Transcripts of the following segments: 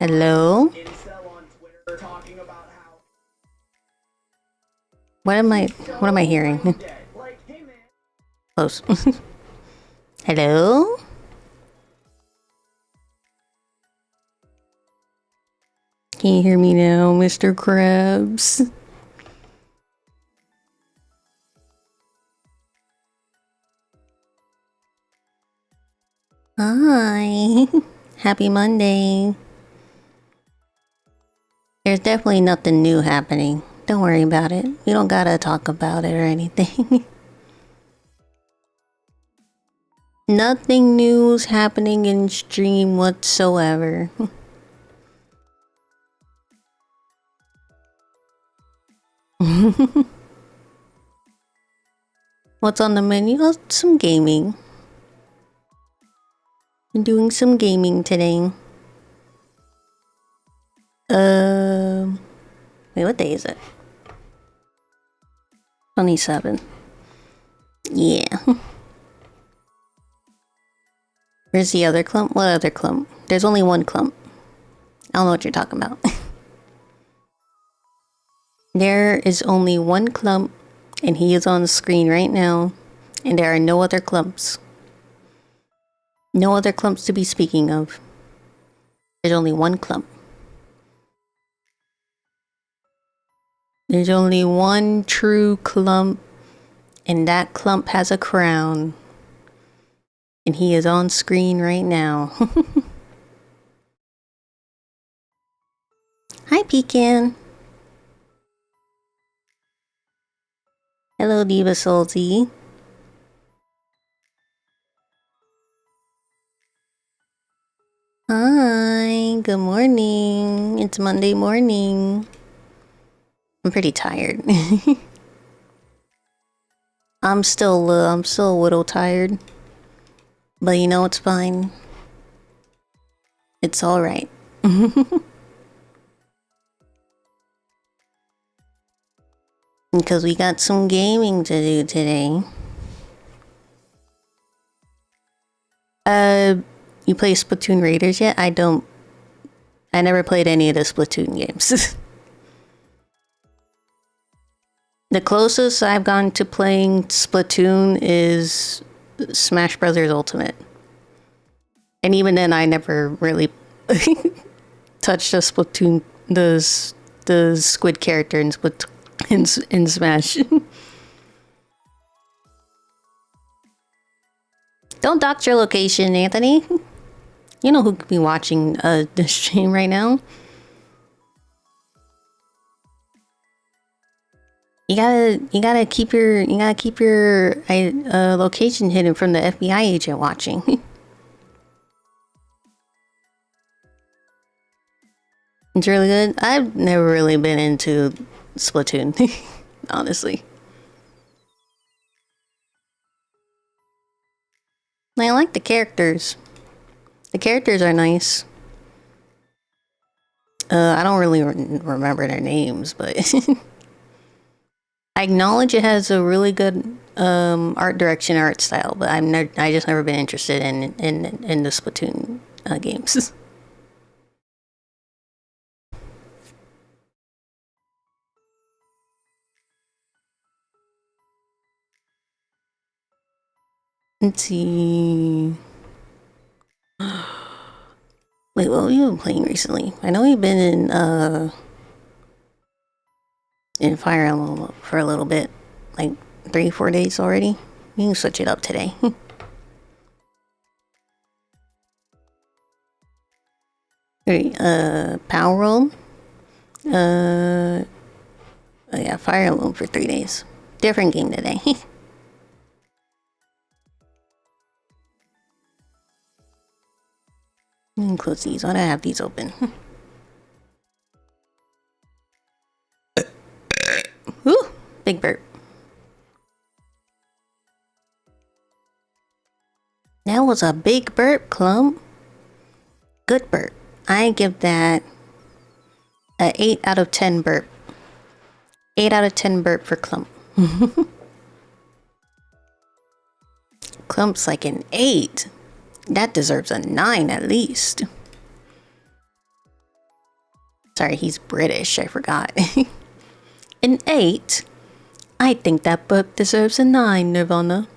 Hello? What am I hearing? Close. Hello? Can you hear me now, Mr. Krabs? Hi. Happy Monday. There's definitely nothing new happening. Don't worry about it. We don't gotta talk about it or anything. Nothing new's happening in stream whatsoever. What's on the menu? Oh, some gaming. I'm doing some gaming today. Wait, what day is it? 27. Yeah. Where's the other clump? What other clump? There's only one clump. I don't know what you're talking about. There is only one clump, and he is on the screen right now, and there are no other clumps. No other clumps to be speaking of. There's only one clump. There's only one true clump, and that clump has a crown. And he is on screen right now. Hi, Pecan. Hello, Diva Salty. Hi, good morning. It's Monday morning. I'm pretty tired. I'm still a little tired. But you know, it's fine. It's alright. Because we got some gaming to do today. You play Splatoon Raiders yet? I don't. I never played any of the Splatoon games. The closest I've gone to playing Splatoon is Smash Brothers Ultimate. And even then, I never really touched a Splatoon, the squid character in in Smash. Don't dox your location, Anthony. You know who could be watching the stream right now. You gotta keep your location hidden from the FBI agent watching. It's really good. I've never really been into Splatoon, honestly. I like the characters. The characters are nice. I don't really remember their names, but I acknowledge it has a really good art direction, art style. But I just never been interested in the Splatoon games. Let's see. Wait, what have you been playing recently? I know you've been in Fire Emblem for a little bit, like 3-4 days already. You can switch it up today. Power Roll. Oh yeah, Fire Emblem for 3 days. Different game today. Close these. Why do I have these open? Ooh, big burp. That was a big burp, Clump. Good burp. I give that a 8 out of 10 burp. 8 out of 10 burp for Clump. Clump's like an 8. That deserves a 9 at least. Sorry, he's British, I forgot. An 8? I think that burp deserves a 9, Nirvana.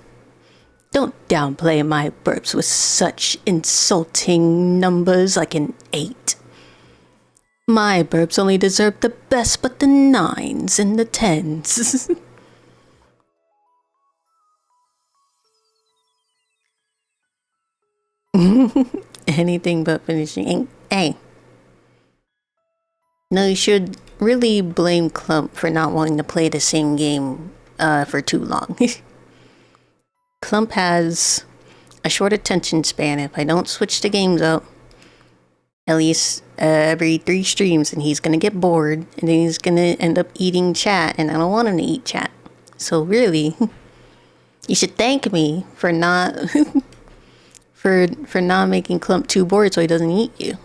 Don't downplay my burps with such insulting numbers like an 8. My burps only deserve the best but the 9s and the 10s. Anything but finishing. Hey. No, you should really blame Clump for not wanting to play the same game for too long. Clump has a short attention span. If I don't switch the games up at least every 3 streams, and he's gonna get bored, and then he's gonna end up eating chat, and I don't want him to eat chat. So really, you should thank me for not for not making Clump too bored so he doesn't eat you.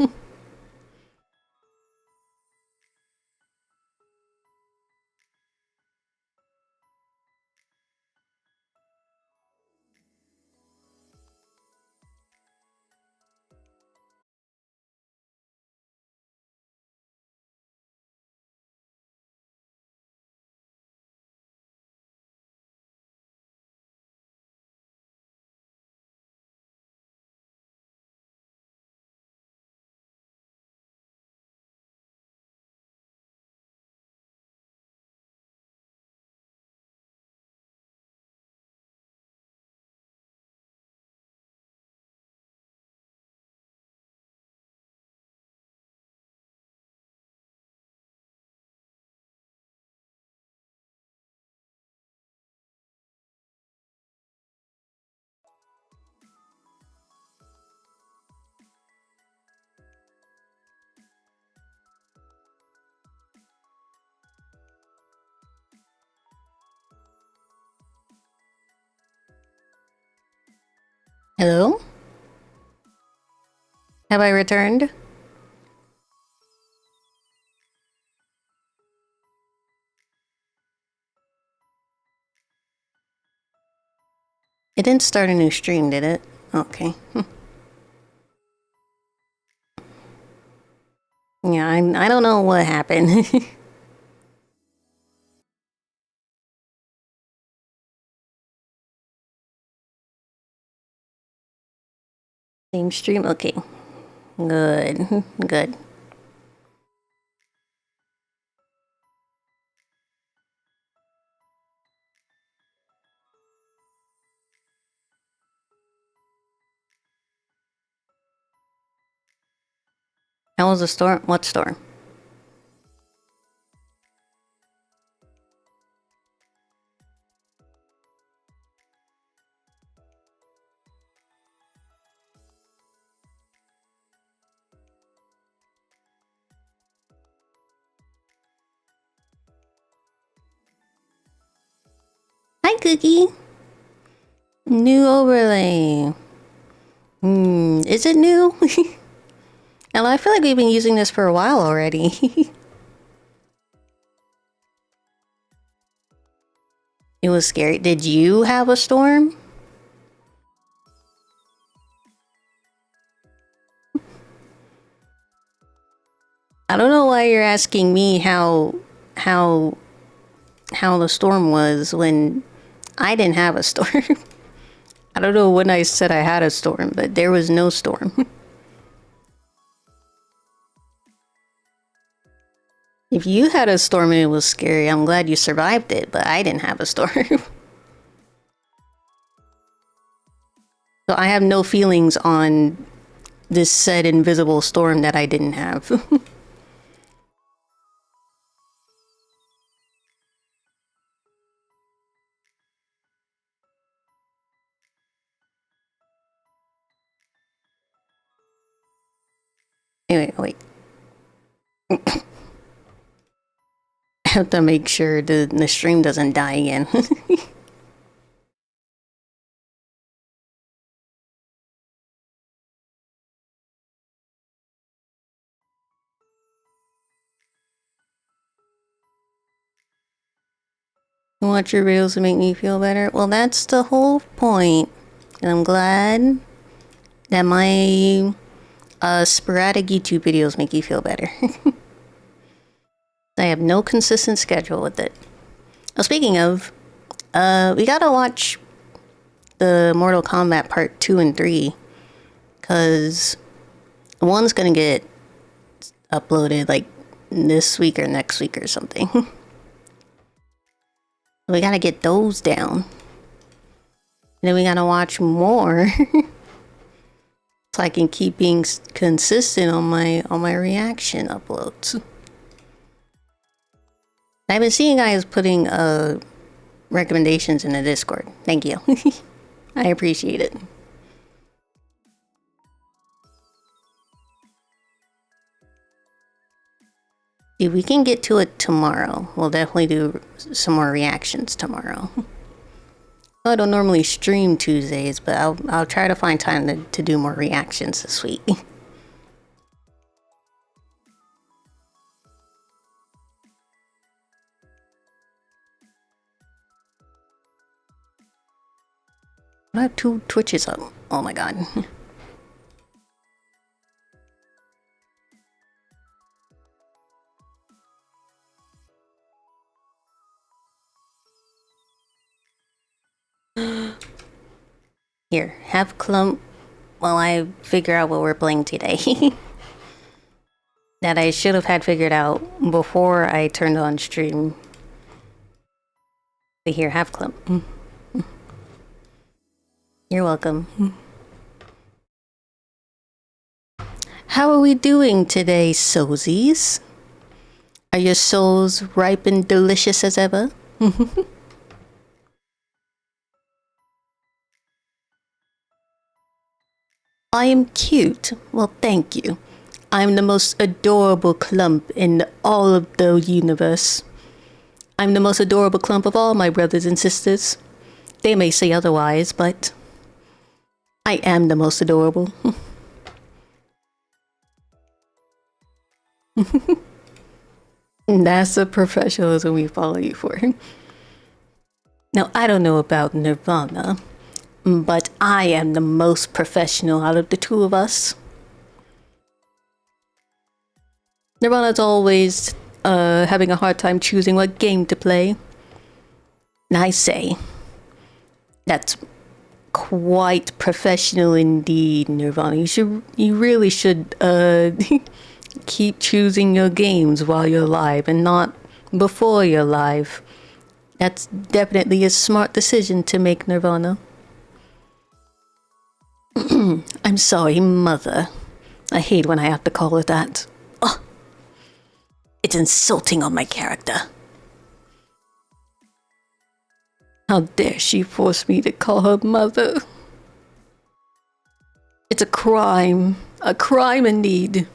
Hello? Have I returned? It didn't start a new stream, did it? Okay. Yeah, I don't know what happened. Same stream? Okay. Good. Good. How was the storm? What storm? Hi, Cookie. New overlay. Is it new? And I feel like we've been using this for a while already. It was scary. Did you have a storm? I don't know why you're asking me how the storm was when I didn't have a storm. I don't know when I said I had a storm, but there was no storm. If you had a storm and it was scary, I'm glad you survived it, but I didn't have a storm. So I have no feelings on this said invisible storm that I didn't have. Anyway, wait. I have to make sure the stream doesn't die again. Watch your videos to make me feel better. Well, that's the whole point. And I'm glad that my sporadic YouTube videos make you feel better. I have no consistent schedule with it. Well, speaking of, we gotta watch the Mortal Kombat Part 2 and 3, because one's gonna get uploaded like this week or next week or something. We gotta get those down. And then we gotta watch more so I can keep being consistent on my reaction uploads. I've been seeing guys putting recommendations in the Discord. Thank you. I appreciate it. If we can get to it tomorrow, we'll definitely do some more reactions tomorrow. I don't normally stream Tuesdays, but I'll try to find time to do more reactions this week. I have 2 Twitches up. Oh my god. Here, have Clump while I figure out what we're playing today. That I should have had figured out before I turned on stream. But here, have Clump. You're welcome. How are we doing today, Sozies? Are your souls ripe and delicious as ever? I am cute. Well, thank you. I'm the most adorable clump in all of the universe. I'm the most adorable clump of all my brothers and sisters. They may say otherwise, but I am the most adorable. That's the professionalism we follow you for. Now, I don't know about Nirvana, but I am the most professional out of the 2 of us. Nirvana's always having a hard time choosing what game to play. And I say, that's quite professional indeed, Nirvana. You really should keep choosing your games while you're live and not before you're live. That's definitely a smart decision to make, Nirvana. I'm sorry, Mother. I hate when I have to call her that. Oh, it's insulting on my character. How dare she force me to call her Mother? It's a crime indeed.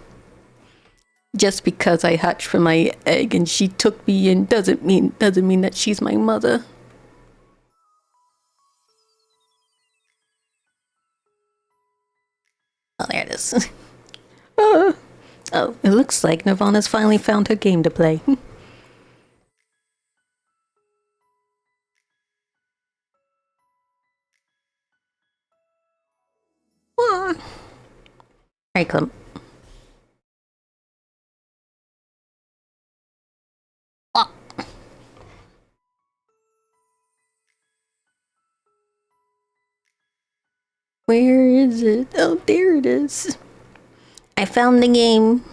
Just because I hatched from my egg and she took me in doesn't mean that she's my mother. Oh, there it is. Oh, it looks like Nirvana's finally found her game to play. Alright, Clump. Where is it? Oh, there it is. I found the game.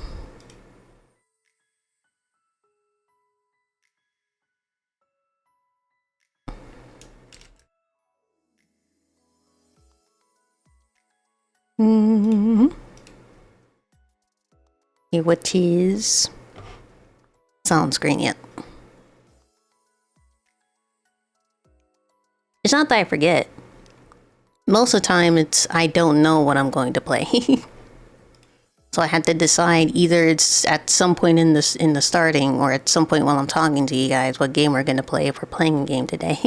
Okay, what is... It's not on screen yet. It's not that I forget. Most of the time, it's I don't know what I'm going to play. So I had to decide either it's at some point in the starting or at some point while I'm talking to you guys what game we're going to play if we're playing a game today.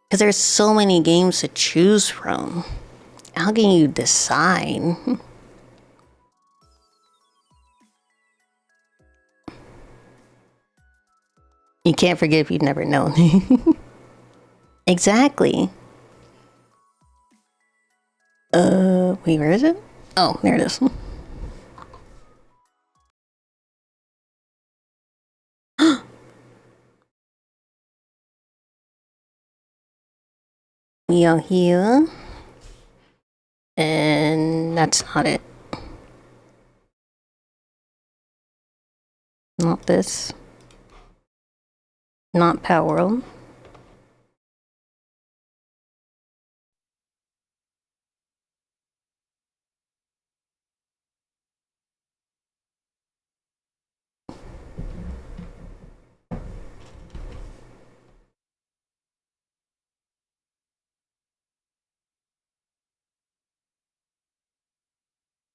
Because there's so many games to choose from. How can you decide? You can't forget if you've never known. Exactly. Wait, where is it? Oh, there it is. audio here. And that's not it. Not this. Not Power.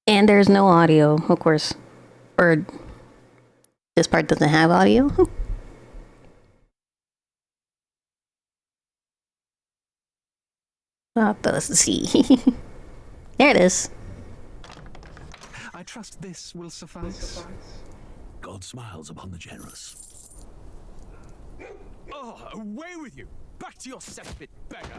And there's no audio, of course. Or this part doesn't have audio. What the see? There it is. I trust this will suffice. God smiles upon the generous. Oh, away with you! Back to your cesspit, beggar!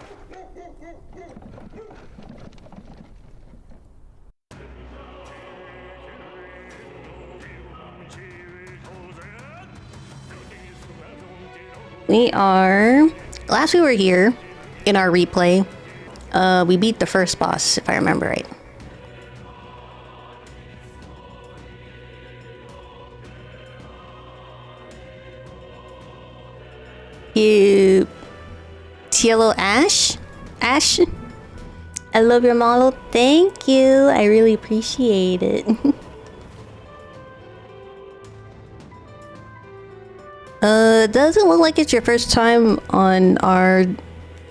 We are... Last we were here, in our replay, we beat the first boss, if I remember right. Cielo Ash? Ash? I love your model. Thank you. I really appreciate it. Doesn't look like it's your first time on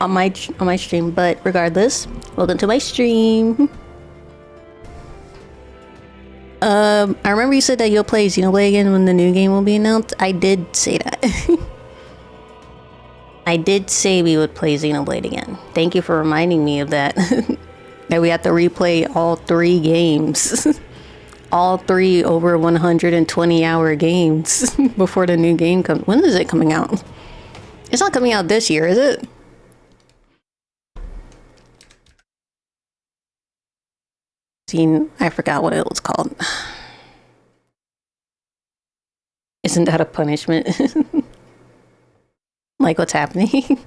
my stream, but regardless, welcome to my stream. I remember you said that you'll play Xenoblade again when the new game will be announced. I did say that. I did say we would play Xenoblade again. Thank you for reminding me of that. That we have to replay all 3 games. All 3 over 120-hour games before the new game comes. When is it coming out? It's not coming out this year, is it? I forgot what it was called. Isn't that a punishment? Like, what's happening?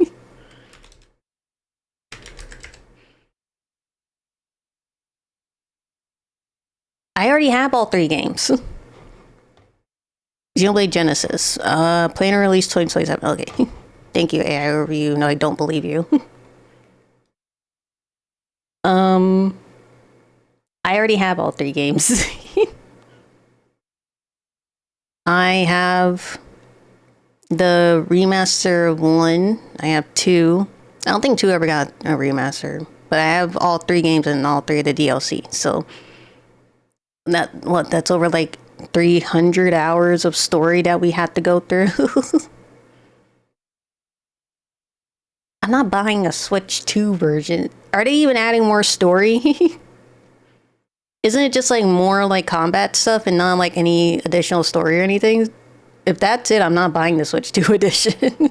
I already have all 3 games. Xenoblade Genesis. Plan release 2027. Okay. Thank you, AI Overview. No, I don't believe you. I already have all 3 games. I have the remaster of 1. I have 2. I don't think 2 ever got a remaster, but I have all 3 games and all 3 of the DLC. So that's over like 300 hours of story that we had to go through. I'm not buying a Switch 2 version. Are they even adding more story? Isn't it just like more like combat stuff and not like any additional story or anything? If that's it, I'm not buying the Switch 2 edition.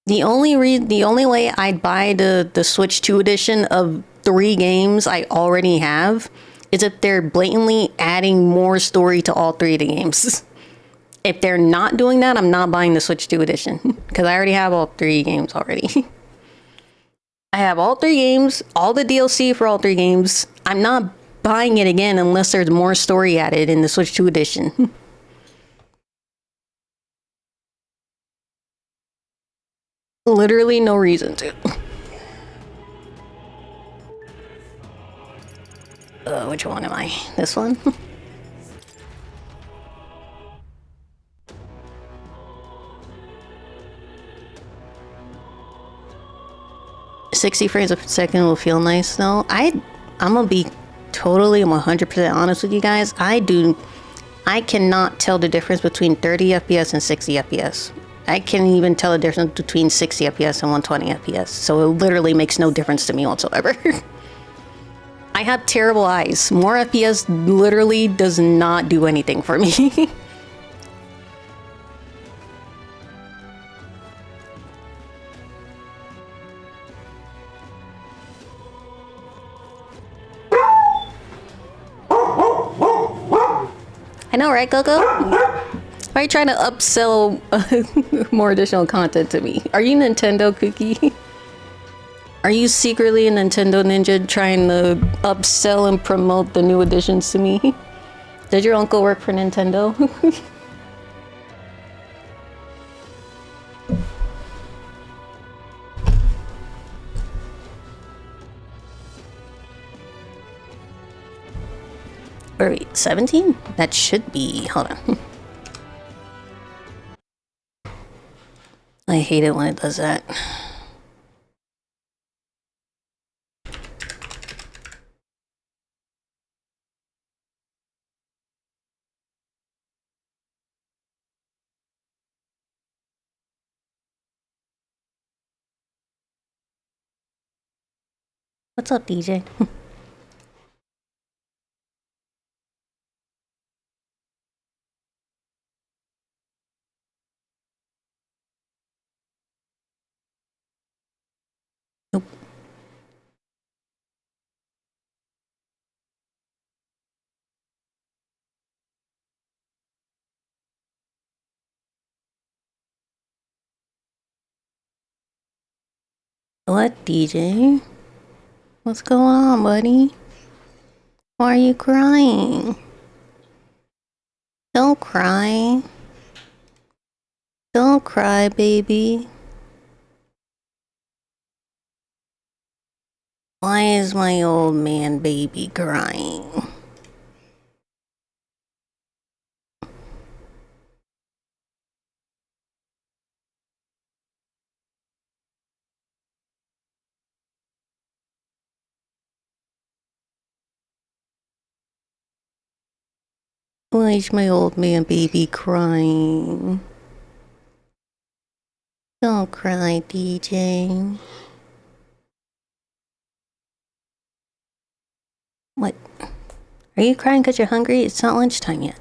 The only way I'd buy the Switch 2 edition of 3 games I already have is if they're blatantly adding more story to all 3 of the games. If they're not doing that, I'm not buying the Switch 2 edition because I already have all 3 games already. I have all 3 games, all the DLC for all 3 games. I'm not buying it again unless there's more story added in the Switch 2 edition. Literally no reason to. Which one am I? This one? 60 frames a second will feel nice though. I'm gonna be totally 100% honest with you guys. I cannot tell the difference between 30 FPS and 60 FPS. I can't even tell the difference between 60 FPS and 120 FPS. So it literally makes no difference to me whatsoever. I have terrible eyes. More FPS literally does not do anything for me. I know, right, Coco? Why are you trying to upsell more additional content to me? Are you Nintendo Cookie? Are you secretly a Nintendo ninja trying to upsell and promote the new additions to me? Did your uncle work for Nintendo? Or wait, 17? That should be. Hold on. I hate it when it does that. What's up, DJ? Nope. What, DJ? What's going on, buddy? Why are you crying? Don't cry. Don't cry, baby. Why is my old man baby crying? Why is my old man baby crying? Don't cry, DJ. What? Are you crying because you're hungry? It's not lunchtime yet.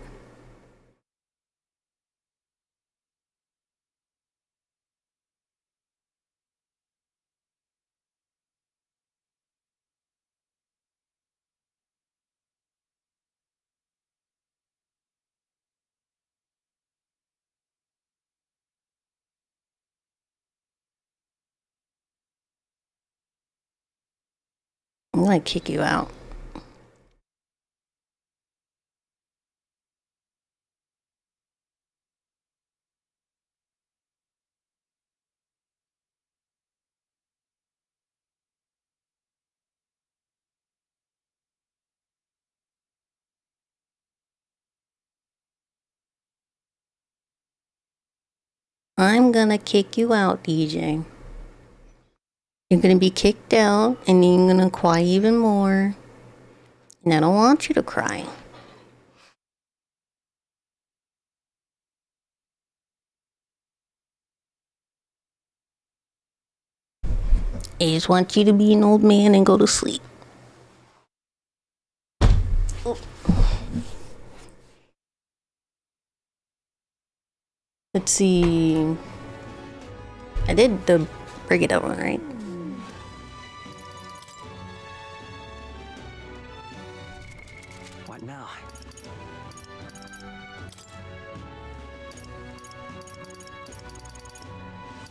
I'm gonna kick you out. I'm gonna kick you out, DJ. You're gonna be kicked out, and then you're gonna cry even more. And I don't want you to cry. I just want you to be an old man and go to sleep. Let's see. I did the Brigida one, right? What now?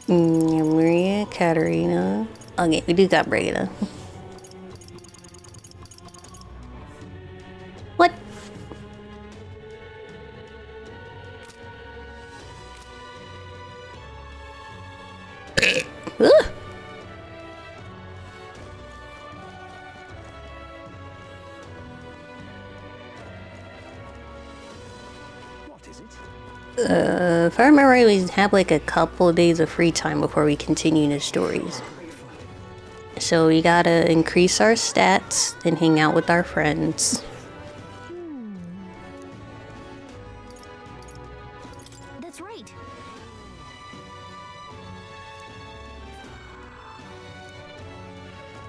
Maria Katarina. Okay, we do got Brigida. What? Ugh. What is it? If I remember right, we have like a couple of days of free time before we continue the stories. So we gotta increase our stats and hang out with our friends. That's right.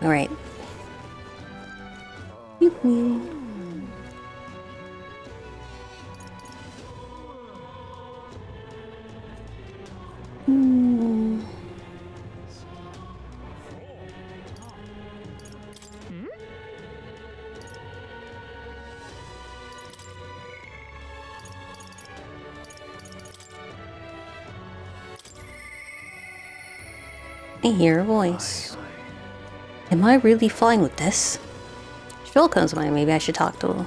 Alright. I hear a voice. Am I really fine with this? Stroll comes to mind, maybe I should talk to him.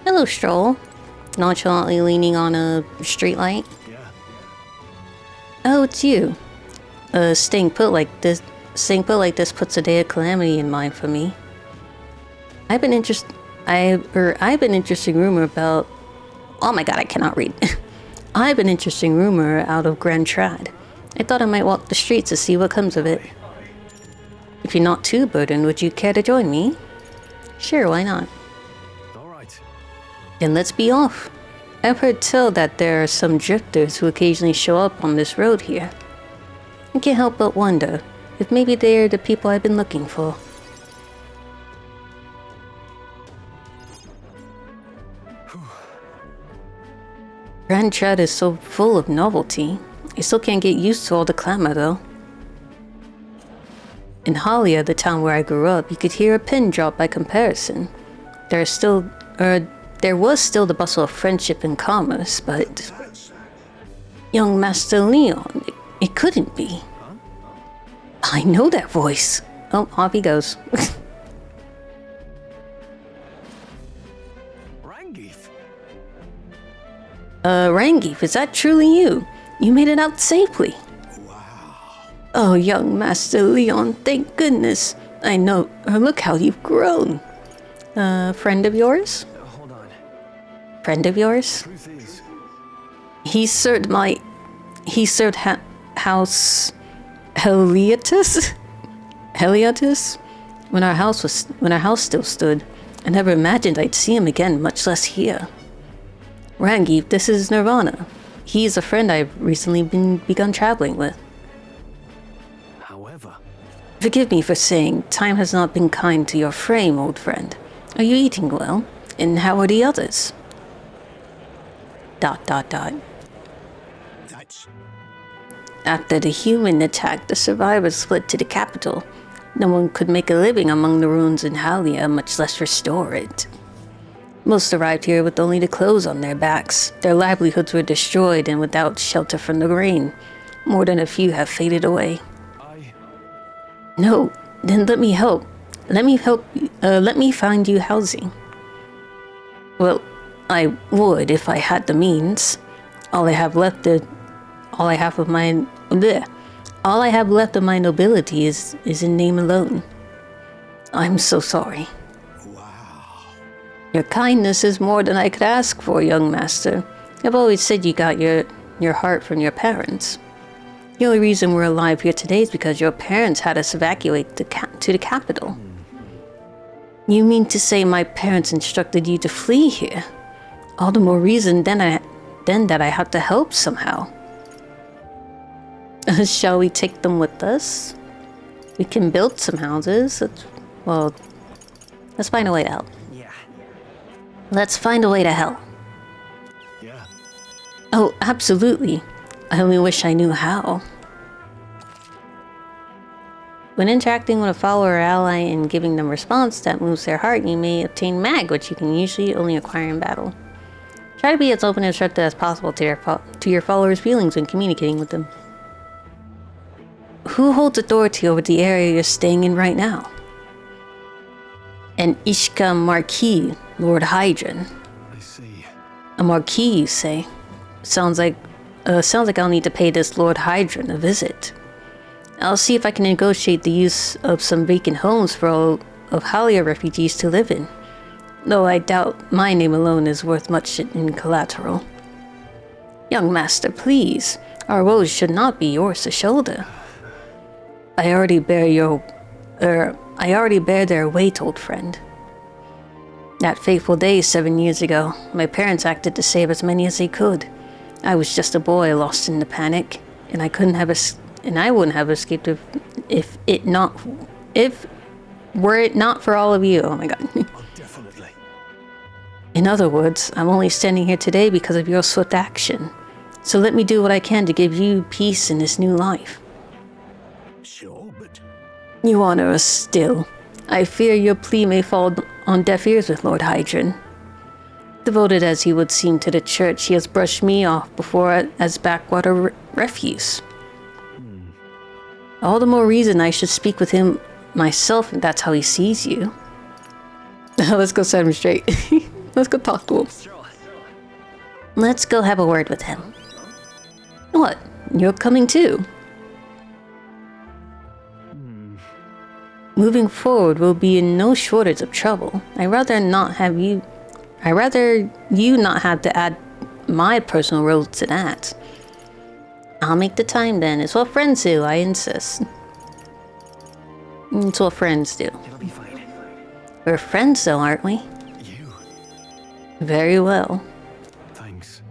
Hello, Stroll. Nonchalantly leaning on a streetlight. Yeah. Oh, it's you. Staying put like this puts a day of calamity in mind for me. I've been interesting rumor about. Oh my god, I cannot read. I've an interesting rumor out of Grand Trad. I thought I might walk the streets to see what comes of it. If you're not too burdened, would you care to join me? Sure, why not? All right. Then let's be off. I've heard tell that there are some drifters who occasionally show up on this road here. I can't help but wonder if maybe they're the people I've been looking for. Grand Trad is so full of novelty. I still can't get used to all the clamor though. In Halia, the town where I grew up, you could hear a pin drop by comparison. There was still the bustle of friendship and commerce, but young Master Leon, it couldn't be. I know that voice. Oh, off he goes. Rangeef. Rangeef, is that truly you? You made it out safely. Wow. Oh, young Master Leon, thank goodness. I know. Look how you've grown. Friend of yours? Hold on. Friend of yours? Truth is, He served House Heliotis? Heliotis? When our house still stood. I never imagined I'd see him again, much less here. Rangeef, this is Nirvana. He's a friend I've recently begun traveling with. however, Forgive me for saying, time has not been kind to your frame, old friend. Are you eating well? And how are the others? ... After the human attack, the survivors fled to the capital. No one could make a living among the ruins in Halia, much less restore it. Most arrived here with only the clothes on their backs. Their livelihoods were destroyed and without shelter from the rain. More than a few have faded away. No, then let me help. Let me find you housing. Well, I would if I had the means. All I have left of my nobility is in name alone. I'm so sorry. Wow. Your kindness is more than I could ask for, young master. I've always said you got your heart from your parents. The only reason we're alive here today is because your parents had us evacuate to the capital. You mean to say my parents instructed you to flee here? All the more reason then that I have to help somehow. Shall we take them with us? We can build some houses. Let's find a way to help. yeah. Let's find a way to help. Yeah. Oh, absolutely. I only wish I knew how. When interacting with a follower or ally and giving them response that moves their heart, you may obtain mag, which you can usually only acquire in battle. Try to be as open and receptive as possible to your followers' feelings when communicating with them. Who holds authority over the area you're staying in right now? An Ishka Marquis, Lord Hydron. I see. A Marquis, you say? Sounds like I'll need to pay this Lord Hydron a visit. I'll see if I can negotiate the use of some vacant homes for all of Halia refugees to live in. Though I doubt my name alone is worth much in collateral. Young master, please. Our woes should not be yours to shoulder. I already bear their weight, old friend. That fateful day 7 years ago, my parents acted to save as many as they could. I was just a boy lost in the panic, and I wouldn't have escaped were it not for all of you. Oh my god. Oh, definitely. In other words, I'm only standing here today because of your swift action. So let me do what I can to give you peace in this new life. Sure, but You honor us still. I fear your plea may fall on deaf ears with Lord Hydron. Devoted as he would seem to the church, he has brushed me off before as backwater refuse. All the more reason I should speak with him myself if that's how he sees you. Let's go set him straight. Let's go talk to him. Let's go have a word with him. What? You're coming too? Moving forward, we'll be in no shortage of trouble. I'd rather you not have to add my personal roles to that. I'll make the time then. It's what friends do, I insist. It's what friends do. It'll be fine. We're friends though, aren't we? You. Very well. Thanks.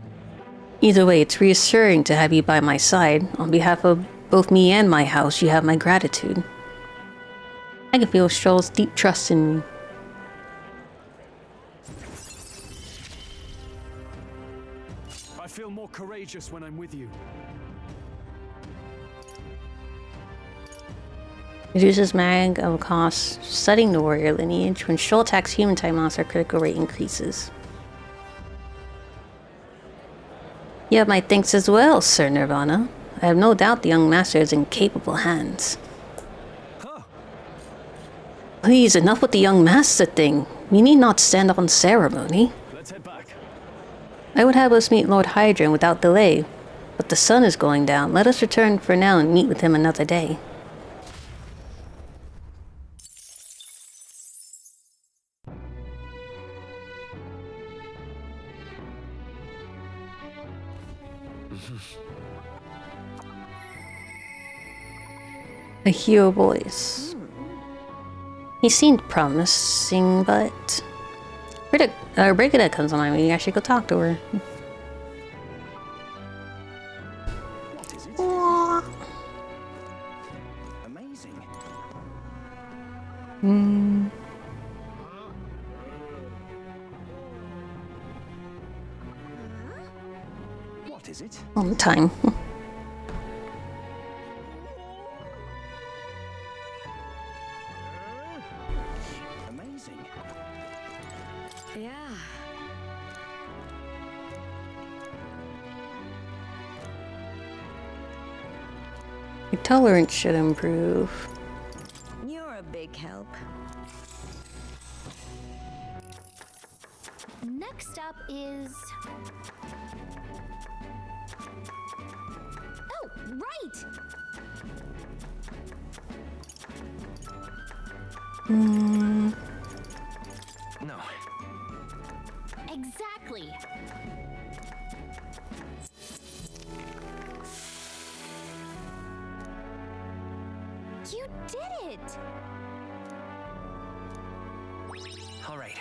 Either way, it's reassuring to have you by my side. On behalf of both me and my house, you have my gratitude. I can feel Stroll's deep trust in me. I feel more courageous when I'm with you. Reduces mag of cost studying the warrior lineage. When Stroll attacks human type monster, critical rate increases. You have my thanks as well, Sir Nirvana. I have no doubt the young master is in capable hands. Please, enough with the young master thing. We need not stand on ceremony. Let's head back. I would have us meet Lord Hydron without delay, but the sun is going down. Let us return for now and meet with him another day. A hero voice. He seemed promising, but Brigida comes on my way. I should go talk to her. What is it? Amazing. What is it? All the time. Amazing. Yeah. Your tolerance should improve. You're a big help. Next up is... Oh, right! No. Exactly. You did it! All right.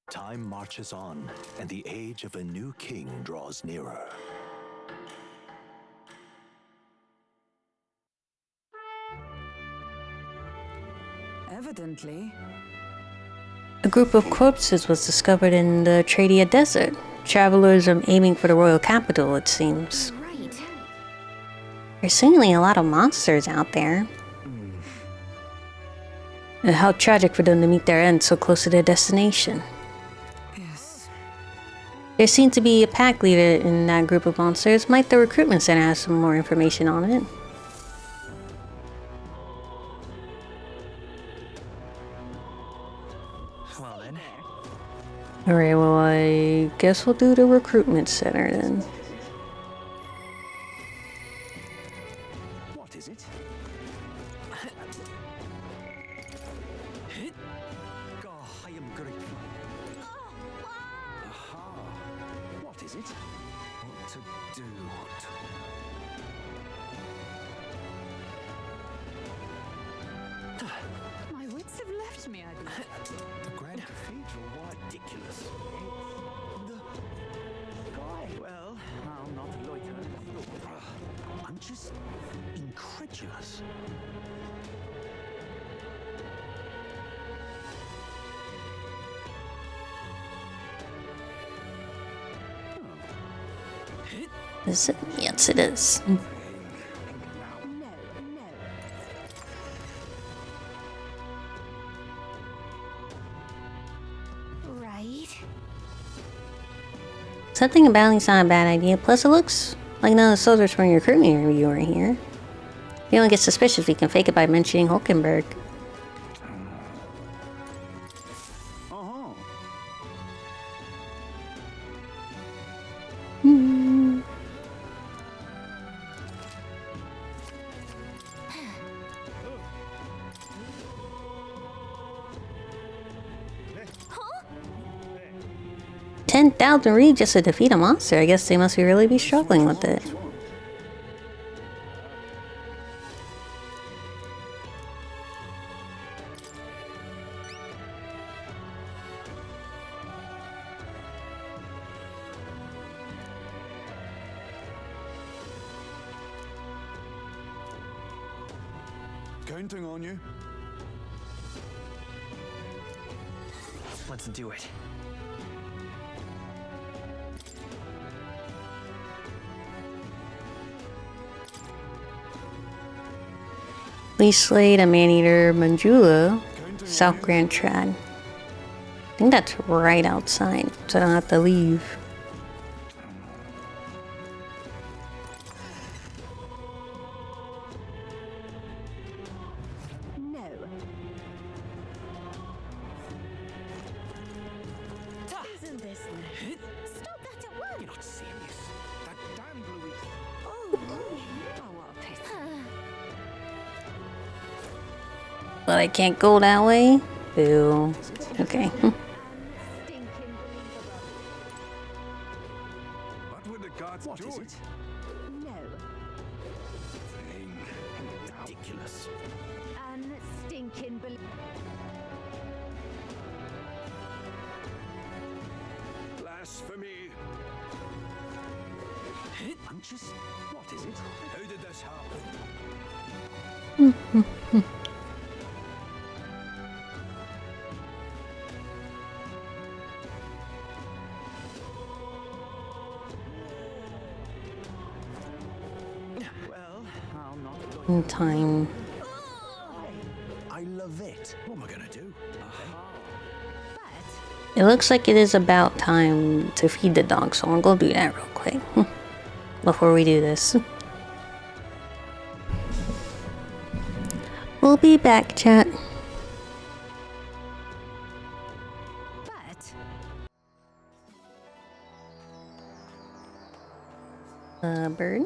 Time marches on, and the age of a new king draws nearer. Evidently. A group of corpses was discovered in the Tradia Desert. Travelers are aiming for the royal capital, it seems. Right. There's seemingly a lot of monsters out there. And how tragic for them to meet their end so close to their destination. Yes. There seemed to be a pack leader in that group of monsters. Might the recruitment center have some more information on it? Well then. Alright, well I guess we'll do the recruitment center then. What is it? God, I am grateful. Aha. What is it? What to do? My wits have left me, I believe. The Grand Cathedral? What? Ridiculous. The guy. Well, I'll not loiter. I'm just incredulous. Is it? Yes, it is. No, no. Right? Something about it's not a bad idea. Plus, it looks like none of the soldiers from your recruitment review are here. If you don't get suspicious, we can fake it by mentioning Hulkenberg. Uh-huh. 10,000 read just to defeat a monster. I guess they must really be struggling with it. Counting on you. Let's do it. Lee Slade, a Maneater, Manjula, South Grand Trad. I think that's right outside, so I don't have to leave. No. Isn't this nice? Stop that at once! You're not serious. That damn Louis. Oh, what a pity. But I can't go that way? Boo. Okay. Stinking What would the gods What do? is it? No. Thing. Ridiculous. Unstinking Blasphemy. Punches? What is it? How did this happen? Well, I'll not loiter. In time. I love it. What am I gonna do? It looks like it is about time to feed the dog, so I'll go do that real quick. Before we do this. We'll be back, chat. But Bird?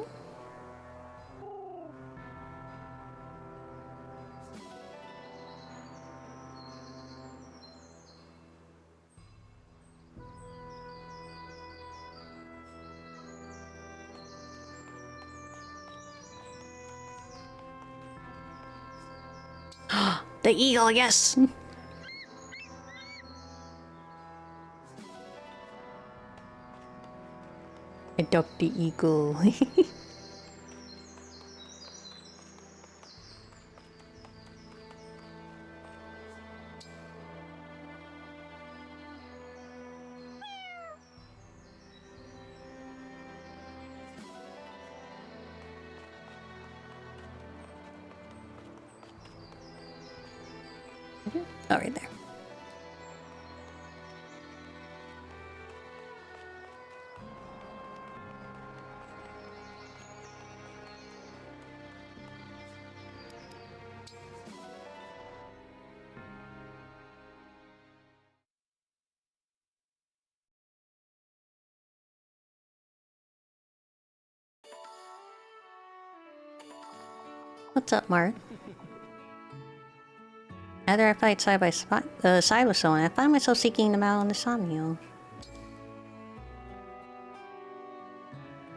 The eagle, yes! I ducked the eagle. Oh, right there. What's up, Mark? After I fight side by side with someone, I find myself seeking them out on the Somniel.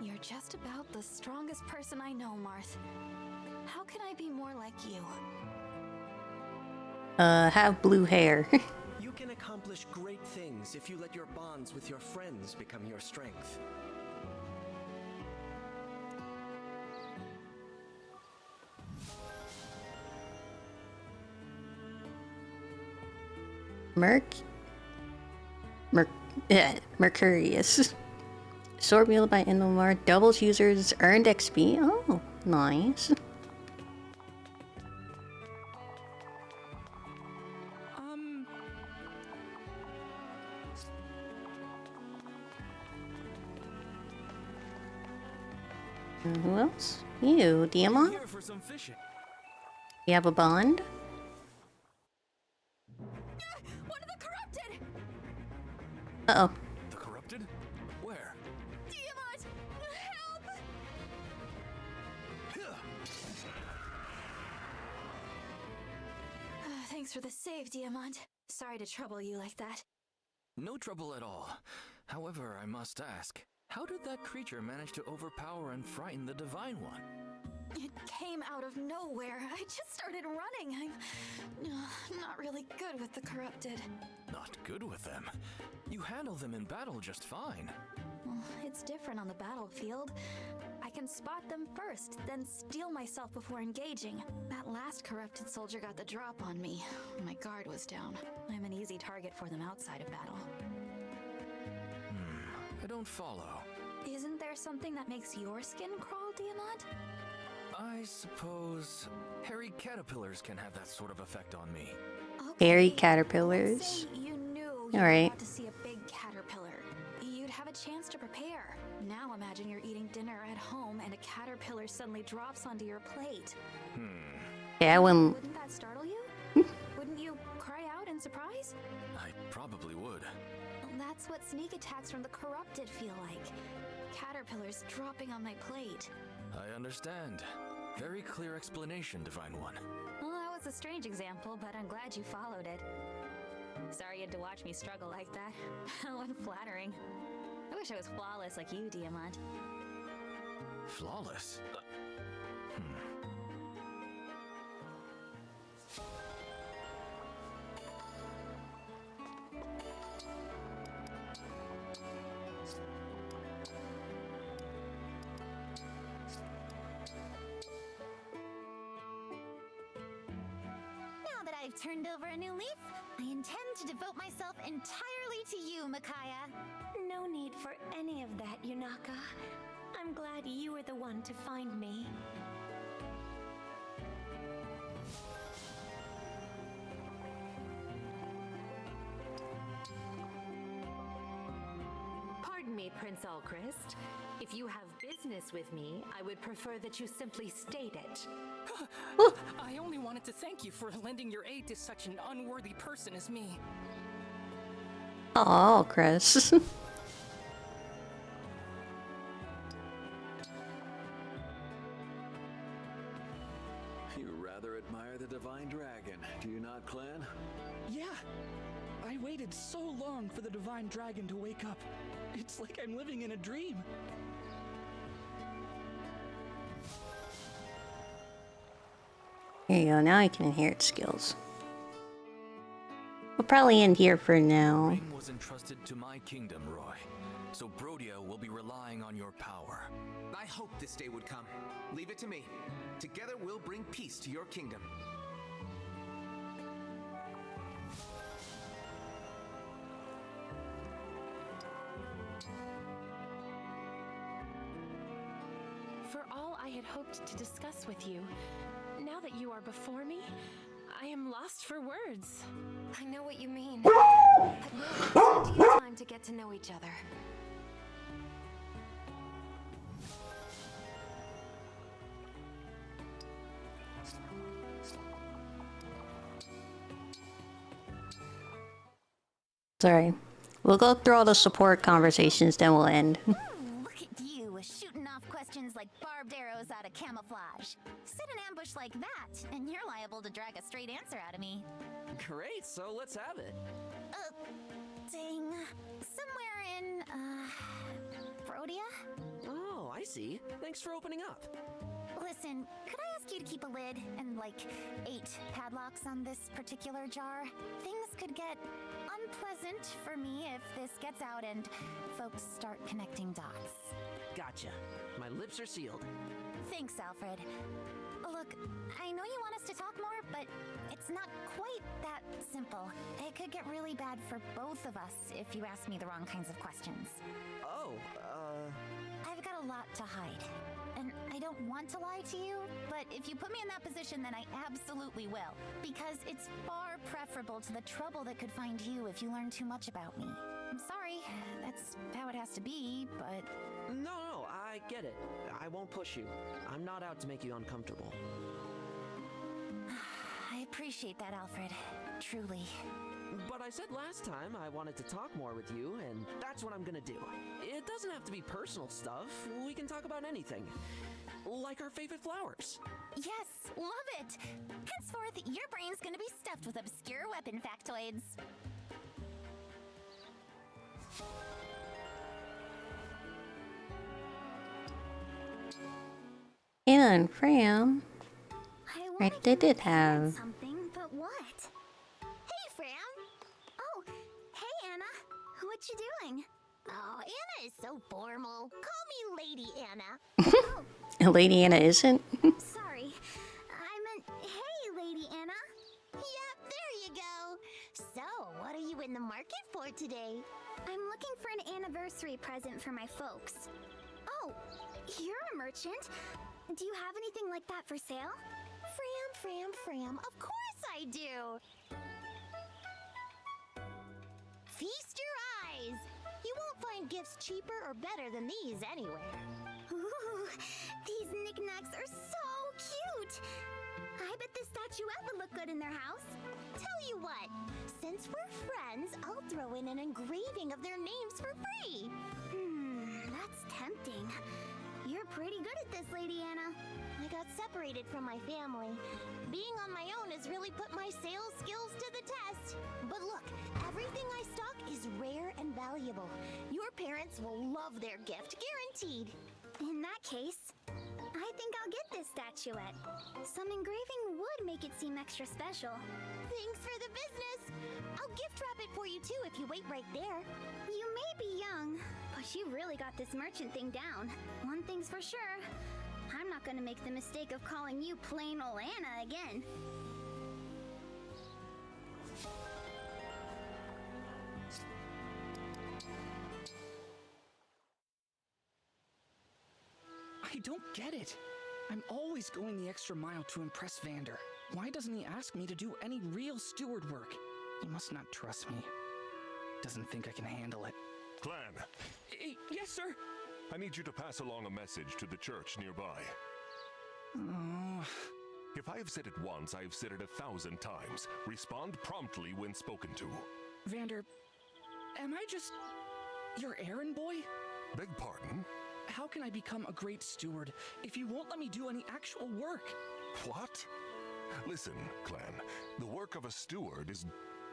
You're just about the strongest person I know, Marth. How can I be more like you? Have blue hair. You can accomplish great things if you let your bonds with your friends become your strength. Mercurius. Sword wielded by Indomar doubles users' earned XP. Oh, nice. And who else? You, Diamond? Here for some fishing. You have a bond? One of the corrupted! Uh-oh. The corrupted? Where? Diamond! Help! Thanks for the save, Diamond. Sorry to trouble you like that. No trouble at all. However, I must ask, how did that creature manage to overpower and frighten the Divine One? It came out of nowhere. I just started running. I'm not really good with the corrupted. Not good with them. You handle them in battle just fine. Well, it's different on the battlefield. I can spot them first, then steal myself before engaging. That last corrupted soldier got the drop on me. My guard was down. I'm an easy target for them outside of battle. I don't follow. Isn't there something that makes your skin crawl, Diamond? I suppose hairy caterpillars can have that sort of effect on me. Hairy Okay, caterpillars. say you knew you Alright. want to see a big caterpillar. You'd have a chance to prepare. Now imagine you're eating dinner at home and a caterpillar suddenly drops onto your plate. Yeah, I wouldn't... Wouldn't that startle you? Wouldn't you cry out in surprise? I probably would. That's what sneak attacks from the corrupted feel like. Caterpillars dropping on my plate. I understand. Very clear explanation, Divine One. Well, that was a strange example, but I'm glad you followed it. Sorry you had to watch me struggle like that. How unflattering. I wish I was flawless like you, Diamond. Flawless? Now that I've turned over a new leaf, I intend to devote myself entirely to you, Micaiah. No need for any of that, Yunaka. I'm glad you were the one to find me. Pardon me, Prince Alchrist. If you have business with me, I would prefer that you simply state it. I only wanted to thank you for lending your aid to such an unworthy person as me. Oh, Chris. You rather admire the Divine Dragon, do you not, Clan? Yeah, I waited so long for the Divine Dragon to wake up. It's like I'm living in a dream. Here you go, now I can inherit skills. We'll probably end here for now. Reign was entrusted to my kingdom, Roy. So Brodia will be relying on your power. I hoped this day would come. Leave it to me. Together we'll bring peace to your kingdom. For all I had hoped to discuss with you, now that you are before me, I am lost for words. I know what you mean. But we'll have plenty of time to get to know each other. Sorry. We'll go through all the support conversations, then we'll end. Look at you, shooting off questions like barbed arrows out of camouflage. Set an ambush like that, and you're liable to drag a straight answer out of me. Great, so let's have it. Dang. Somewhere in, Brodia? Oh, I see. Thanks for opening up. Listen, could I ask you to keep a lid and, like, 8 padlocks on this particular jar? Things could get unpleasant for me if this gets out and folks start connecting dots. Gotcha. My lips are sealed. Thanks, Alfred. Look, I know you want us to talk more, but it's not quite that that simple. It could get really bad for both of us if you ask me the wrong kinds of questions. Oh, I've got a lot to hide. And I don't want to lie to you, but if you put me in that position, then I absolutely will. Because it's far preferable to the trouble that could find you if you learn too much about me. I'm sorry, that's how it has to be, but... no, I get it. I won't push you. I'm not out to make you uncomfortable. I appreciate that, Alfred. Truly. But I said last time I wanted to talk more with you, and that's what I'm gonna do. It doesn't have to be personal stuff. We can talk about anything. Like our favorite flowers. Yes, love it! Henceforth, your brain's gonna be stuffed with obscure weapon factoids. Anna and Fram. I Right, wanted they to did add have. something, but what? Hey, Fram! Oh, hey, Anna. What you doing? Oh, Anna is so formal. Call me Lady Anna. Lady Anna isn't? Sorry. I meant, hey, Lady Anna. Yep, there you go. So, what are you in the market for today? I'm looking for an anniversary present for my folks. Oh, you're a merchant. Do you have anything like that for sale? Fram, of course I do! Feast your eyes! You won't find gifts cheaper or better than these anywhere. Ooh, these knickknacks are so cute! I bet this statuette would look good in their house. Tell you what, since we're friends, I'll throw in an engraving of their names for free. That's tempting. You're pretty good at this, Lady Anna. I got separated from my family. Being on my own has really put my sales skills to the test. But look, everything I stock is rare and valuable. Your parents will love their gift, guaranteed. In that case, I think I'll get this statuette. Some engraving would make it seem extra special. Thanks for the business. I'll gift wrap it for you too if you wait right there. You may be young, but you really got this merchant thing down. One thing's for sure. I'm not gonna make the mistake of calling you plain ol' Anna again. I don't get it. I'm always going the extra mile to impress Vander. Why doesn't he ask me to do any real steward work? He must not trust me. Doesn't think I can handle it. Clan, Yes, sir. I need you to pass along a message to the church nearby. Oh, If I have said it once, I have said it 1,000 times. Respond promptly when spoken to. Vander, am I just your errand boy? Beg pardon? How can I become a great steward if you won't let me do any actual work? What? Listen, Clan, the work of a steward is...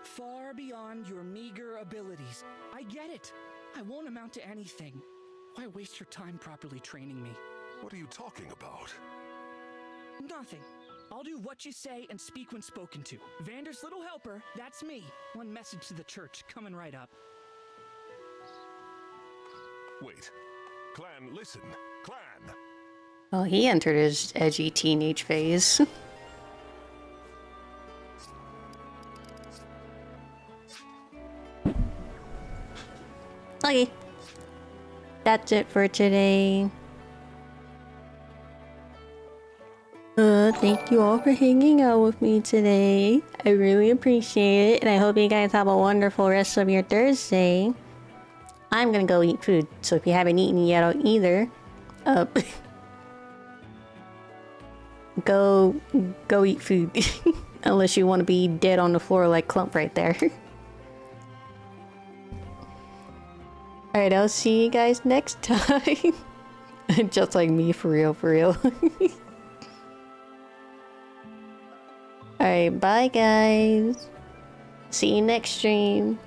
Far beyond your meager abilities. I get it. I won't amount to anything. Why waste your time properly training me? What are you talking about? Nothing. I'll do what you say and speak when spoken to. Vander's little helper, that's me. One message to the church, coming right up. Wait. Clan, listen. Clan! Well, he entered his edgy teenage phase. Okay. That's it for today. Thank you all for hanging out with me today. I really appreciate it, and I hope you guys have a wonderful rest of your Thursday. I'm gonna go eat food, so if you haven't eaten yet either, go eat food. Unless you want to be dead on the floor like Clump right there. Alright, I'll see you guys next time. Just like me, for real, for real. Alright, bye guys. See you next stream.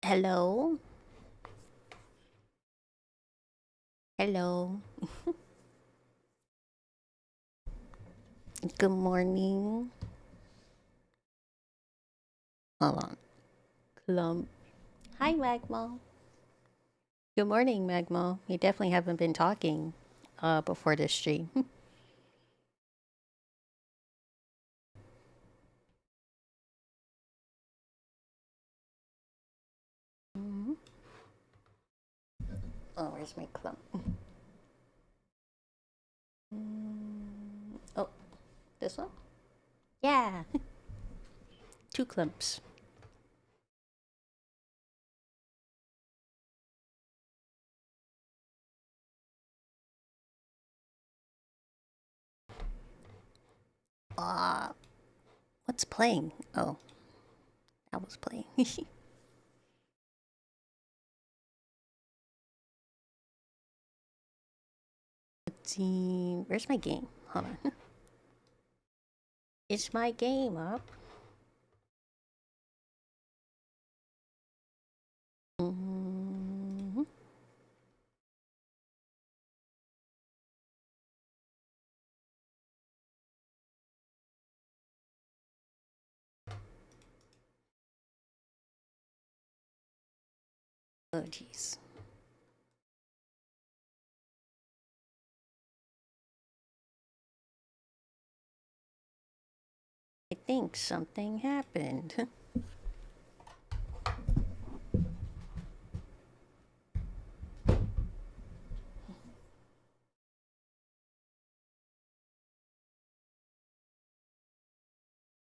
Hello? Hello? Good morning. Hold on. Clump. Hi, Magma. Good morning, Magma. You definitely haven't been talking before this stream. Mhm. Oh, where's my clump? Oh, this one? Yeah. 2 clumps. What's playing? Oh, that was playing. Let's see. Where's my game? Hold on. Is my game up? Mhm. Oh, jeez. I think something happened.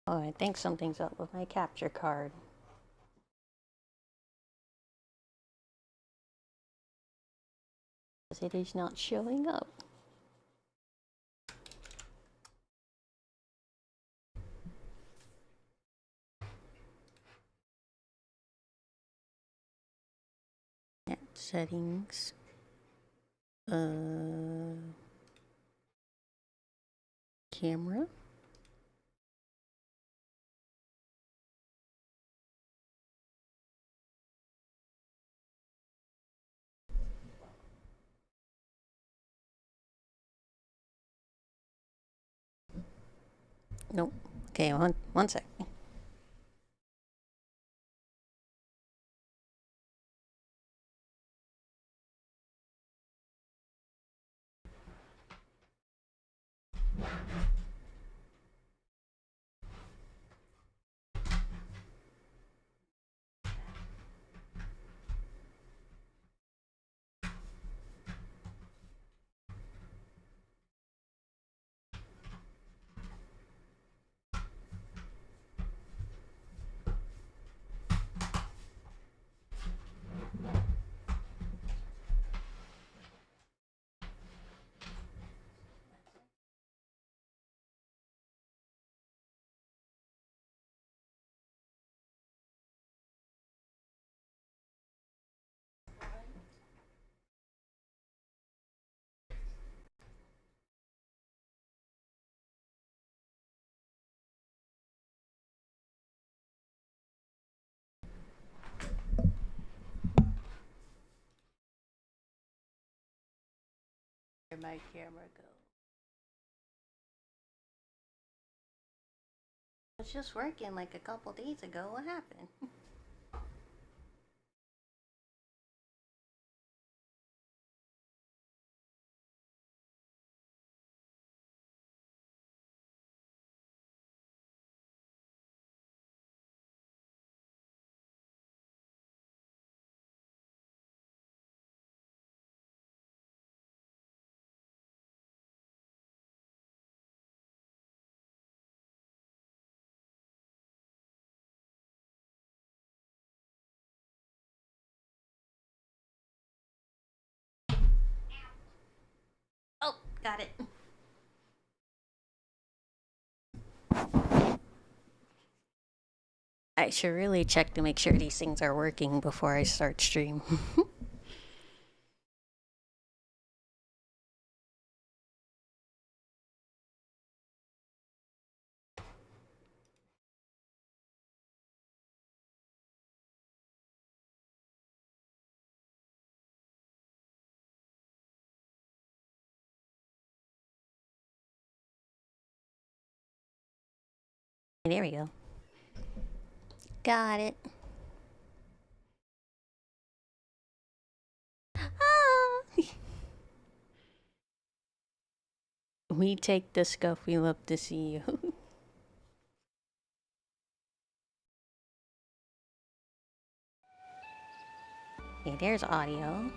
Oh, I think something's up with my capture card. Because it is not showing up. Net settings. Camera. Nope. Okay, one sec. Where'd my camera go? It was just working like a couple days ago. What happened? Oh, got it. I should really check to make sure these things are working before I start stream. There we go. Got it. Ah. We take the scuff, we love to see you. Okay, there's audio.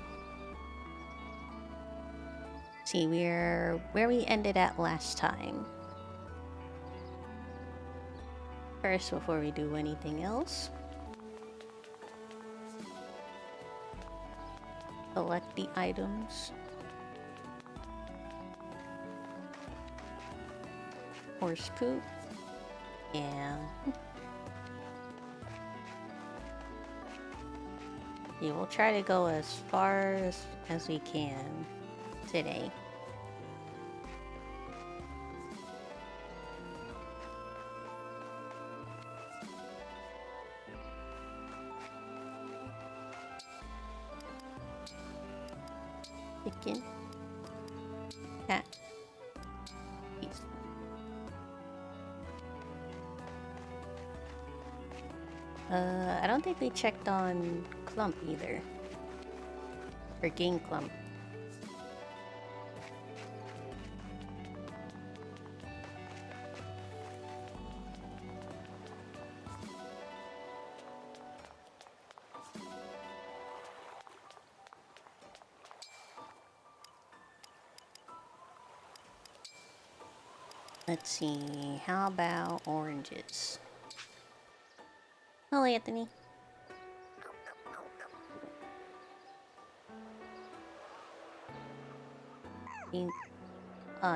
See, we're where we ended at last time. First, before we do anything else, select the items. Horse poop. Yeah. Yeah, we'll try to go as far as we can today. Chicken. Cat. Peace. I don't think we checked on Clump either. Or Game Clump. Let's see, how about oranges? Hello, Anthony.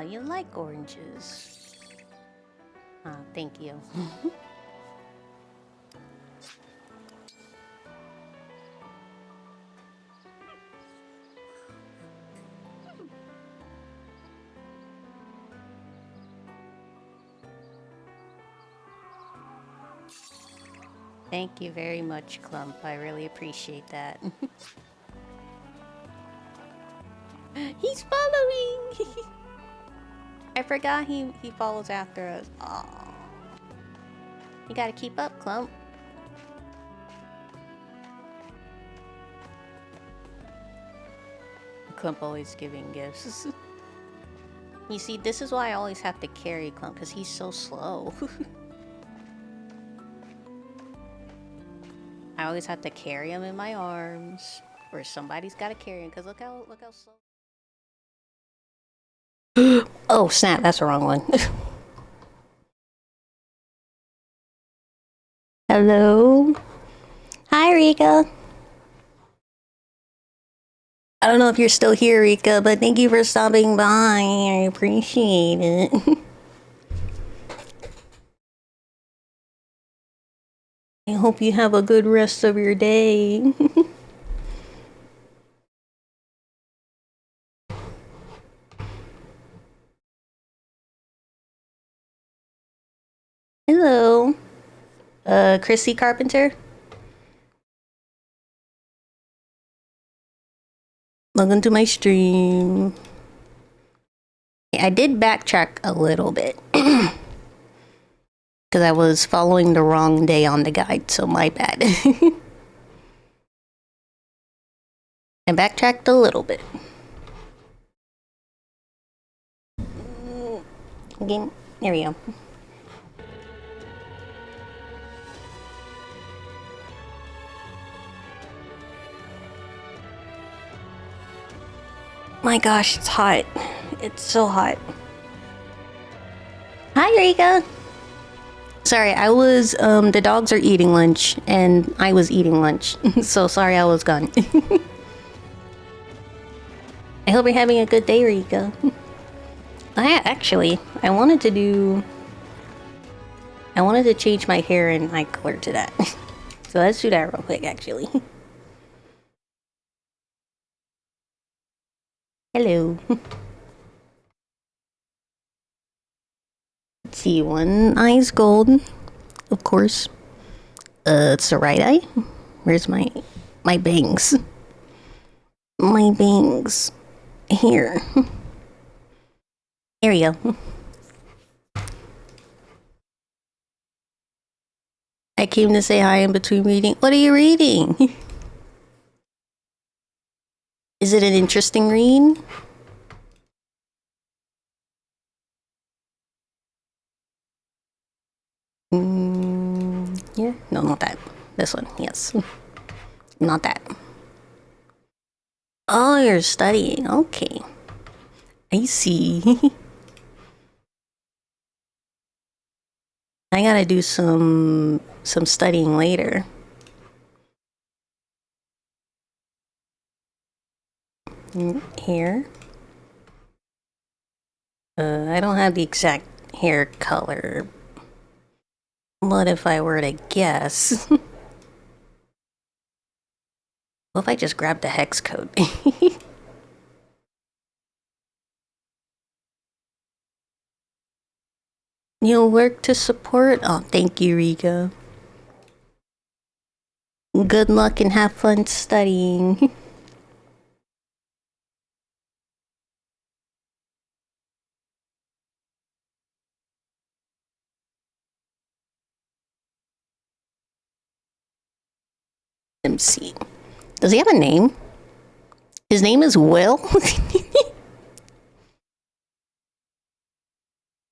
You like oranges. Thank you. Thank you very much, Clump. I really appreciate that. He's following! I forgot he follows after us. Aww. You gotta keep up, Clump. Clump always giving gifts. You see, this is why I always have to carry Clump, because he's so slow. I always have to carry him in my arms, or somebody's gotta carry him, because look how slow. Oh snap, that's the wrong one. Hello? Hi, Rika. I don't know if you're still here, Rika, but thank you for stopping by. I appreciate it. I hope you have a good rest of your day. Hello. Chrissy Carpenter. Welcome to my stream. I did backtrack a little bit. Because I was following the wrong day on the guide, so my bad. I backtracked a little bit. Again, there we go. My gosh, it's hot. It's so hot. Hi, Rika. Sorry, I was, the dogs are eating lunch, and I was eating lunch. So sorry I was gone. I hope you're having a good day, Rika. I wanted to change my hair and eye color to that. So let's do that real quick, actually. Hello. Let's see, one eye's gold, of course. It's the right eye. Where's my bangs? My bangs. Here. There we go. I came to say hi in between reading. What are you reading? Is it an interesting read? Yeah. No, not that. This one. Yes. Not that. Oh, you're studying. Okay. I see. I gotta do some studying later. Hair. I don't have the exact hair color. But if I were to guess... What if I just grabbed the hex code? You'll work to support? Oh, thank you, Rika. Good luck and have fun studying. MC. Does he have a name? His name is Will?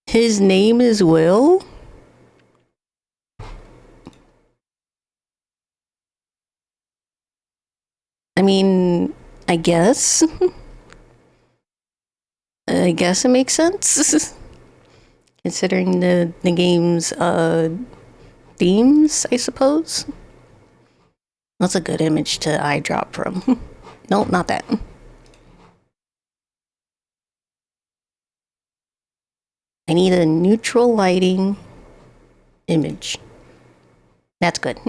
His name is Will? I mean, I guess. I guess it makes sense. Considering the game's themes, I suppose. That's a good image to eyedrop from. Nope, not that. I need a neutral lighting image. That's good.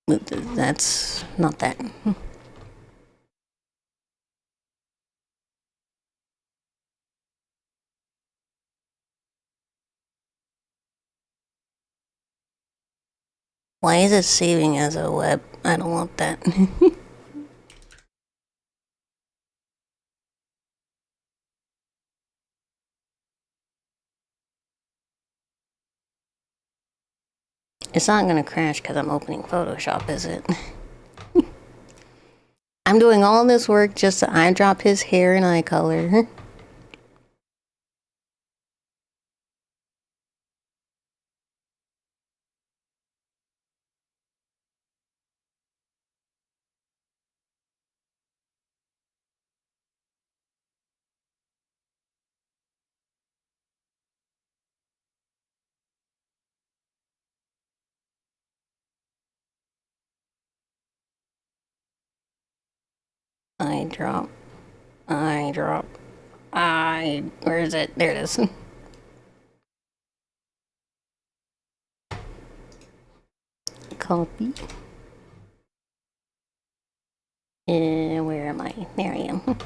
That's not that. Why is it saving as a web? I don't want that. It's not gonna crash because I'm opening Photoshop, is it? I'm doing all this work just to eyedrop his hair and eye color. Eyedrop. Eyedrop. Where is it? There it is. Copy. Where am I? There I am.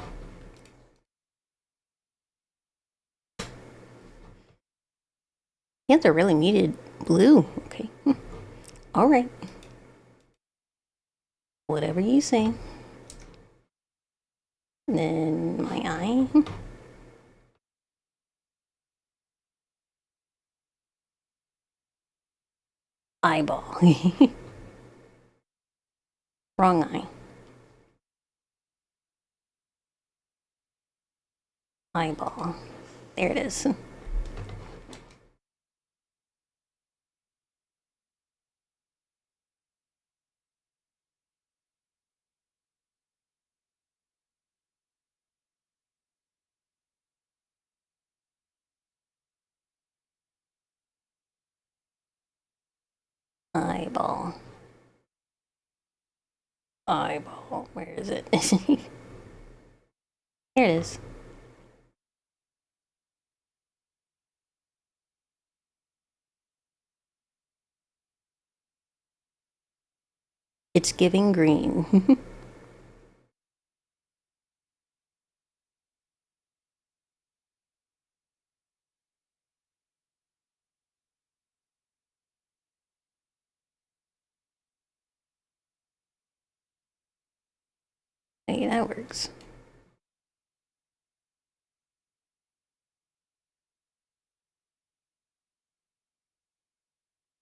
Yeah, they're really muted blue. Okay. Alright. Whatever you say. Then my eye. Eyeball. Wrong eye. Eyeball. There it is. Eyeball. Eyeball. Where is it? Here it is. It's giving green. Hey, that works.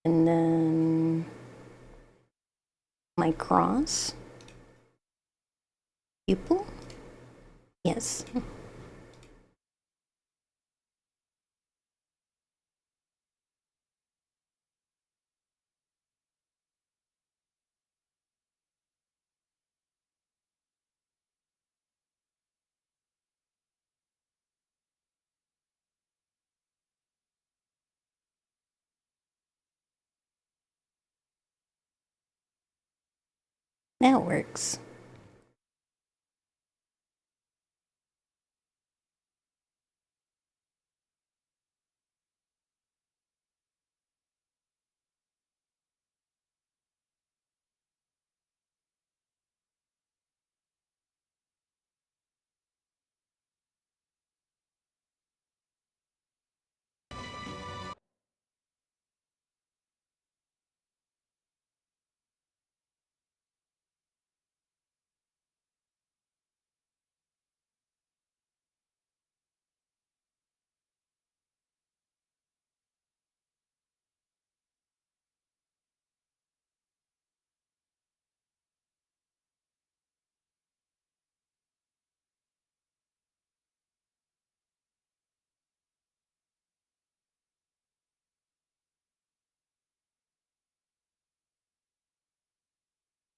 And then my cross. Pupil? Yes. That works.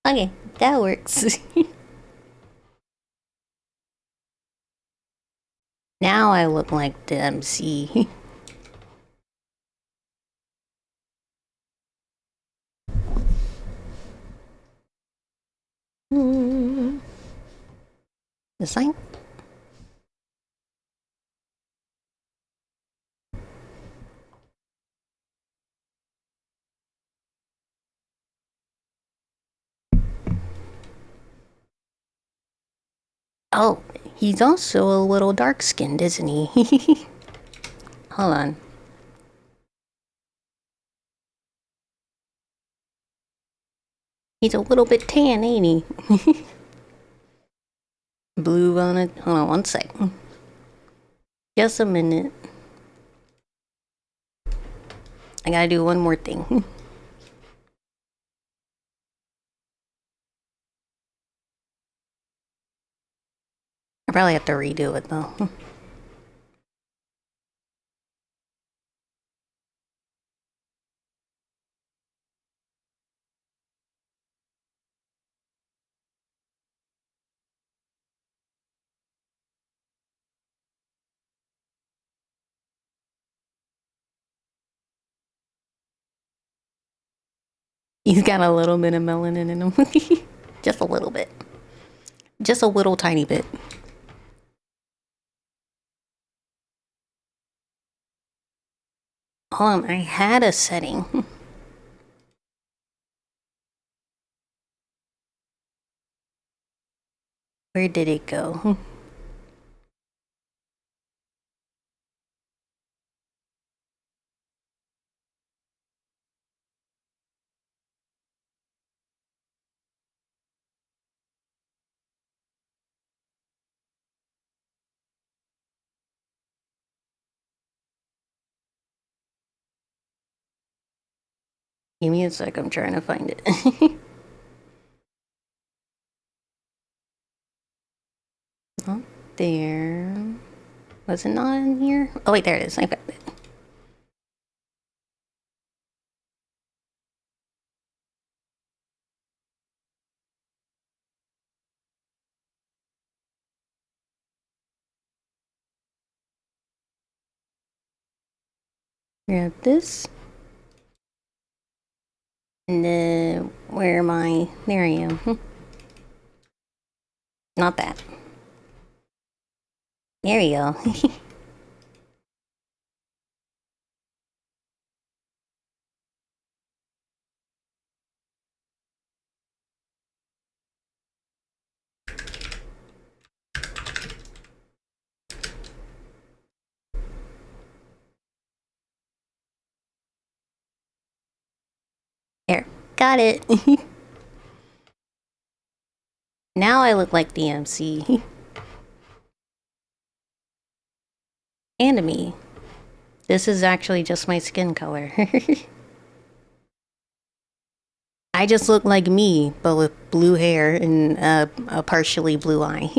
Okay, that works. Now I look like the MC. Design. Oh, he's also a little dark-skinned, isn't he? Hold on. He's a little bit tan, ain't he? Blue on it. Hold on one sec. Just a minute. I gotta do one more thing. I probably have to redo it though. He's got a little bit of melanin in him. Just a little bit. Just a little tiny bit. Hold on, I had a setting. Where did it go? Give me a sec, I'm trying to find it. Oh, there. Was it not in here? Oh wait, there it is. I found it. Grab this. And then, where am I? There I am. Not that. There we go. There. Got it. Now I look like the MC. And me. This is actually just my skin color. I just look like me, but with blue hair and a partially blue eye.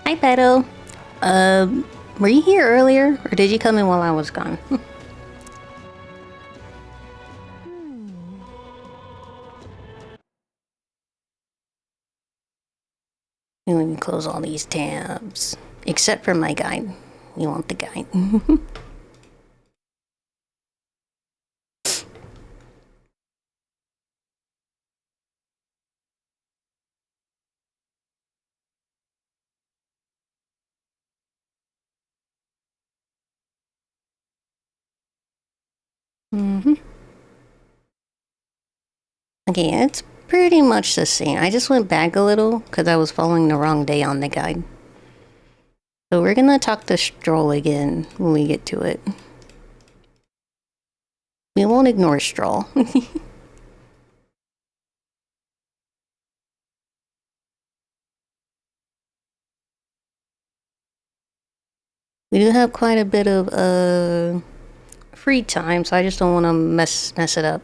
Hi, Pedo. Were you here earlier, or did you come in while I was gone? We can close all these tabs, except for my guide. We want the guide. Okay, it's pretty much the same. I just went back a little because I was following the wrong day on the guide. So we're gonna talk to Stroll again when we get to it. We won't ignore Stroll. We do have quite a bit of free time, so I just don't want to mess it up.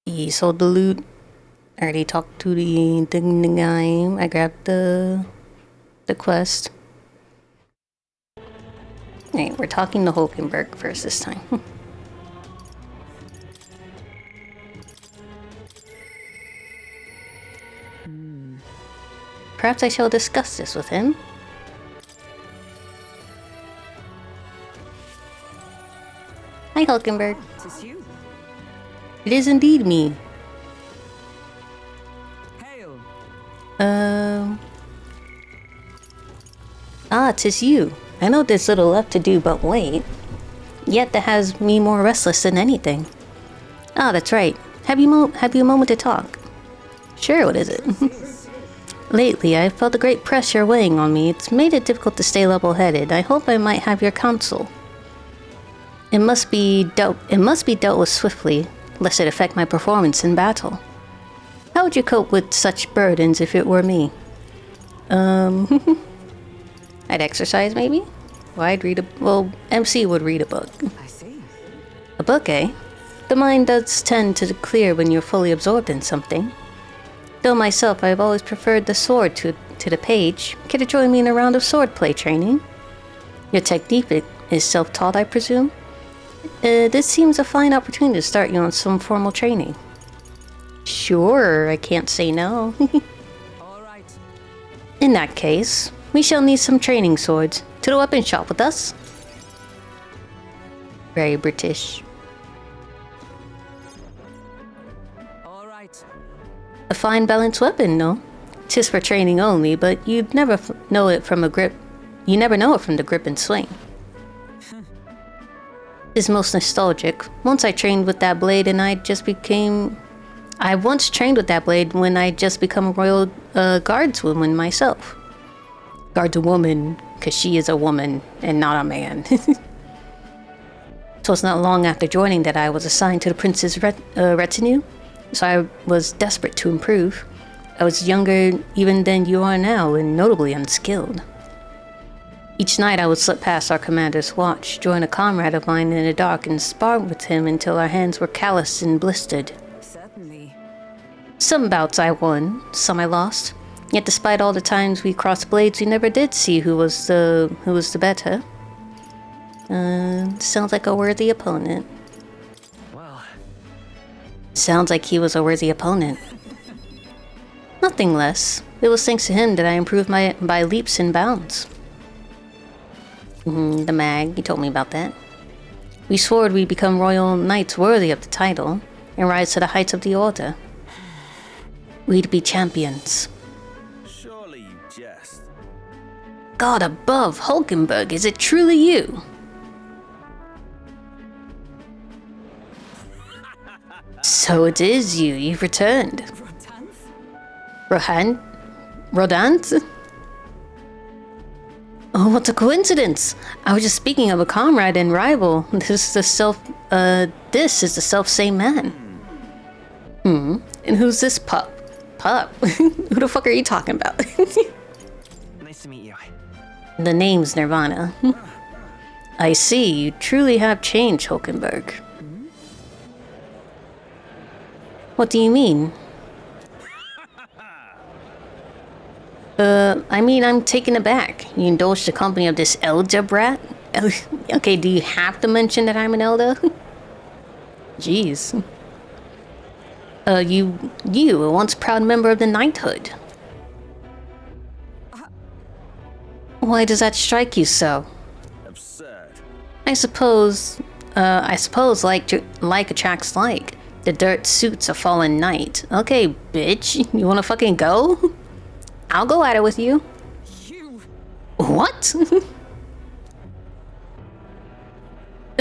He sold the loot. I already talked to the guy. I grabbed the quest. Alright, we're talking to Hulkenberg first this time. Perhaps I shall discuss this with him. Hi, Hulkenberg. Tis you. It is indeed me. Hail. Tis you. I know there's little left to do but wait. Yet that has me more restless than anything. Ah, that's right. Have you a moment to talk? Sure, what is it? Lately, I've felt a great pressure weighing on me. It's made it difficult to stay level-headed. I hope I might have your counsel. It must be dealt with swiftly, lest it affect my performance in battle. How would you cope with such burdens if it were me? I'd exercise, maybe? Well, I'd read MC would read a book. I see. A book, eh? The mind does tend to clear when you're fully absorbed in something. Though myself, I've always preferred the sword to the page. Care to join me in a round of swordplay training? Your technique is self-taught, I presume? This seems a fine opportunity to start you on some formal training. Sure, I can't say no. All right. In that case, we shall need some training swords. To the weapon shop with us? Very British. All right. A fine balanced weapon, no? 'Tis for training only, but you'd never know it from a grip. You never know it from the grip and swing. It's most nostalgic. Once I trained with that blade and I once trained with that blade when I just become a royal guardswoman myself. Guardswoman, because she is a woman and not a man. So it's not long after joining that I was assigned to the prince's retinue. So I was desperate to improve. I was younger even than you are now and notably unskilled. Each night I would slip past our commander's watch, join a comrade of mine in the dark and spar with him until our hands were calloused and blistered. Certainly. Some bouts I won, some I lost. Yet despite all the times we crossed blades, we never did see who was the better. Sounds like a worthy opponent. Well. Sounds like he was a worthy opponent. Nothing less. It was thanks to him that I improved by leaps and bounds. The mag, you told me about that. We swore we'd become royal knights worthy of the title and rise to the heights of the order. We'd be champions. Surely you jest. God above, Hulkenberg, is it truly you? So it is you, you've returned. Rodant? Oh, what a coincidence! I was just speaking of a comrade and rival. This is the self-same man. And who's this pup? Pup? Who the fuck are you talking about? Nice to meet you. The name's Nirvana. I see, you truly have changed, Hulkenberg. What do you mean? I mean, I'm taken aback. You indulge the company of this elder brat? Okay, do you have to mention that I'm an elder? Jeez. You, a once proud member of the knighthood. Why does that strike you so? Absurd. I suppose like attracts like. The dirt suits a fallen knight. Okay, bitch, you wanna fucking go? I'll go at it with you. What?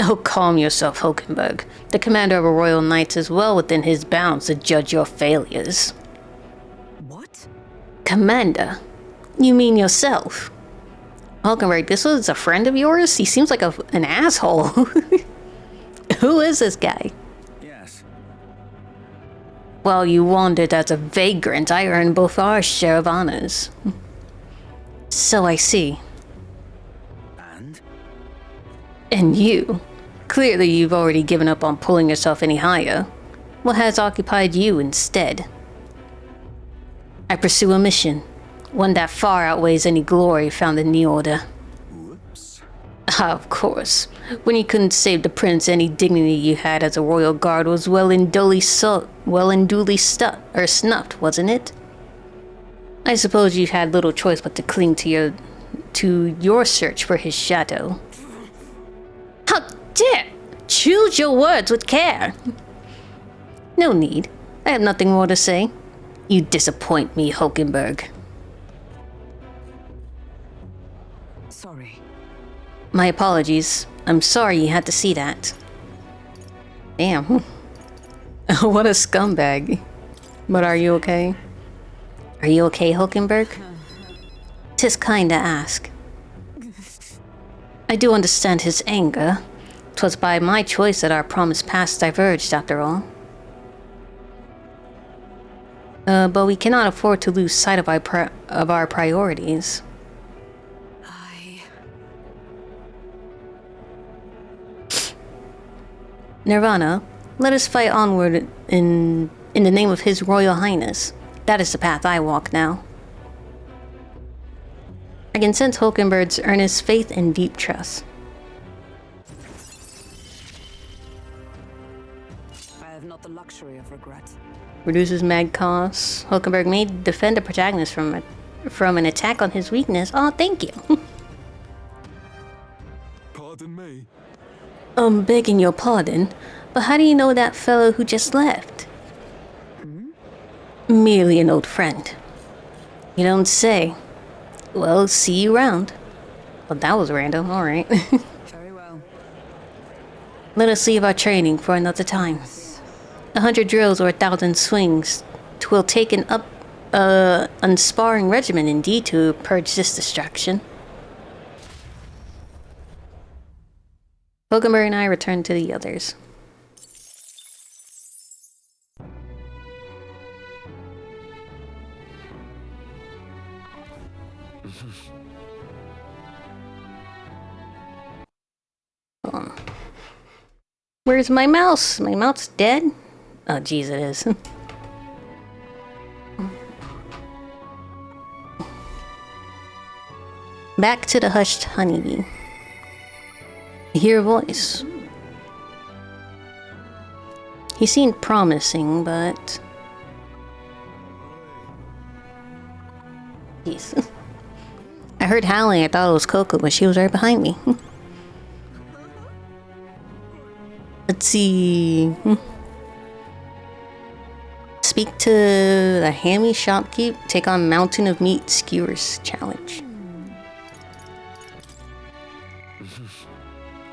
Oh, calm yourself, Hulkenberg. The commander of a royal knight is well within his bounds to judge your failures. What? Commander? You mean yourself? Hulkenberg, this was a friend of yours? He seems like an asshole. Who is this guy? Yes. While you wandered as a vagrant, I earned both our share of honors. So I see. And? And you. Clearly you've already given up on pulling yourself any higher. What has occupied you instead? I pursue a mission. One that far outweighs any glory found in the Order. Whoops. Ah, of course. When you couldn't save the prince, any dignity you had as a royal guard was well and duly snuffed, wasn't it? I suppose you had little choice but to cling to your search for his shadow. How dare! Choose your words with care! No need. I have nothing more to say. You disappoint me, Hulkenberg. Sorry. My apologies. I'm sorry you had to see that. Damn. What a scumbag. But are you okay? Are you okay, Hulkenberg? 'Tis kind to ask. I do understand his anger. 'Twas by my choice that our promised paths diverged, after all. But we cannot afford to lose sight of our priorities. Nirvana, let us fight onward in the name of His Royal Highness. That is the path I walk now. I can sense Hulkenberg's earnest faith and deep trust. I have not the luxury of regret. Reduces mag costs. Hulkenberg may defend the protagonist from an attack on his weakness. Oh, thank you. Pardon me. I'm begging your pardon, but how do you know that fellow who just left? Merely an old friend. You don't say. Well, see you round. Well, that was random, alright. Very well. Let us leave our training for another time. 100 drills or 1,000 swings. 'Twill take an unsparring regimen indeed to purge this distraction. Hulkenberg and I return to the others. Where's my mouse? My mouse dead? Oh, jeez, it is. Back to the hushed honeybee. I hear a voice. He seemed promising, but... Jeez. I heard howling. I thought it was Coco, but she was right behind me. Let's see. Speak to the hammy shopkeep. Take on Mountain of Meat Skewers challenge.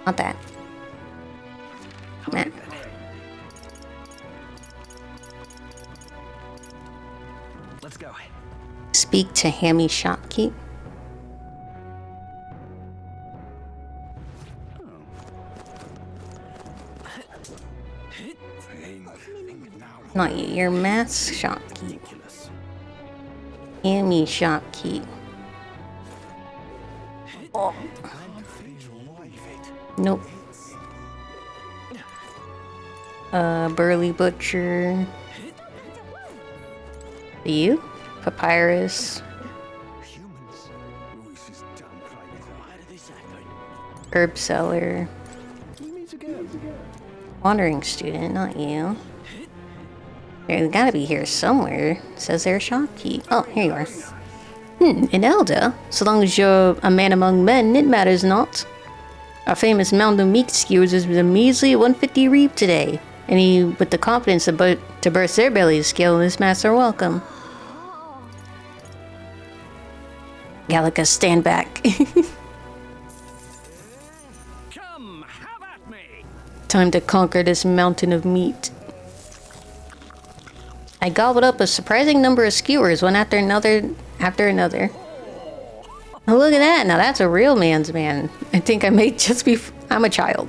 Not that. Man. Let's go. Speak to hammy shopkeep. Not you, your mask shopkeep. Hand me shopkeep. Oh. Nope. Burly Butcher. You? Papyrus. Herb Seller. Wandering Student, not you. They gotta be here somewhere. Says they're a shopkeep. Oh, here you are. An elder? So long as you're a man among men, it matters not. Our famous Mountain Meat Skewers is a measly 150 reap today. Any with the confidence to burst their bellies scale this master welcome. Gallica, stand back. Come, have at me. Time to conquer this mountain of meat. I gobbled up a surprising number of skewers, one after another. Oh, look at that! Now that's a real man's man. I think I may just be. I'm a child.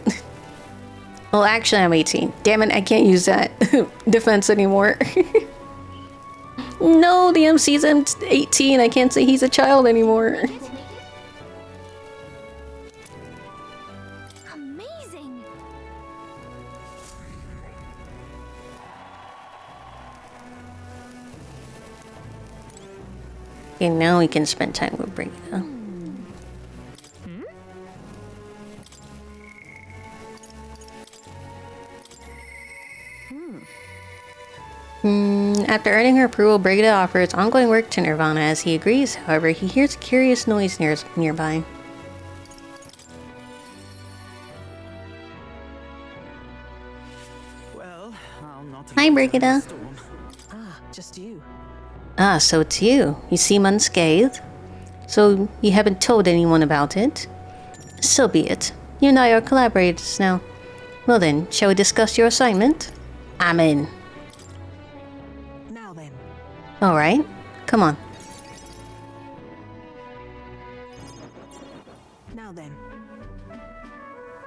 Well, actually, I'm 18. Damn it, I can't use that defense anymore. No, the MC's 18. I can't say he's a child anymore. Amazing. Okay, now we can spend time with Brigida. After earning her approval, Brigida offers ongoing work to Nirvana. As he agrees, however, he hears a curious noise nearby. Well, I'll not Hi, Brigida. Ah, just you. Ah, so it's you. You seem unscathed. So you haven't told anyone about it? So be it. You and I are collaborators now. Well then, shall we discuss your assignment? I'm in. Now then. Alright, come on. Now then.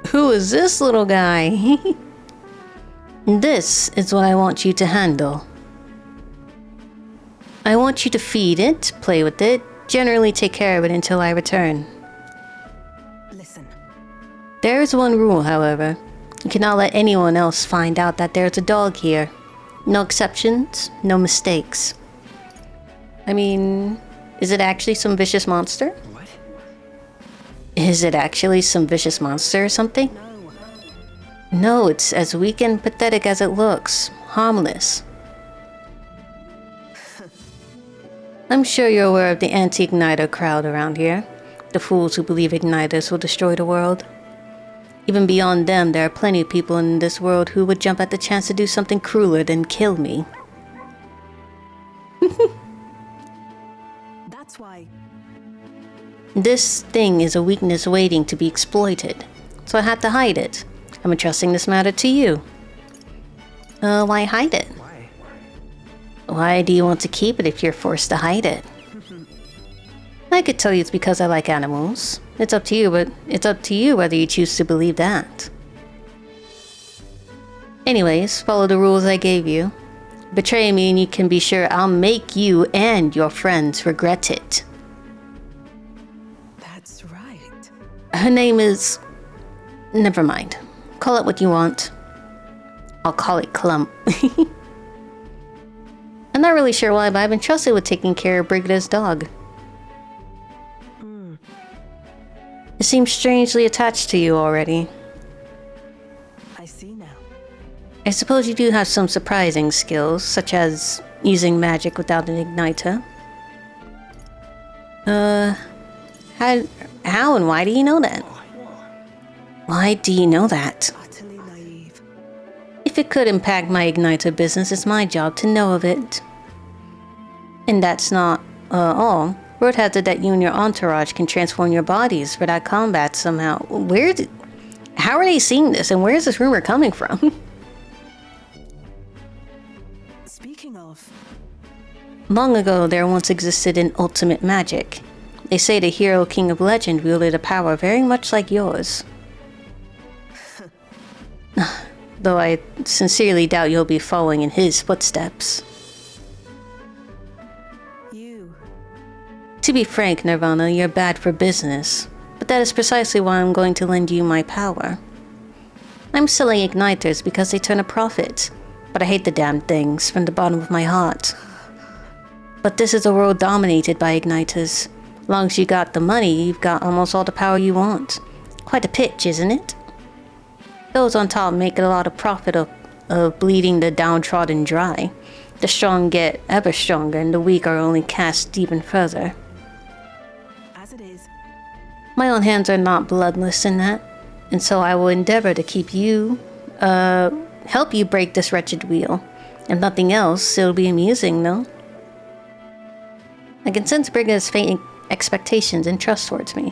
Who is this little guy? This is what I want you to handle. I want you to feed it, play with it, generally take care of it until I return. Listen. There is one rule, however. You cannot let anyone else find out that there's a dog here. No exceptions, no mistakes. I mean, is it actually some vicious monster? What? Is it actually some vicious monster or something? No, it's as weak and pathetic as it looks. Harmless. I'm sure you're aware of the anti-Igniter crowd around here. The fools who believe Igniters will destroy the world. Even beyond them, there are plenty of people in this world who would jump at the chance to do something crueler than kill me. That's why. This thing is a weakness waiting to be exploited, so I had to hide it. I'm entrusting this matter to you. Why hide it? Why do you want to keep it if you're forced to hide it? I could tell you it's because I like animals. It's up to you, but it's up to you whether you choose to believe that. Anyways, follow the rules I gave you. Betray me and you can be sure I'll make you and your friends regret it. That's right. Her name is... Never mind. Call it what you want. I'll call it Clump. I'm not really sure why, but I've been trusted with taking care of Brigida's dog. It seems strangely attached to you already. I see now. I suppose you do have some surprising skills, such as using magic without an igniter. How and why do you know that? Why do you know that? Utterly naive. If it could impact my igniter business, it's my job to know of it. And that's not, all. Word has it that you and your entourage can transform your bodies without combat somehow. How are they seeing this, and where is this rumor coming from? Speaking of, Long ago, there once existed an ultimate magic. They say the hero king of legend wielded a power very much like yours. though I sincerely doubt you'll be following in his footsteps. You. To be frank, Nirvana, you're bad for business, but that is precisely why I'm going to lend you my power. I'm selling igniters because they turn a profit, but I hate the damn things from the bottom of my heart. But this is a world dominated by igniters. As long as you got the money, you've got almost all the power you want. Quite a pitch, isn't it? Those on top make a lot of profit of bleeding the downtrodden dry. The strong get ever stronger, and the weak are only cast even further. As it is. My own hands are not bloodless in that, and so I will endeavor to keep you, help you break this wretched wheel. If nothing else, it'll be amusing, no? I can sense Brigga's faint expectations and trust towards me.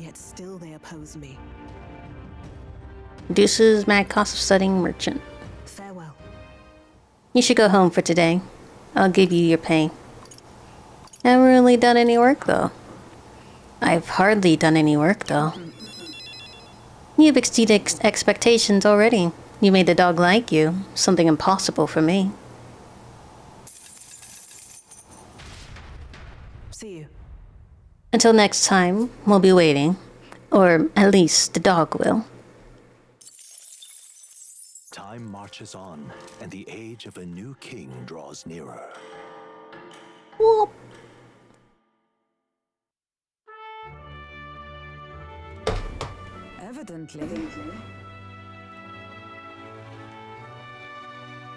Yet still they oppose me. Reduces mad cost of studying merchant. Farewell. You should go home for today. I'll give you your pay. Haven't really done any work, though. I've hardly done any work, though. You've exceeded expectations already. You made the dog like you. Something impossible for me. See you. Until next time, we'll be waiting. Or at least the dog will. Time marches on, and the age of a new king draws nearer. Whoop. Evidently.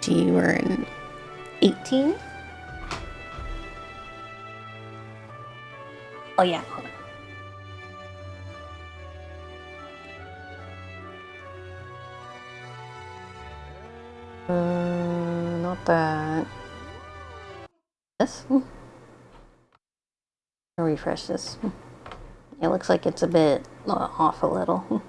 You were in 18? Oh yeah, hold on. Not that. This? I'll refresh this. It looks like it's a bit off a little.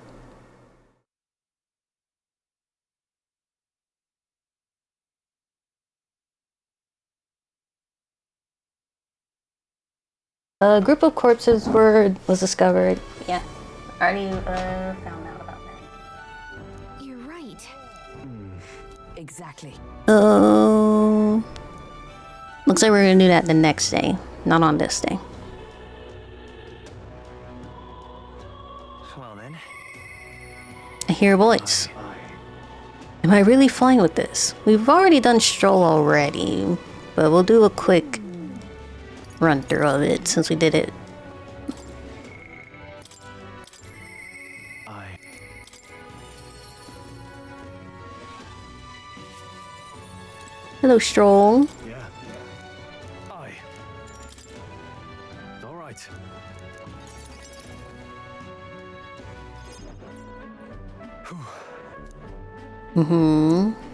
A group of corpses was discovered. Yeah, already found out about that. You're right. Exactly. Oh, looks like we're gonna do that the next day, not on this day. Well then. I hear a voice. Am I really flying with this? We've already done Stroll already, but we'll do a quick run through of it since we did it. Hello, Stroll. Yeah. Aye. All right.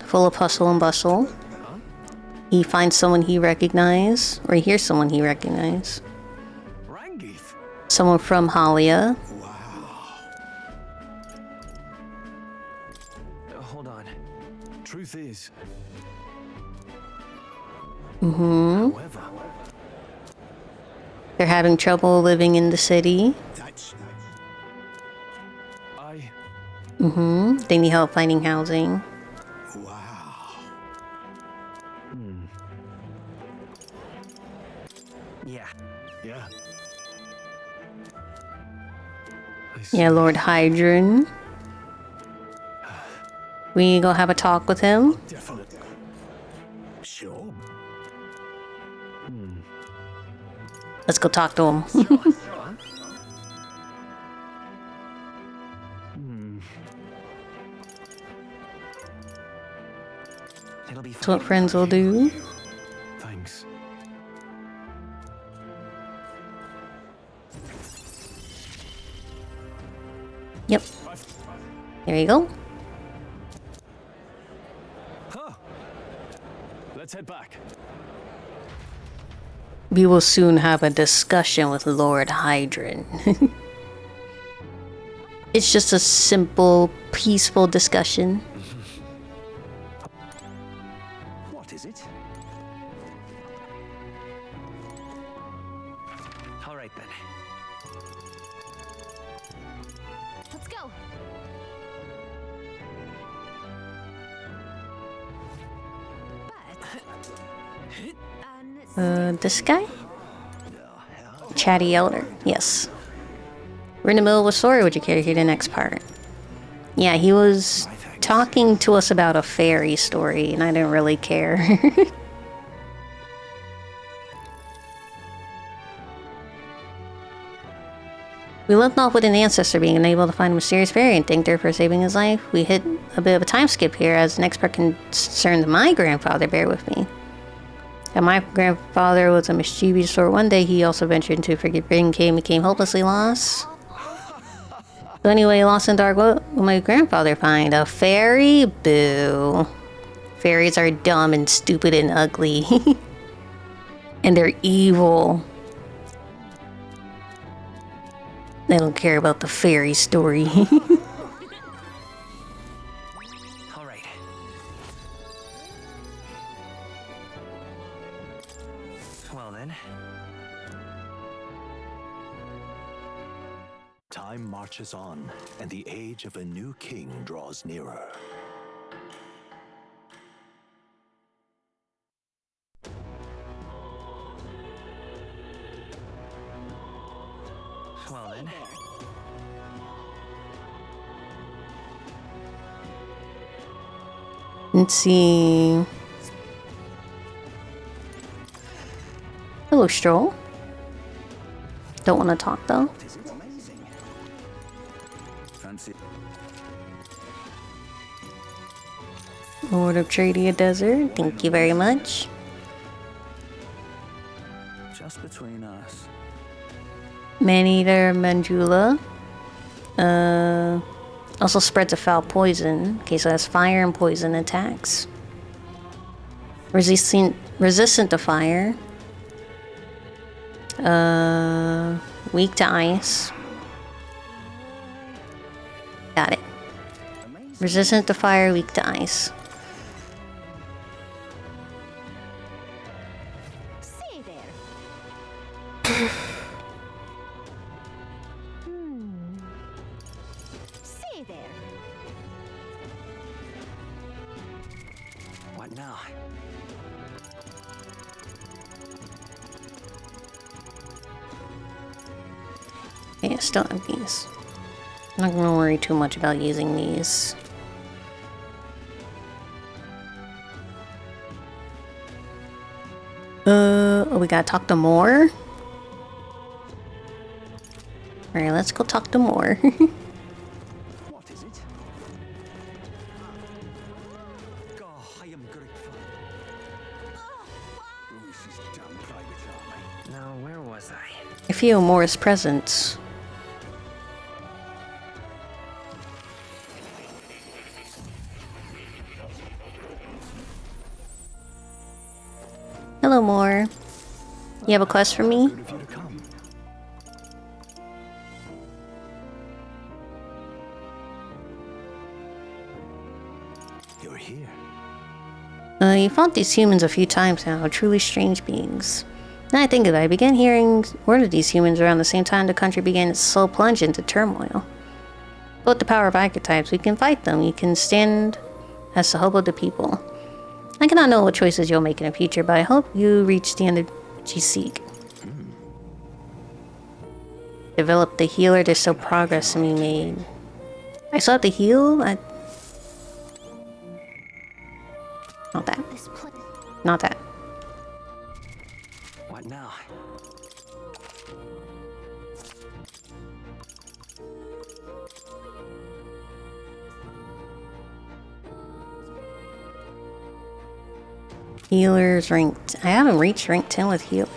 Full of hustle and bustle. He finds someone he recognizes, or he hears someone he recognizes. Rangeeth. Someone from Halia. Hold on. Truth is. However, They're having trouble living in the city. I. They need help finding housing. yeah. Yeah. Yeah, Lord Hydron. We need to go have a talk with him. Definitely. Sure. Let's go talk to him. It'll be That's what friends will do. Thanks. Yep. There you go. Huh. Let's head back. We will soon have a discussion with Lord Hydron. It's just a simple, peaceful discussion. What is it? all right then. This guy? Chatty Elder, yes. We're in the middle of a story. Would you care to hear the next part? Yeah, he was talking to us about a fairy story, and I didn't really care. We left off with an ancestor being unable to find a mysterious fairy and thanked her for saving his life. We hit a bit of a time skip here as the next part concerns my grandfather. Bear with me. And my grandfather was a mischievous sort. One day he also ventured into a forgetting cave and became hopelessly lost. So anyway, lost in the dark, what will my grandfather find? A fairy? Boo. Fairies are dumb and stupid and ugly. And they're evil. They don't care about the fairy story. Alright. Well then. Time marches on, and the age of a new king draws nearer. Well then. Let's see. Hello, Stroll. Don't want to talk though. Fancy. Lord of Tradia Desert, thank you very much. Just between us. Maneater Manjula. Also spreads a foul poison. Okay, so that's fire and poison attacks. Resistant to fire. Weak to ice. Got it. Resistant to fire, weak to ice. Say there. Say there. What now? Okay, I still have these. I'm not gonna worry too much about using these. Oh, we gotta talk to Moore? Alright, let's go talk to Moore. What is it? Oh, I am grateful. This is damn private army. Now, where was I? I feel Moore's presence. Hello, Moore. You have a quest for me? Good of you to come. You're here. You fought these humans a few times now, truly strange beings. Now I think of it, I began hearing word of these humans around the same time the country began its slow plunge into turmoil. Both the power of archetypes, we can fight them, you can stand as the hope of the people. I cannot know what choices you'll make in the future, but I hope you reach the end of what you seek. Develop the healer, there's still progress to be made. I still have to heal? Not that. Not that. What now? Healer's ranked. I haven't reached rank 10 with healer.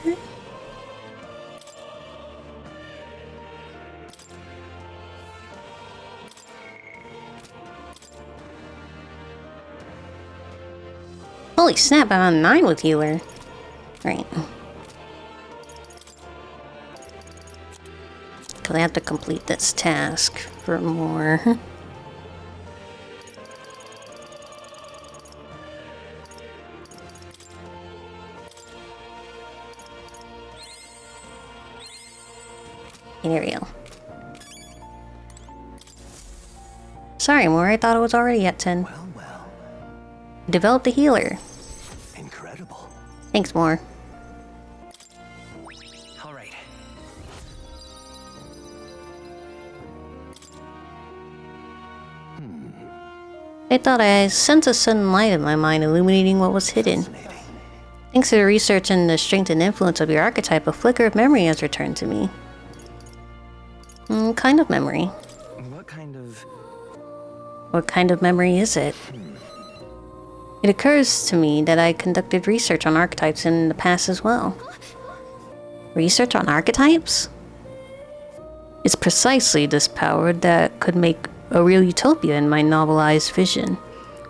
Holy snap, I'm on 9 with healer. Right. Because I have to complete this task for more. There we go. Sorry, Moore, I thought it was already at 10. Well, well. Develop the healer. Incredible. Thanks, more. All right. I thought I sensed a sudden light in my mind illuminating what was hidden. Thanks to the research and the strength and influence of your archetype, a flicker of memory has returned to me. Kind of memory. What kind of... What kind of memory is it? It occurs to me that I conducted research on archetypes in the past as well. Research on archetypes? It's precisely this power that could make a real utopia in my novelized vision.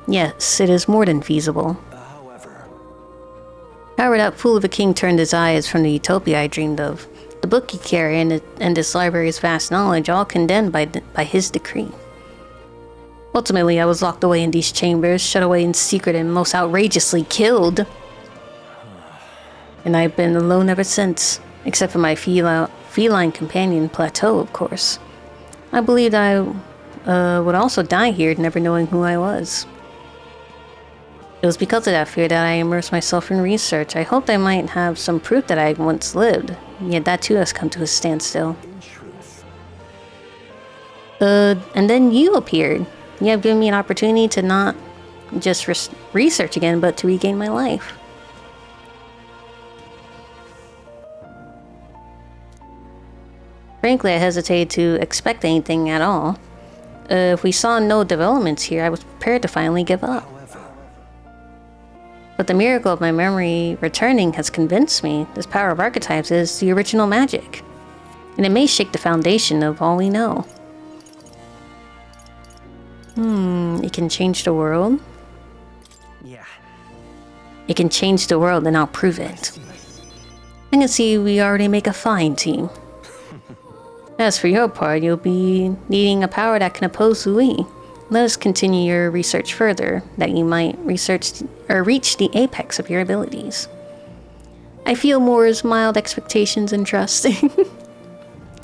Yes, it is more than feasible. However, that fool of a king turned his eyes from the utopia I dreamed of. The book you carry and this library's vast knowledge, all condemned by his decree. Ultimately, I was locked away in these chambers, shut away in secret, and most outrageously killed. And I've been alone ever since, except for my feline companion, Plateau, of course. I believed I would also die here, never knowing who I was. It was because of that fear that I immersed myself in research. I hoped I might have some proof that I once lived, yet that too has come to a standstill. And then you appeared. You have given me an opportunity to not just research again, but to regain my life. Frankly, I hesitated to expect anything at all. If we saw no developments here, I was prepared to finally give up. But the miracle of my memory returning has convinced me this power of archetypes is the original magic. And it may shake the foundation of all we know. It can change the world? Yeah. It can change the world, and I'll prove it. I can see we already make a fine team. As for your part, you'll be needing a power that can oppose Louis. Let us continue your research further, that you might reach the apex of your abilities. I feel Moore's mild expectations and trust.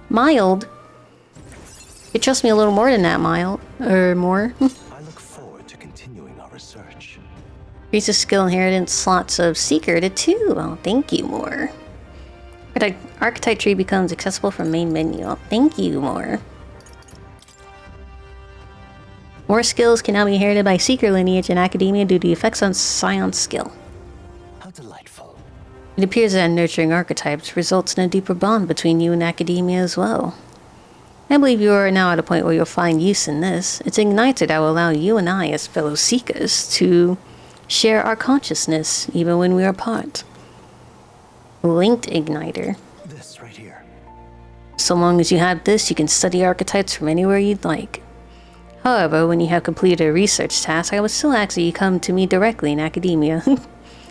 Mild? You trust me a little more than that, mild. Or more. I look forward to continuing our research. Increases skill inheritance slots of Seeker to 2. Oh, thank you, Moore. Archetype tree becomes accessible from main menu. Oh, thank you, Moore. More skills can now be inherited by Seeker lineage in Academia due to the effects on Scion's skill. How delightful. It appears that nurturing archetypes results in a deeper bond between you and Academia as well. I believe you are now at a point where you'll find use in this. It's an igniter that will allow you and I, as fellow Seekers, to share our consciousness even when we are apart. Linked igniter. This right here. So long as you have this, you can study archetypes from anywhere you'd like. However, when you have completed a research task, I would still ask that you come to me directly in Academia.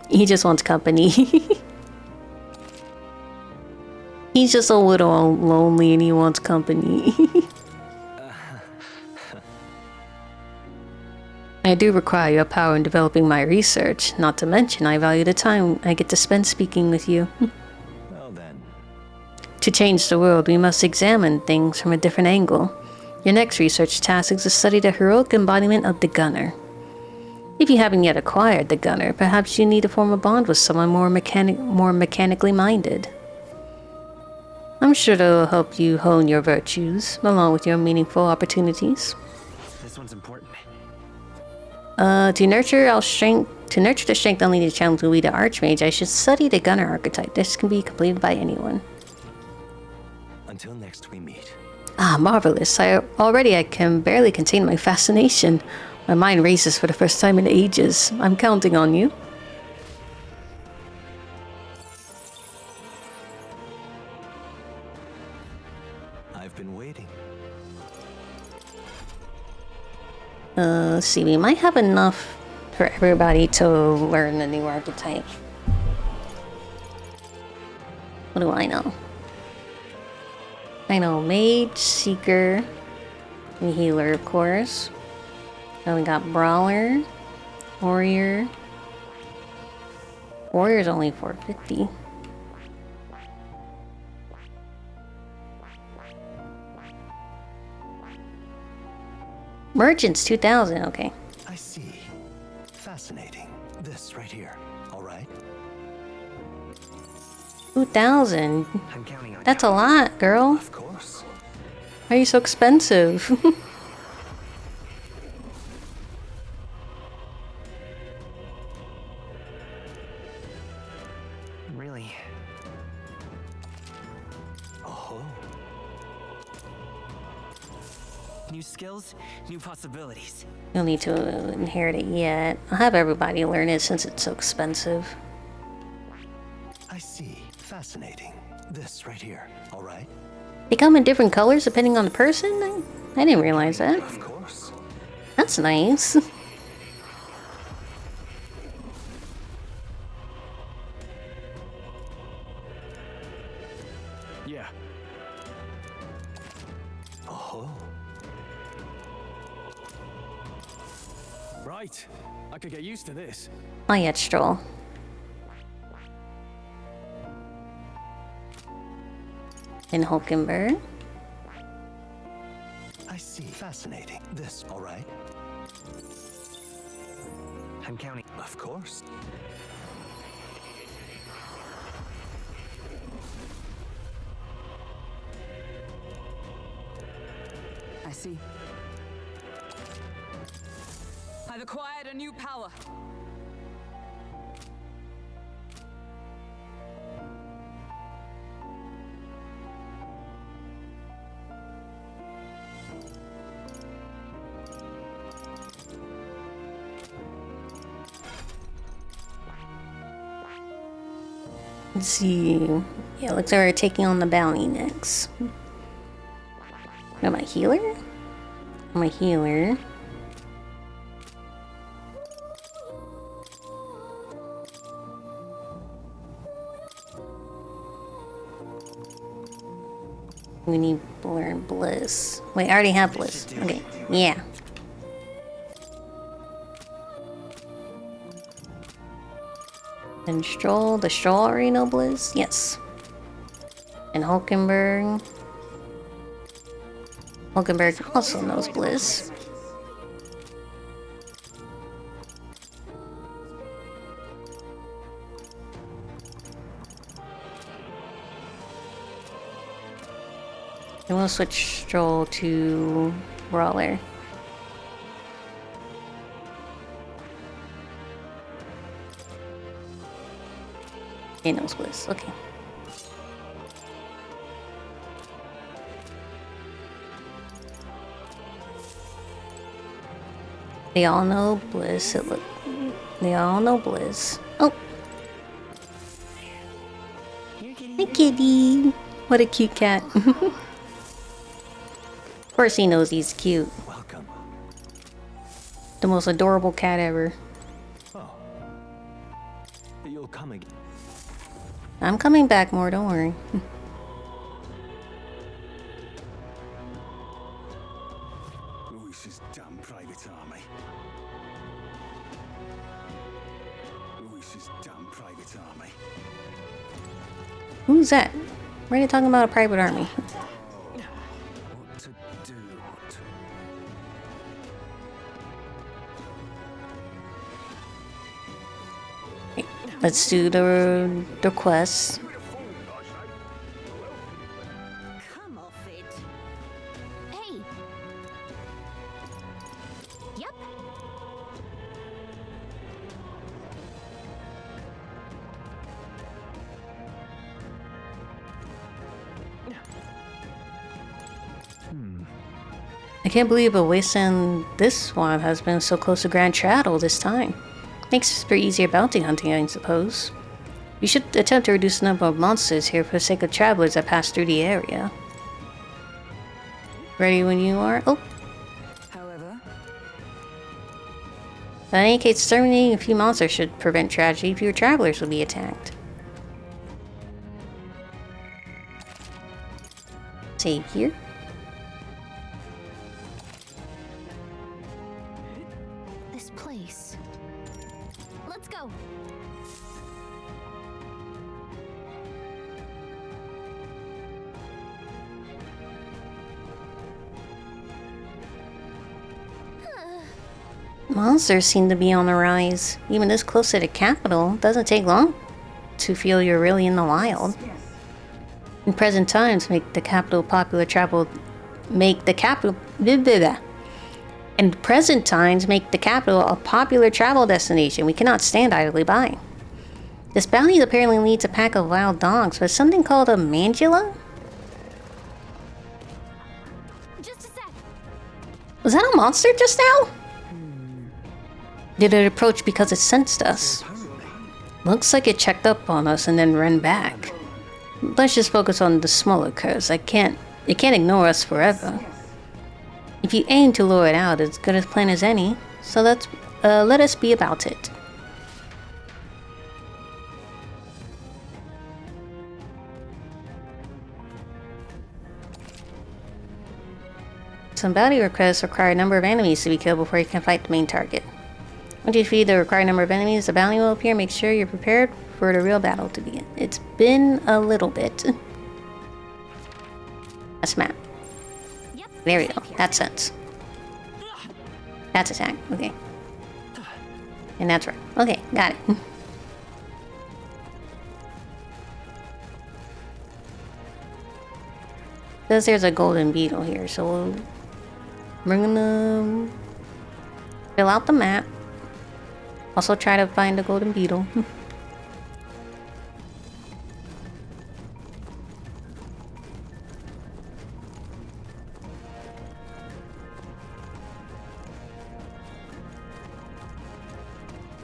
He just wants company. He's just a little lonely and he wants company. I do require your power in developing my research, not to mention I value the time I get to spend speaking with you. Well then. To change the world, we must examine things from a different angle. Your next research task is to study the heroic embodiment of the Gunner. If you haven't yet acquired the Gunner, perhaps you need to form a bond with someone more mechanically minded. I'm sure it'll help you hone your virtues, along with your meaningful opportunities. This one's important. To nurture the strength I'll need to challenge Louis the Archmage, I should study the Gunner archetype. This can be completed by anyone. Until next we meet. Ah, marvelous. Already I can barely contain my fascination. My mind races for the first time in ages. I'm counting on you. I've been waiting. Let's see, we might have enough for everybody to learn the new archetype. What do I know? I know Mage, Seeker, and Healer, of course. Then we got Brawler, Warrior. Warrior's only 450. Merchants 2000, okay. I see. Fascinating. This right here. All right. 2,000. I'm counting on That's a lot, girl. Of course. Why are you so expensive? Really? Oh. New skills, new possibilities. You'll need to inherit it yet. I'll have everybody learn it since it's so expensive. I see. Fascinating. This right here. All right. They come in different colors depending on the person? I didn't realize that. Of course. That's nice. Yeah. Oh. Right. I could get used to this. Not yet, Stroll. In Hulkenberg. I see. Fascinating. This. All right. I'm counting. Of course. I see. I've acquired a new power. Let's see. Yeah, looks like we're taking on the bounty next. Am I healer? I'm a healer. We need to learn Bliss. Wait, I already have Bliss. Okay, yeah. And Stroll, the Stroll already know Bliss? Yes. And Hulkenberg. Hulkenberg also knows Bliss. And we'll switch Stroll to Brawler. He knows Bliss, okay. They all know Bliss. They all know Bliss. Oh! Hi, kitty! What a cute cat. Of course he knows he's cute. Welcome. The most adorable cat ever. Oh. You'll come again. I'm coming back more, don't worry. Luis's damn private army. Luis's damn private army. Who's that? Why are you talking about a private army? What to do? Let's do the quest. Come off it. Hey. Yep. I can't believe a wasteland this one has been so close to Grand Shadow this time. Makes for easier bounty hunting, I suppose. You should attempt to reduce the number of monsters here for the sake of travelers that pass through the area. Ready when you are? Oh! However, In any case, exterminating a few monsters should prevent tragedy. Fewer travelers will be attacked. Save here. This place. Let's go. Monsters seem to be on the rise. Even this close to the capital, doesn't take long to feel you're really in the wild. In present times, make the capital popular travel. Make the capital. In present times, make the capital a popular travel destination. We cannot stand idly by. This bounty apparently leads a pack of wild dogs, but something called a Mangula? Just a sec. Was that a monster just now? Did it approach because it sensed us? Looks like it checked up on us and then ran back. Let's just focus on the smaller curves. It can't ignore us forever. If you aim to lure it out, it's good a plan as any. So let us be about it. Some bounty requests require a number of enemies to be killed before you can fight the main target. Once you defeat the required number of enemies, the bounty will appear. Make sure you're prepared for the real battle to begin. It's been a little bit. That's map. There we go. That's sense. That's attack. Okay. And that's right. Okay, got it. Says there's a golden beetle here, so we're gonna fill out the map. Also try to find the golden beetle.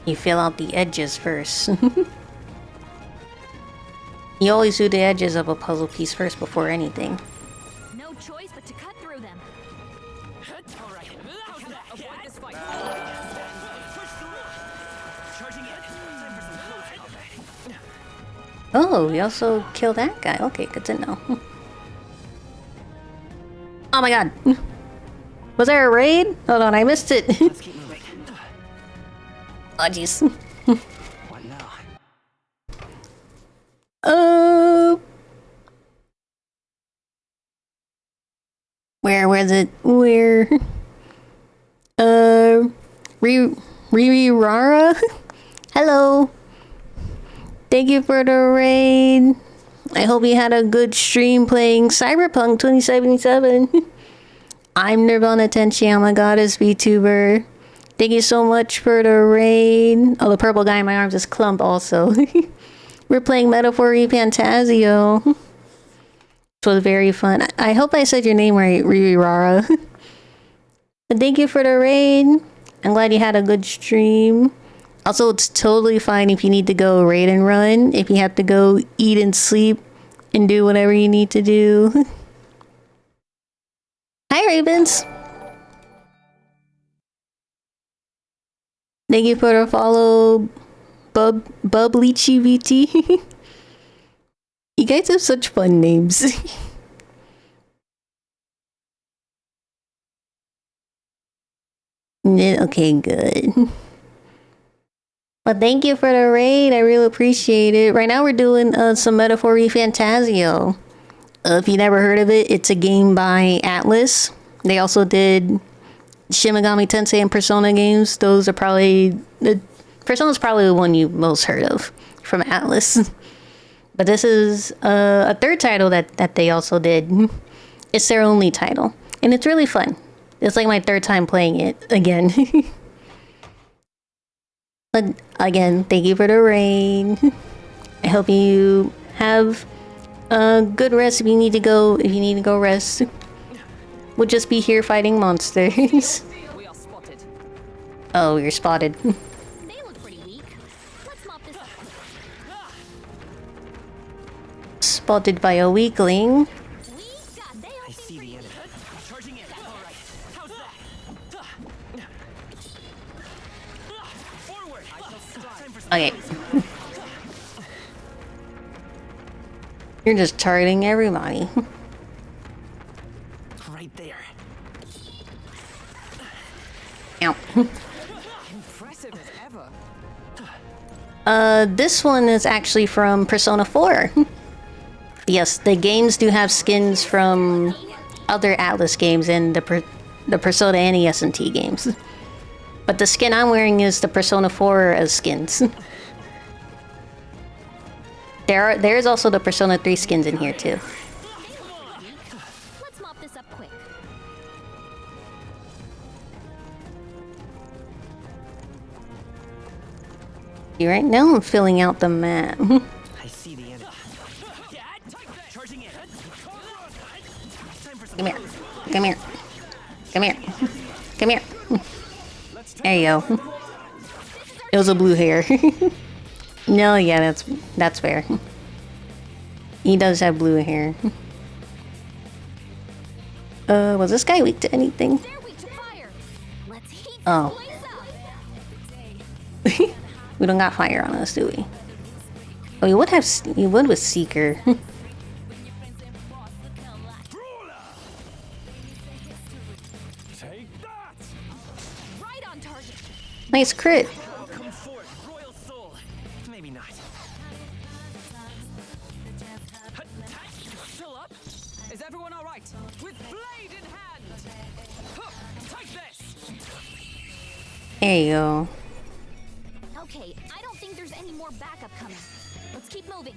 You fill out the edges first. You always do the edges of a puzzle piece first before anything. No choice but to cut through them. Oh, we also killed that guy. Okay, good to know. Oh my god. Was there a raid? Hold on, I missed it. Let's keep moving. Oh jeez. What now? Where was it? Where? Rara? Hello. Thank you for the raid. I hope you had a good stream playing Cyberpunk 2077. I'm Nirvana Tenchi. I'm a goddess VTuber. Thank you so much for the raid. Oh, the purple guy in my arms is Clump also. We're playing Metaphor Fantasio. It was very fun. I hope I said your name right, Rara. But thank you for the raid. I'm glad you had a good stream. Also, it's totally fine if you need to go raid and run. If you have to go eat and sleep and do whatever you need to do. Hi, Ravens. Thank you for the follow, Bublychi VT. You guys have such fun names. Okay, good. Well, thank you for the raid. I really appreciate it. Right now we're doing some Metaphor Fantasio. If you never heard of it, it's a game by Atlas. They also did Shin Megami Tensei and Persona games. Those are probably... Persona's probably the one you most heard of from Atlas. But this is a third title that they also did. It's their only title. And it's really fun. It's like my third time playing it again. But again, thank you for the raid. I hope you have a good rest if you need to go rest. We'll just be here fighting monsters. Oh, you're spotted. They look pretty weak. Let's mop this up. Spotted by a weakling. I see the enemy. Charging in. All right. How's that? Forward. Time for some Okay. You're just targeting everybody. right there. Ow. Impressive as ever. This one is actually from Persona 4. Yes, the games do have skins from other Atlas games and the Persona NES and T games. But the skin I'm wearing is the Persona 4 as skins. There's also the Persona 3 skins in here too. Let's mop this up quick. Right now I'm filling out the map. I see the enemy. Charging in. Come here. Come here. Come here. Come here. There you go. It was a blue hair. No, yeah, that's fair. He does have blue hair. Was this guy weak to anything? They're weak to fire. Let's heat this Oh. place up. We don't got fire on us, do we? Oh, you would with Seeker. Take that! Right on target. Nice crit. Come forth, royal soul. Maybe not. Still up? Is everyone all right? With blade in hand! Huh, take this! There you go. Okay, I don't think there's any more backup coming. Let's keep moving.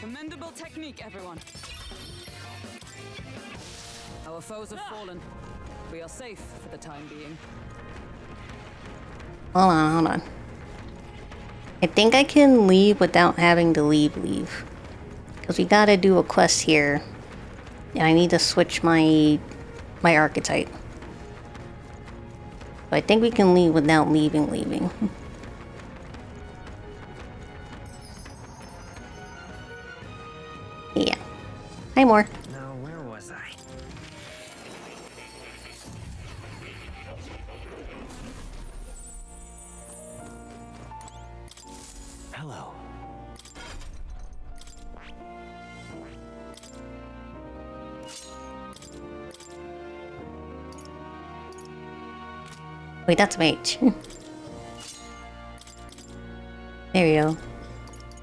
Commendable technique, everyone. Our foes have fallen. We are safe for the time being. Hold on. I think I can leave without having to leave. Because we gotta do a quest here. And I need to switch my archetype. So I think we can leave without leaving. Yeah. Hi, more. Now, where was I? Hello. Wait, that's mage. There we go.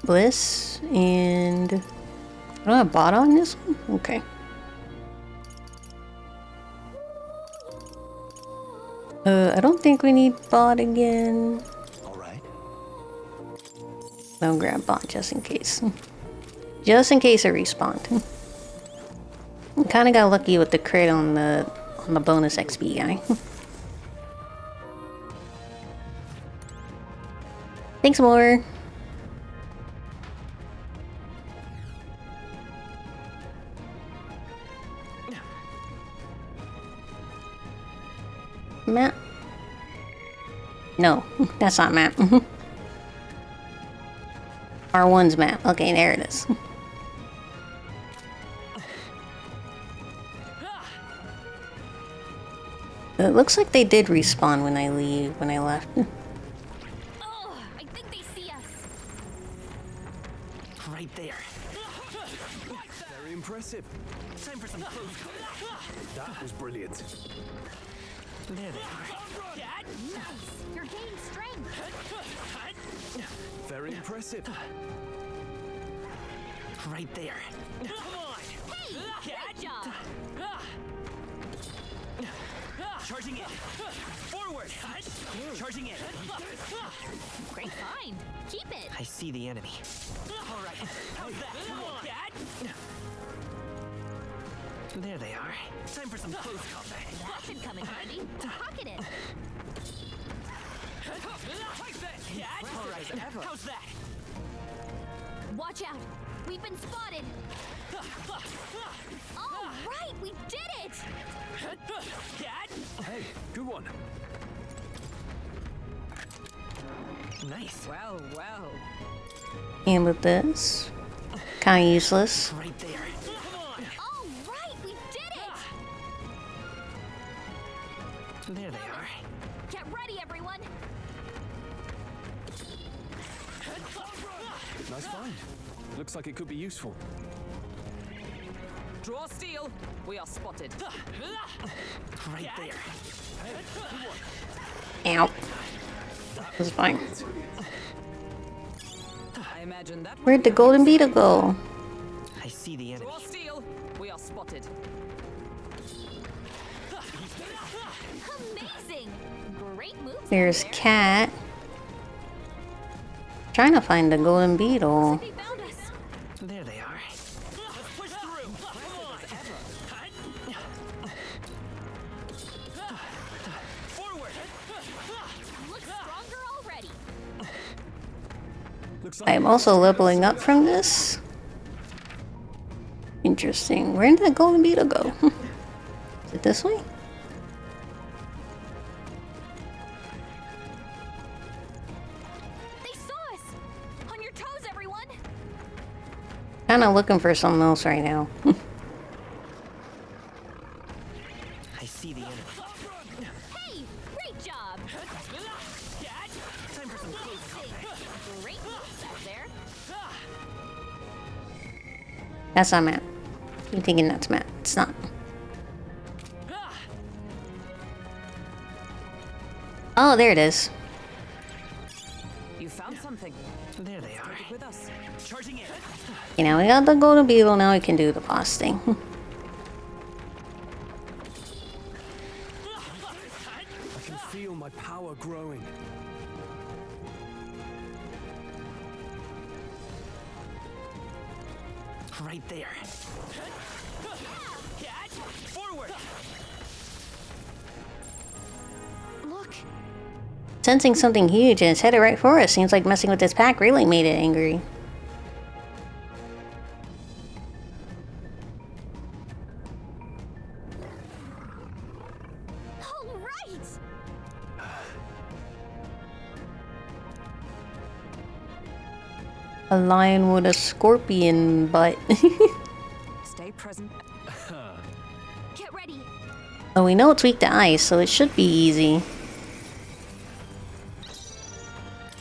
Bliss and... I don't have bot on this one? Okay. I don't think we need bot again. Alright. I'll grab bot just in case. Just in case it respawned. Kinda got lucky with the crit on the bonus XP guy. Thanks, more. Map? No, that's not map. R1's map. Okay, there it is. It looks like they did respawn when I left. Oh, I think they see us. Right there. Very impressive. Time for some close combat. That was brilliant. There they are. Nice. You're gaining strength. Very impressive. Right there. Come on. Hey, good job. Charging in. Forward. Charging in. Great find. Keep it. I see the enemy. All right. How's that? Come on. There they are. Time for some close combat. That should come in handy. Pocket it. All right. How's that? Watch out. We've been spotted. All right, we did it. Hey, good one. Nice. Well, well. And with this, kind of useless. Right there. All right, we did it. There they are. Get ready, everyone. Nice find. Looks like it could be useful. Draw steel. We are spotted. Right there. Ow. That was fine. I imagine that. Where'd the golden beetle go? I see the enemy. Draw steel. We are spotted. Amazing. Great moves. There's Cat. Trying to find the golden beetle. They found us. There they are. Let's push through. Come on. Forward. Look stronger already. Looks I am also leveling up from this. Interesting. Where did that golden beetle go? Is it this way? They saw us. On your toes, everyone. Kind of looking for something else right now. I see the enemy. Hey, great job. Time for some close combat. Great moves out there. That's not Matt. You're thinking that's Matt. It's not. Oh, there it is. You found something. There they are. Take it with us. Charging in. You know, we got the golden beetle. Now we can do the boss thing. I can feel my power growing. Right there. Catch. Forward. Look. Sensing something huge and it's headed right for us. Seems like messing with this pack really made it angry. All right. A lion with a scorpion butt. Stay present. Get ready. Oh, we know it's weak to ice, so it should be easy.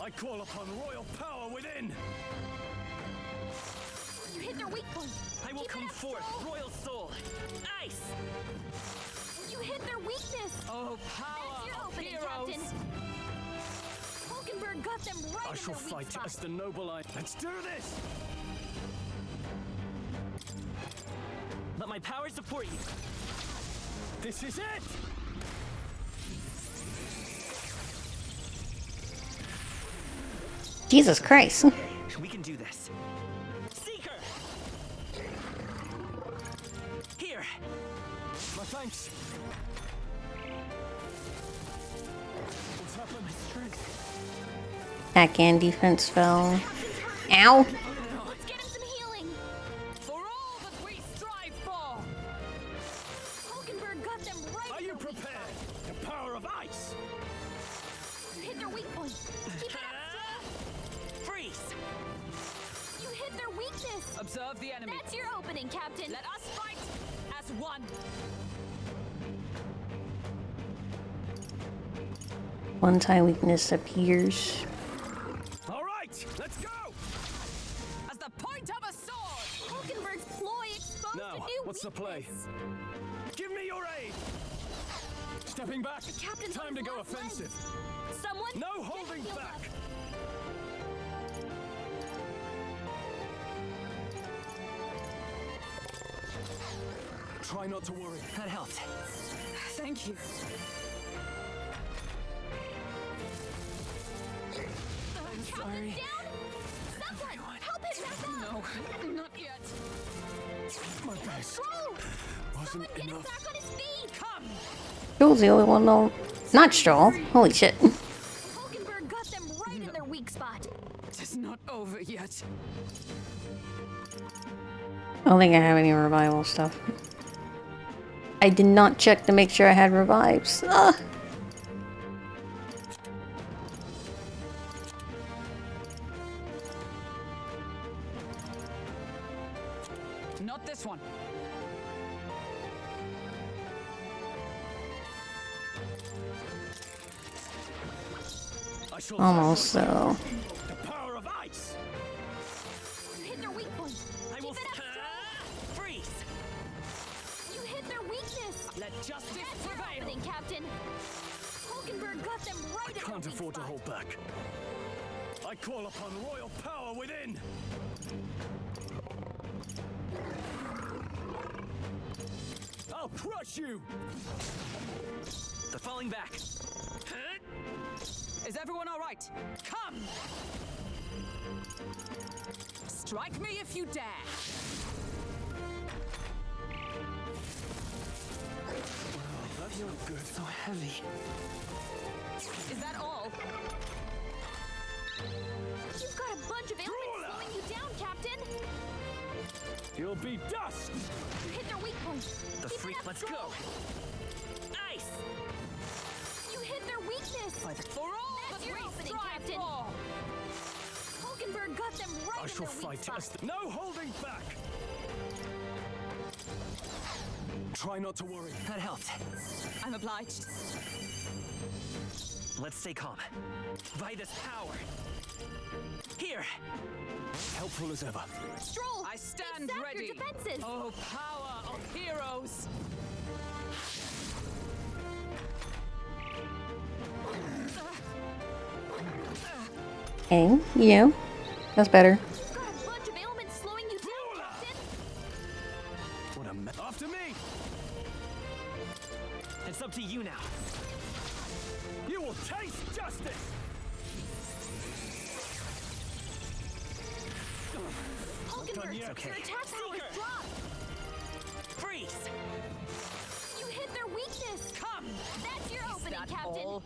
I call upon royal power within. You hit their weak point. I will Keep it come up, forth. Soul. Royal soul. Ice. You hit their weakness. Oh, That's power your of opening, heroes. Captain. Hulkenberg got them right I in shall their weak fight spot. as the noble I. Let's do this. Let my power support you. This is it. Jesus Christ. We can do this. Seeker. Here. My thanks. What's happened? My strength. Attack and defense fell. Ow! Let's get him some healing. For all that we strive for. Hulkenberg got them right Are in you their weak prepared? The power of ice. spot. You hit their weak point. Keep it up. Freeze. You hit their weakness. Observe the enemy. That's your opening, Captain. Let us fight as one. One-time weakness appears. All right, let's go. As the point of a sword. Hulkenberg's ploy exposed Now, a new what's the play? weakness. Give me your aid. Stepping back. Captain's on Time to his go last offensive. legs. Someone No get holding healed back. up. Try not to worry. That helped. Thank you. Captain's down. Someone help him back up. No, not yet. My best Whoa! wasn't Someone get him enough. back on his feet. Come. Joel's the only one though. Not Stroll. Holy shit. Hulkenberg got them right in their weak spot. It's not over yet. I don't think I have any revival stuff. I did not check to make sure I had revives. Ah. Not this one. I shall Almost though. the power of ice. You hit their weak point. I will. Keep it up, Stroll. Freeze. You hit their weakness. Let justice That's your prevail. opening, Captain. Hulkenberg got them right in their Can't weak afford to spot. hold back. I call upon royal power within. I'll crush you. The falling back. Is everyone all right? Come. Strike me if you dare. That feels good. So heavy. Is that all? You've got a bunch of ailments slowing you down, Captain. You'll be dust. You hit their weak point. The Keep it freak, up, let's Stroll. go. Ice! You hit their weakness. For all That's that your we opening, strive Captain. for. Hulkenberg got them right I in shall their weak fight spot. as no holding back. Try not to worry. That helped. I'm obliged. Let's stay calm. By this power. Here! Helpful as ever. Stroll, I stand they sap ready. your defenses. Oh, power of heroes! Okay, yeah. That's better. You've got a bunch of ailments slowing you down, Captain. What a me- After me! It's up to you now. You will taste justice! Hulkenberg, yet. Okay. your attack power is dropped. Freeze! You hit their weakness. Come! That's your opening, That Captain. all?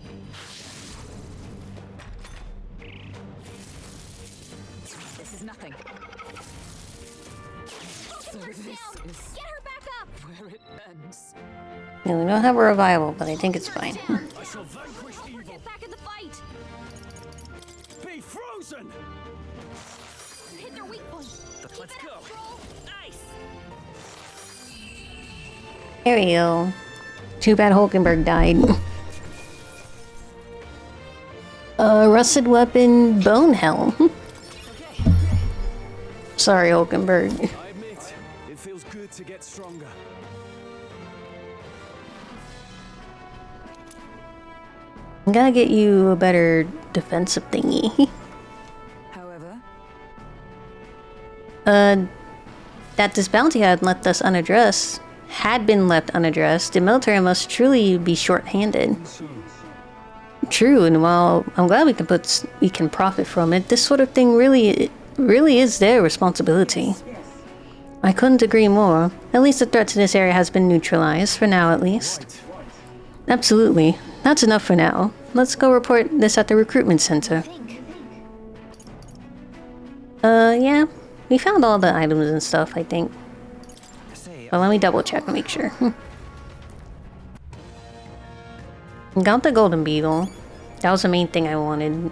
This is nothing. Hulkenberg's this down. is- Get her back up. Where it ends. Yeah, we don't have a revival, but I think it's fine. Down. I shall vanquish Hulkenberg, evil. get back in the fight. Be frozen! You hit their weak point. Keep Let's it go. up, Stroll. Ice! There we go. Too bad Hulkenberg died. Rusted weapon, bone helm. Sorry, Hulkenberg. I admit, it feels good to get stronger. I'm gonna get you a better defensive thingy. However, That this bounty had left us unaddressed, had been left unaddressed, the military must truly be short-handed. True, and while I'm glad we can profit from it, this sort of thing really is their responsibility. I couldn't agree more. At least the threat to this area has been neutralized, for now at least. Absolutely. That's enough for now. Let's go report this at the recruitment center. Yeah. We found all the items and stuff, I think. But let me double check and make sure. Got the golden beetle. That was the main thing I wanted.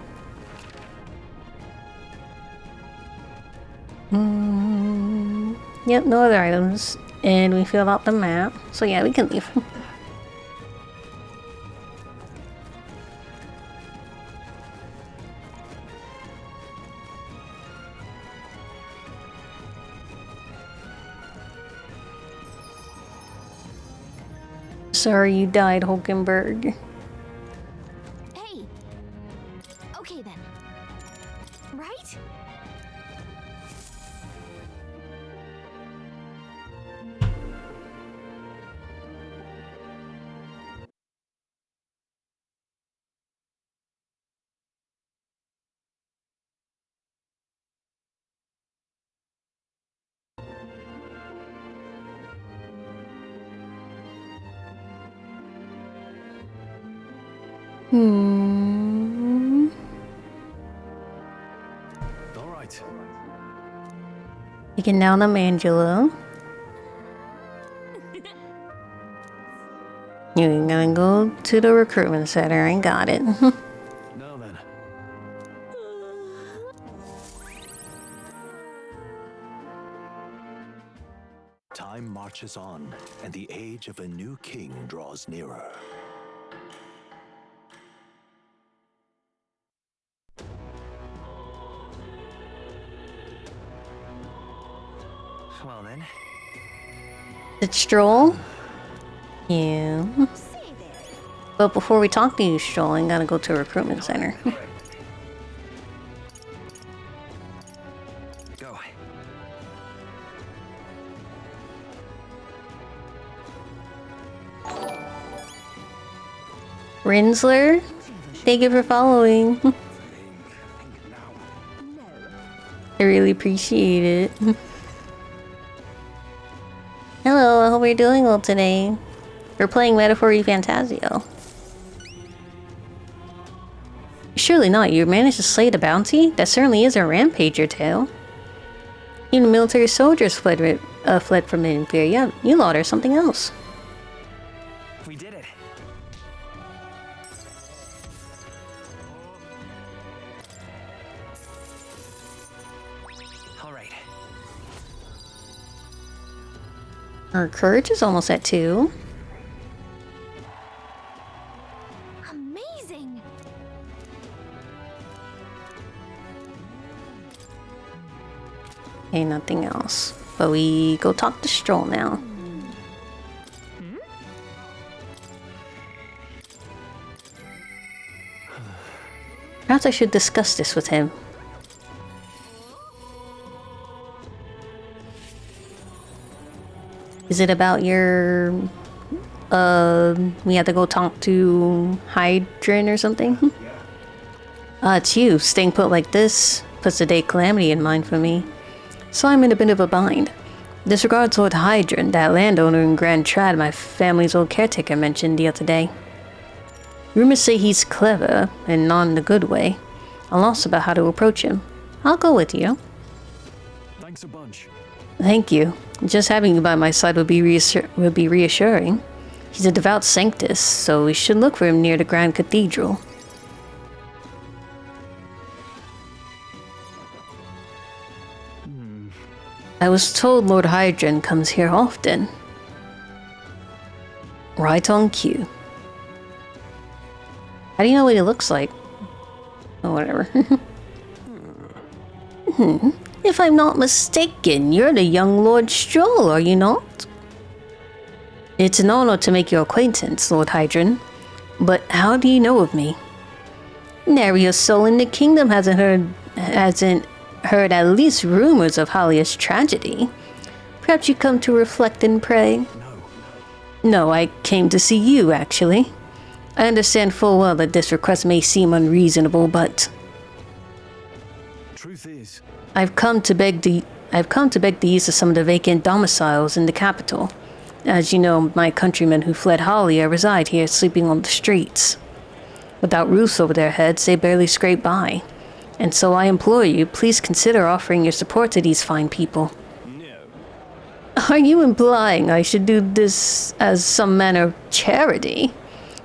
Yep, no other items. And we filled out the map. So yeah, we can leave. Sorry you died, Hulkenberg. Hey. Okay then. Right? All right. Taking down the Angelo. You're gonna go to the recruitment center. I got it. Now then. Time marches on, and the age of a new king draws nearer. Well then. It's Stroll. Yeah. But before we talk to you, Stroll, I gotta go to a recruitment center. Go. Rinsler, thank you for following. I really appreciate it. Hello, I hope you're doing well today. We're playing Metaphor Fantasio. Surely not. You managed to slay the bounty? That certainly is a rampager tale. Even military soldiers fled from it in fear. Yeah, you lot are something else. We did it. All right. Our courage is almost at 2. Amazing! Okay, nothing else. But we go talk to Stroll now. Perhaps I should discuss this with him. Is it about your... we have to go talk to Hydran or something? It's you. Staying put like this puts the day Calamity in mind for me. So I'm in a bit of a bind. Disregards Lord Hydran, that landowner in Grand Trad my family's old caretaker mentioned the other day. Rumors say he's clever, and not in a good way. I'm lost about how to approach him. I'll go with you. Thanks a bunch. Thank you. Just having you by my side would be reassuring. He's a devout sanctus, so we should look for him near the Grand Cathedral. I was told Lord Hydran comes here often. Right on cue. How do you know what he looks like? Oh, whatever. If I'm not mistaken, you're the young Lord Stroll, are you not? It's an honor to make your acquaintance, Lord Hydran. But how do you know of me? Nary a soul in the kingdom hasn't heard at least rumors of Halia's tragedy. Perhaps you come to reflect and pray? No, I came to see you, actually. I understand full well that this request may seem unreasonable, but... Truth is... I've come to beg the use of some of the vacant domiciles in the capital. As you know, my countrymen who fled Halia reside here, sleeping on the streets. Without roofs over their heads, they barely scrape by. And so I implore you, please consider offering your support to these fine people. No. Are you implying I should do this as some manner of charity?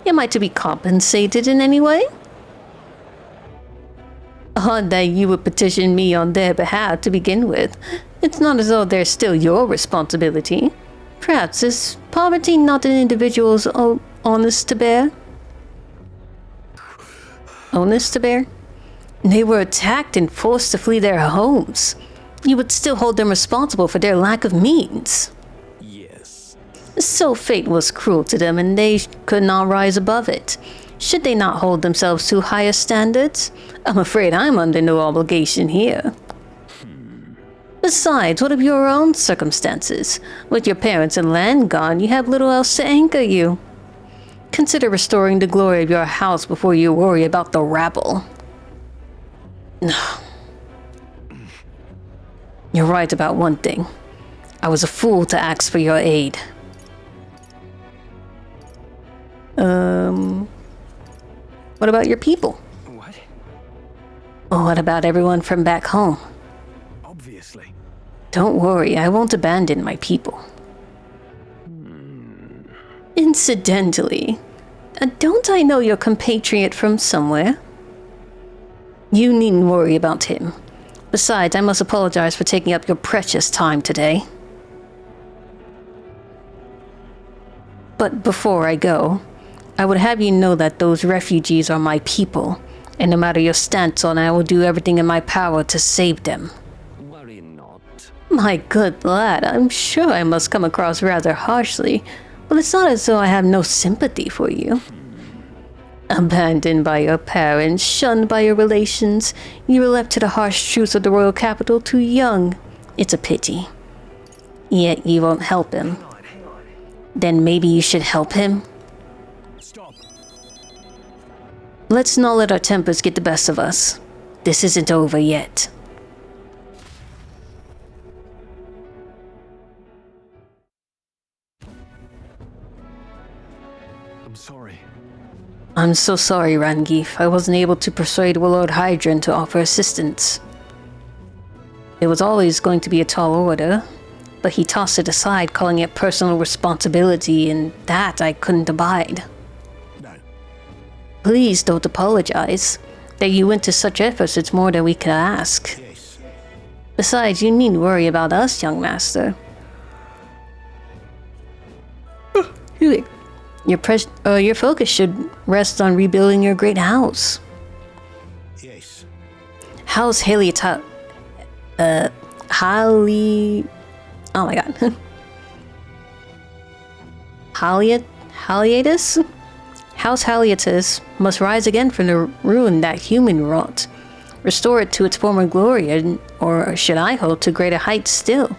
Am I to be compensated in any way? Odd that you would petition me on their behalf to begin with. It's not as though they're still your responsibility. Perhaps is poverty not an individual's onus to bear? Onus to bear? They were attacked and forced to flee their homes. You would still hold them responsible for their lack of means. Yes. So fate was cruel to them and they could not rise above it. Should they not hold themselves to higher standards? I'm afraid I'm under no obligation here. Besides, what of your own circumstances? With your parents and land gone, you have little else to anchor you. Consider restoring the glory of your house before you worry about the rabble. You're right about one thing. I was a fool to ask for your aid. What about your people? What? What about everyone from back home? Obviously. Don't worry, I won't abandon my people. Incidentally, don't I know your compatriot from somewhere? You needn't worry about him. Besides, I must apologize for taking up your precious time today. But before I go, I would have you know that those refugees are my people, and no matter your stance on it, I will do everything in my power to save them. Worry not. My good lad, I'm sure I must come across rather harshly, but it's not as though I have no sympathy for you. Abandoned by your parents, shunned by your relations, you were left to the harsh truths of the royal capital too young. It's a pity. Yet you won't help him. Then maybe you should help him? Stop. Let's not let our tempers get the best of us. This isn't over yet. I'm sorry. I'm so sorry, Rangeef. I wasn't able to persuade Willard Hydron to offer assistance. It was always going to be a tall order, but he tossed it aside, calling it personal responsibility, and that I couldn't abide. No. Please don't apologize. That you went to such efforts, it's more than we could ask. Yes. Besides, you needn't worry about us, young master. Your focus should rest on rebuilding your great house. Yes. How's Haliata... Oh my god. Haliatus? House Haliatus must rise again from the ruin that human wrought. Restore it to its former glory, or should I hope to greater heights still.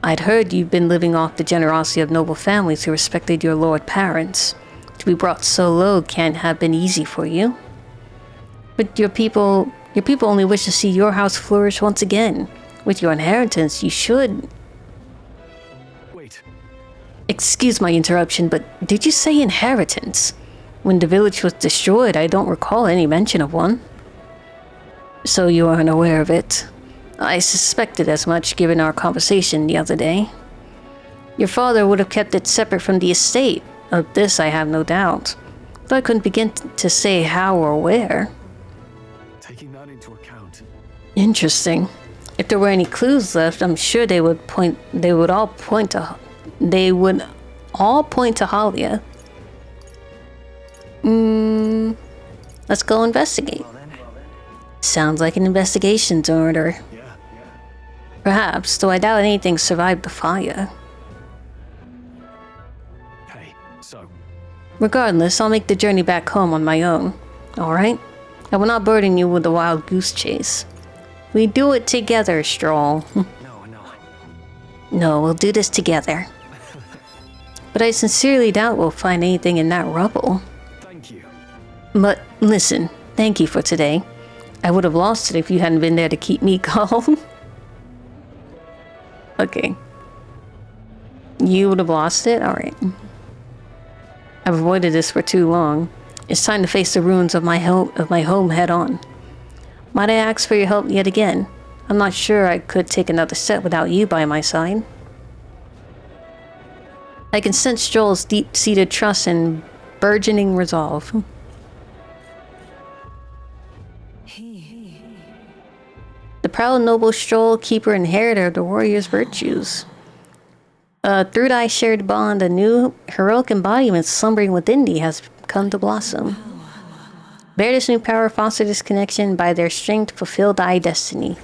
I'd heard you've been living off the generosity of noble families who respected your lord parents. To be brought so low can't have been easy for you. But your people only wish to see your house flourish once again. With your inheritance, you should... Wait. Excuse my interruption, but did you say inheritance? When the village was destroyed, I don't recall any mention of one. So you aren't aware of it. I suspected as much given our conversation the other day. Your father would have kept it separate from the estate. Of this I have no doubt. Though I couldn't begin to say how or where. Taking that into account. Interesting. If there were any clues left, I'm sure they would all point to Halia. Let's go investigate. Sounds like an investigation's order. Perhaps, though I doubt anything survived the fire. Hey, so... Regardless, I'll make the journey back home on my own. Alright? I will not burden you with the wild goose chase. We do it together, Stroll. No, we'll do this together. But I sincerely doubt we'll find anything in that rubble. Thank you. But listen, thank you for today. I would have lost it if you hadn't been there to keep me calm. Okay. You would have lost it? Alright. I've avoided this for too long. It's time to face the ruins of my home head on. Might I ask for your help yet again? I'm not sure I could take another step without you by my side. I can sense Joel's deep-seated trust and burgeoning resolve. The proud noble Stroll, keeper and inheritor of the warrior's virtues. Through thy shared bond, a new heroic embodiment slumbering within thee has come to blossom. Bear this new power, foster this connection, by their strength fulfill thy destiny.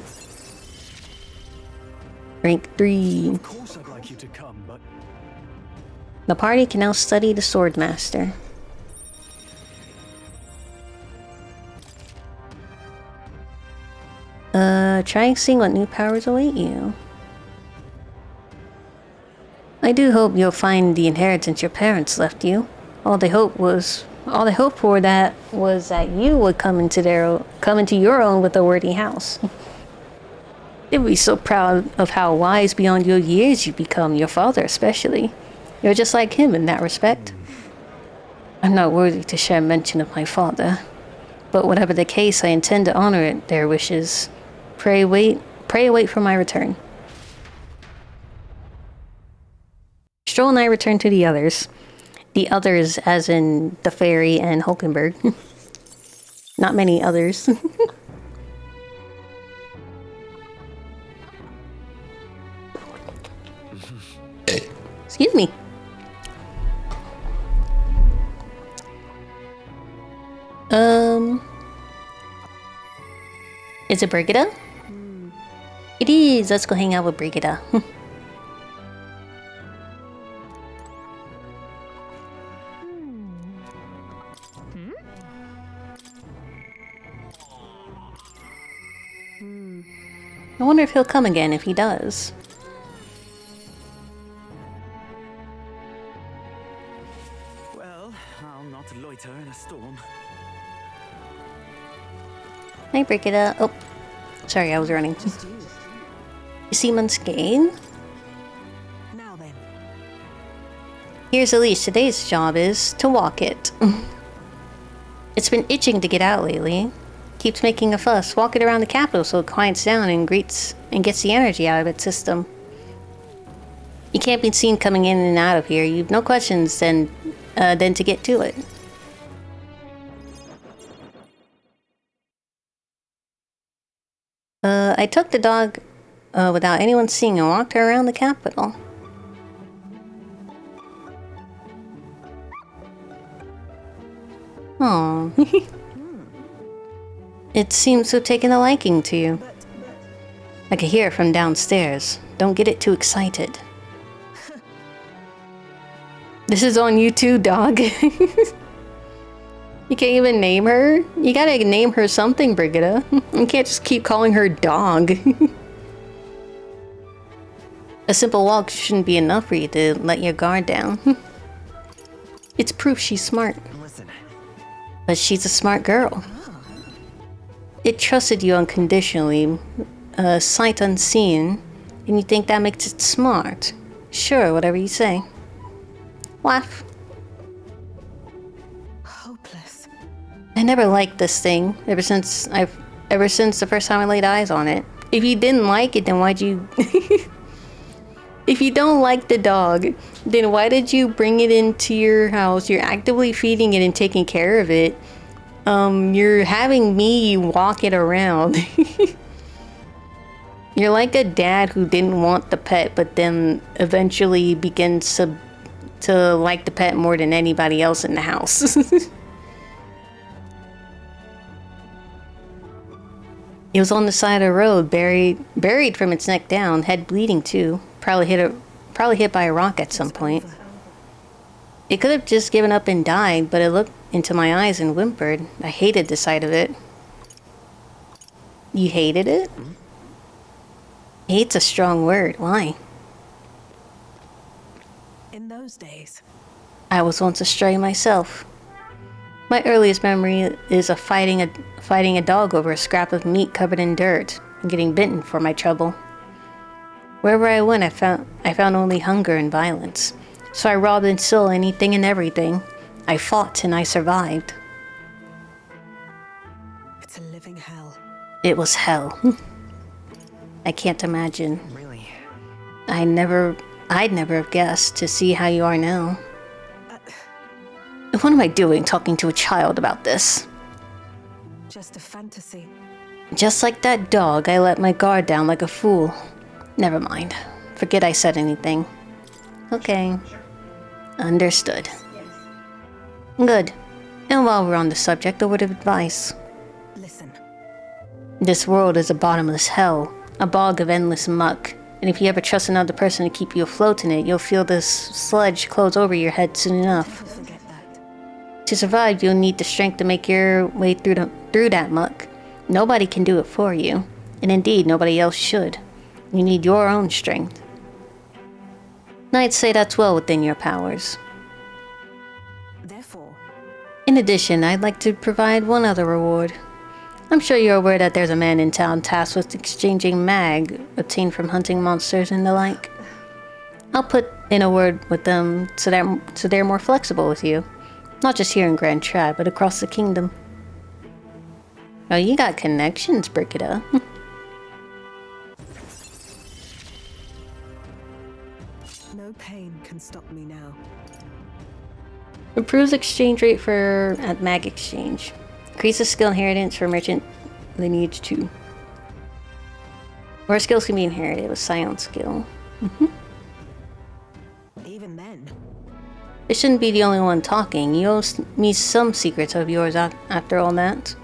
Rank 3. Of course I'd like you to come, but... The party can now study the Swordmaster. Try seeing what new powers await you. I do hope you'll find the inheritance your parents left you. All they hoped for that was that you would come into your own with a worthy house. They'd be so proud of how wise beyond your years you've become, your father especially. You're just like him in that respect. I'm not worthy to share mention of my father, but whatever the case, I intend to honor their wishes. Pray await for my return. Stroll and I return to the others. The others as in the fairy and Hulkenberg. Not many others. Excuse me. Is it Brigitte? It is. Let's go hang out with Brigitte. I wonder if he'll come again if he does. Well, I'll not loiter in a storm. Hi, Brigitte. Oh, sorry, I was running. You see Munscain? Now then. Here's the leash. Today's job is to walk it. It's been itching to get out lately. Keeps making a fuss. Walk it around the capital so it quiets down and gets the energy out of its system. You can't be seen coming in and out of here. You've no questions than to get to it. I took the dog without anyone seeing and walked her around the capital. Oh, it seems to have taken a liking to you. I could hear it from downstairs. Don't get it too excited. This is on you too, dog. You can't even name her? You gotta name her something, Brigitte. You can't just keep calling her dog. A simple walk shouldn't be enough for you to let your guard down. It's proof she's smart. Listen. But she's a smart girl. It trusted you unconditionally, sight unseen, and you think that makes it smart. Sure, whatever you say. Laugh. Hopeless. I never liked this thing ever since the first time I laid eyes on it. If you didn't like it, then why'd you... If you don't like the dog, then why did you bring it into your house? You're actively feeding it and taking care of it. You're having me walk it around. You're like a dad who didn't want the pet, but then eventually begins to like the pet more than anybody else in the house. It was on the side of the road, buried from its neck down, head bleeding too. Probably hit by a rock at some point. It could have just given up and died, but it looked into my eyes and whimpered. I hated the sight of it. You hated it? Hate's a strong word. Why? In those days, I was once a stray myself. My earliest memory is of fighting a dog over a scrap of meat covered in dirt and getting bitten for my trouble. Wherever I went, I found only hunger and violence. So I robbed and stole anything and everything. I fought and I survived. it's a living hell. It was hell. I can't imagine. Really? I'd never have guessed to see how you are now. What am I doing talking to a child about this? Just a fantasy. Just like that dog, I let my guard down like a fool. Never mind. Forget I said anything. Okay. Understood. Good. And while we're on the subject, a word of advice. Listen. This world is a bottomless hell, a bog of endless muck, and if you ever trust another person to keep you afloat in it, you'll feel this sludge close over your head soon enough. Forget that. To survive, you'll need the strength to make your way through that muck. Nobody can do it for you, and indeed, nobody else should. You need your own strength. And I'd say that's well within your powers. Therefore, In addition, I'd like to provide one other reward. I'm sure you're aware that there's a man in town tasked with exchanging mag obtained from hunting monsters and the like. I'll put in a word with them so they're more flexible with you. Not just here in Grand Trad, but across the kingdom. Oh, you got connections, Brigitte. no pain can stop me now. Improves exchange rate at mag exchange. Increases skill inheritance for merchant lineage 2. More skills can be inherited with silent skill. Even then, I shouldn't be the only one talking. You owe me some secrets of yours after all that.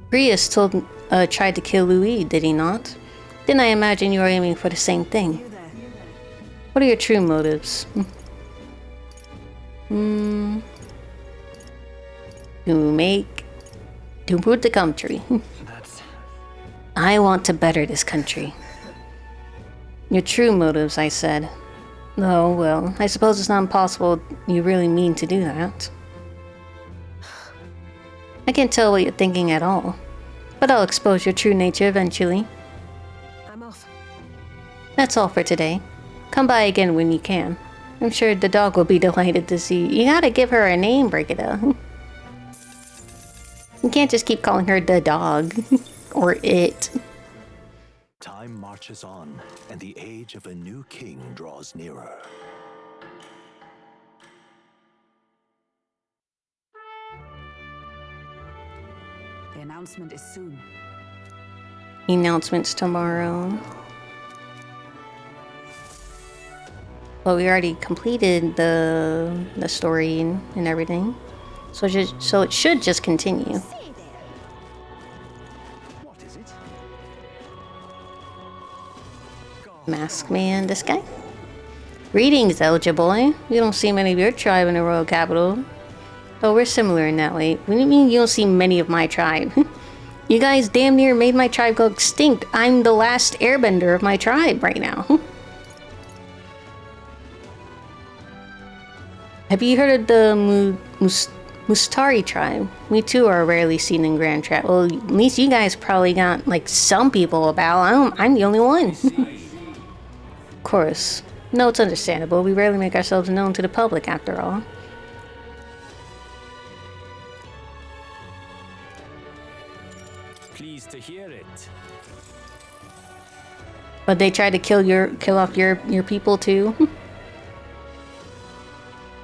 Prius tried to kill Louis, did he not? Then I imagine you are aiming for the same thing. you there. What are your true motives? To improve the country. I want to better this country. Your true motives, I said. Oh, well, I suppose it's not impossible you really mean to do that. I can't tell what you're thinking at all, but I'll expose your true nature eventually. I'm off. That's all for today. Come by again when you can. I'm sure the dog will be delighted to see you. You gotta give her a name, Brigitte. You can't just keep calling her the dog. Or it. Time marches on, and the age of a new king draws nearer. The announcement is soon. Announcements tomorrow. Well, we already completed the story and everything, so it should just continue. What is it? Mask man, this guy. Greetings, eligible. We don't see many of your tribe in the royal capital. Oh, we're similar in that way. What do you mean you don't see many of my tribe? You guys damn near made my tribe go extinct. I'm the last airbender of my tribe right now. Have you heard of the Mustari tribe? We too are rarely seen in Grand Trap. Well, at least you guys probably got like some people about. I'm the only one. Of course. No, it's understandable. We rarely make ourselves known to the public after all. Pleased to hear it. But they tried to kill off your people too.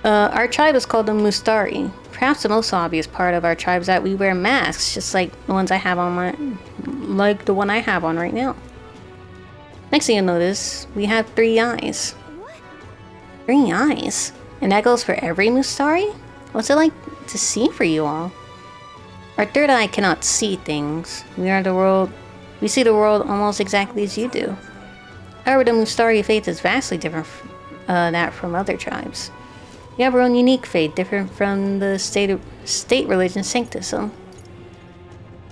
Our tribe is called the Mustari. Perhaps the most obvious part of our tribe is that we wear masks, just like the ones I have on like the one I have on right now. Next thing you'll notice, we have 3 eyes. 3 eyes? And that goes for every Mustari? What's it like to see for you all? Our third eye cannot see things. We see the world almost exactly as you do. However, the Mustari faith is vastly different from other tribes. We have our own unique faith, different from the state religion Sanctism.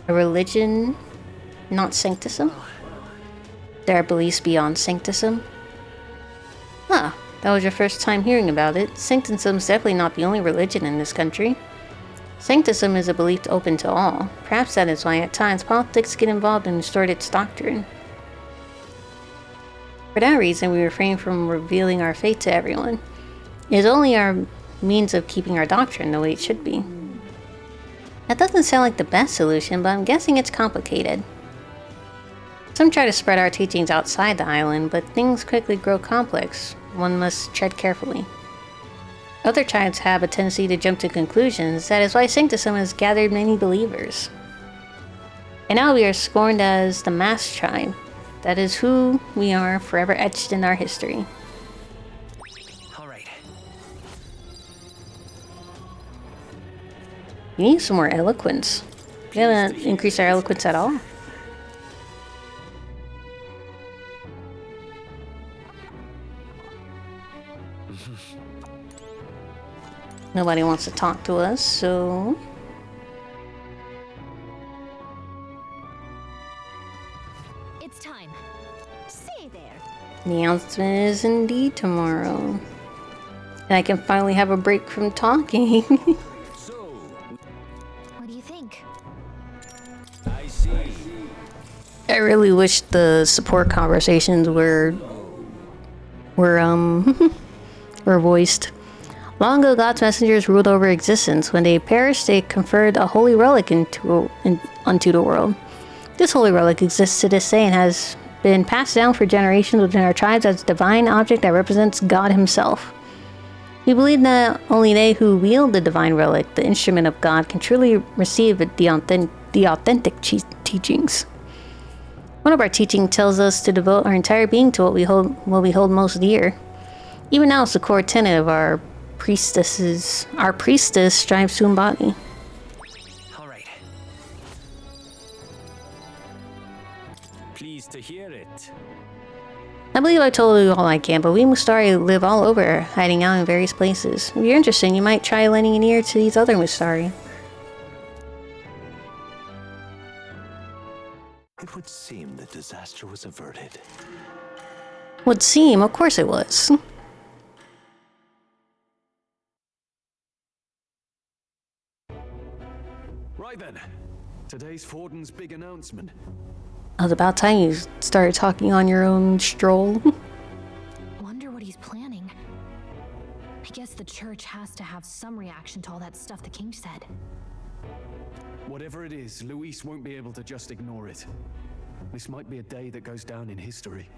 A religion, not Sanctism? There are beliefs beyond Sanctism? Ah, that was your first time hearing about it. Sanctism is definitely not the only religion in this country. Sanctism is a belief open to all. Perhaps that is why at times politics get involved and distort its doctrine. For that reason, we refrain from revealing our faith to everyone. It is only our means of keeping our doctrine the way it should be. That doesn't sound like the best solution, but I'm guessing it's complicated. Some try to spread our teachings outside the island, but things quickly grow complex. One must tread carefully. Other tribes have a tendency to jump to conclusions. That is why Sanctism has gathered many believers. And now we are scorned as the Masked Tribe. That is who we are, forever etched in our history. We need some more eloquence. We haven't increased our eloquence at all. Nobody wants to talk to us, so... It's time. Say there. The announcement is indeed tomorrow. And I can finally have a break from talking. What do you think? I see. I really wish the support conversations were voiced. Long ago, God's messengers ruled over existence. When they perished, they conferred a holy relic unto the world. This holy relic exists to this day and has been passed down for generations within our tribes as a divine object that represents God himself. We believe that only they who wield the divine relic, the instrument of God, can truly receive the authentic teachings. One of our teachings tells us to devote our entire being to what we hold most dear. Even now, it's the core tenet of our priestess strives to embody. All right. Pleased to hear it. I believe I told you all I can, but we Mustari live all over, hiding out in various places. If you're interested, you might try lending an ear to these other Mustari. It would seem that disaster was averted. Would seem, of course it was. Right then. Today's Fortin's big announcement. It was about time you started talking on your own stroll. Wonder the church has to have some reaction to all that stuff the king said. Whatever it is, Luis won't be able to just ignore it. This might be a day that goes down in history.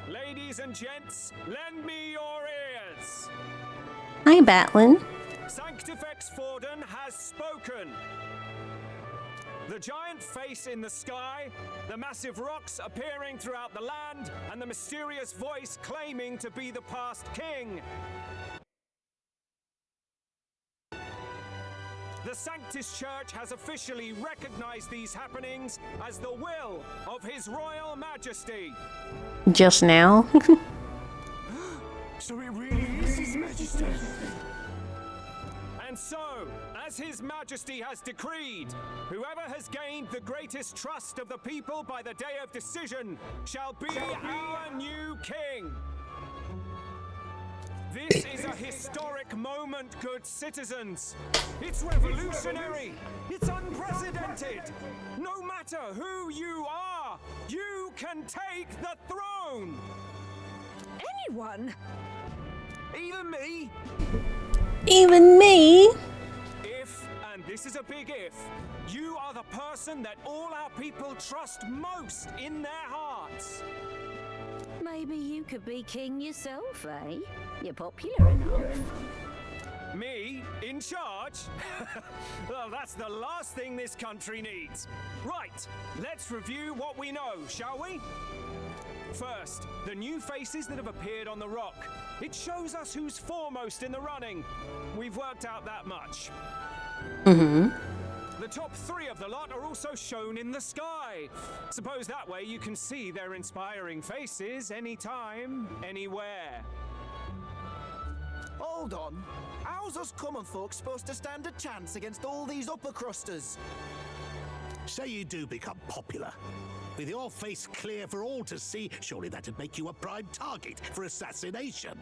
Ladies and gents, lend me your ears. Hi, Batlin. Sanctifex Forden has spoken. The giant face in the sky, the massive rocks appearing throughout the land, and the mysterious voice claiming to be the past king. The Sanctus Church has officially recognized these happenings as the will of His Royal Majesty. Just now? So it really is His Majesty. And so, as His Majesty has decreed, whoever has gained the greatest trust of the people by the day of decision shall be our new king. This is a historic moment, good citizens. It's revolutionary. It's unprecedented. No matter who you are, you can take the throne. Anyone? Even me? Even me? If, and this is a big if, you are the person that all our people trust most in their hearts. Maybe you could be king yourself, eh? You're popular enough. Me? In charge? Well, that's the last thing this country needs. Right, let's review what we know, shall we? First, the new faces that have appeared on the rock. It shows us who's foremost in the running. We've worked out that much. Mm-hmm. The top 3 of the lot are also shown in the sky. Suppose that way you can see their inspiring faces anytime, anywhere. Hold on. How's us common folk supposed to stand a chance against all these upper crusters? Say you do become popular. With your face clear for all to see, surely that'd make you a prime target for assassination.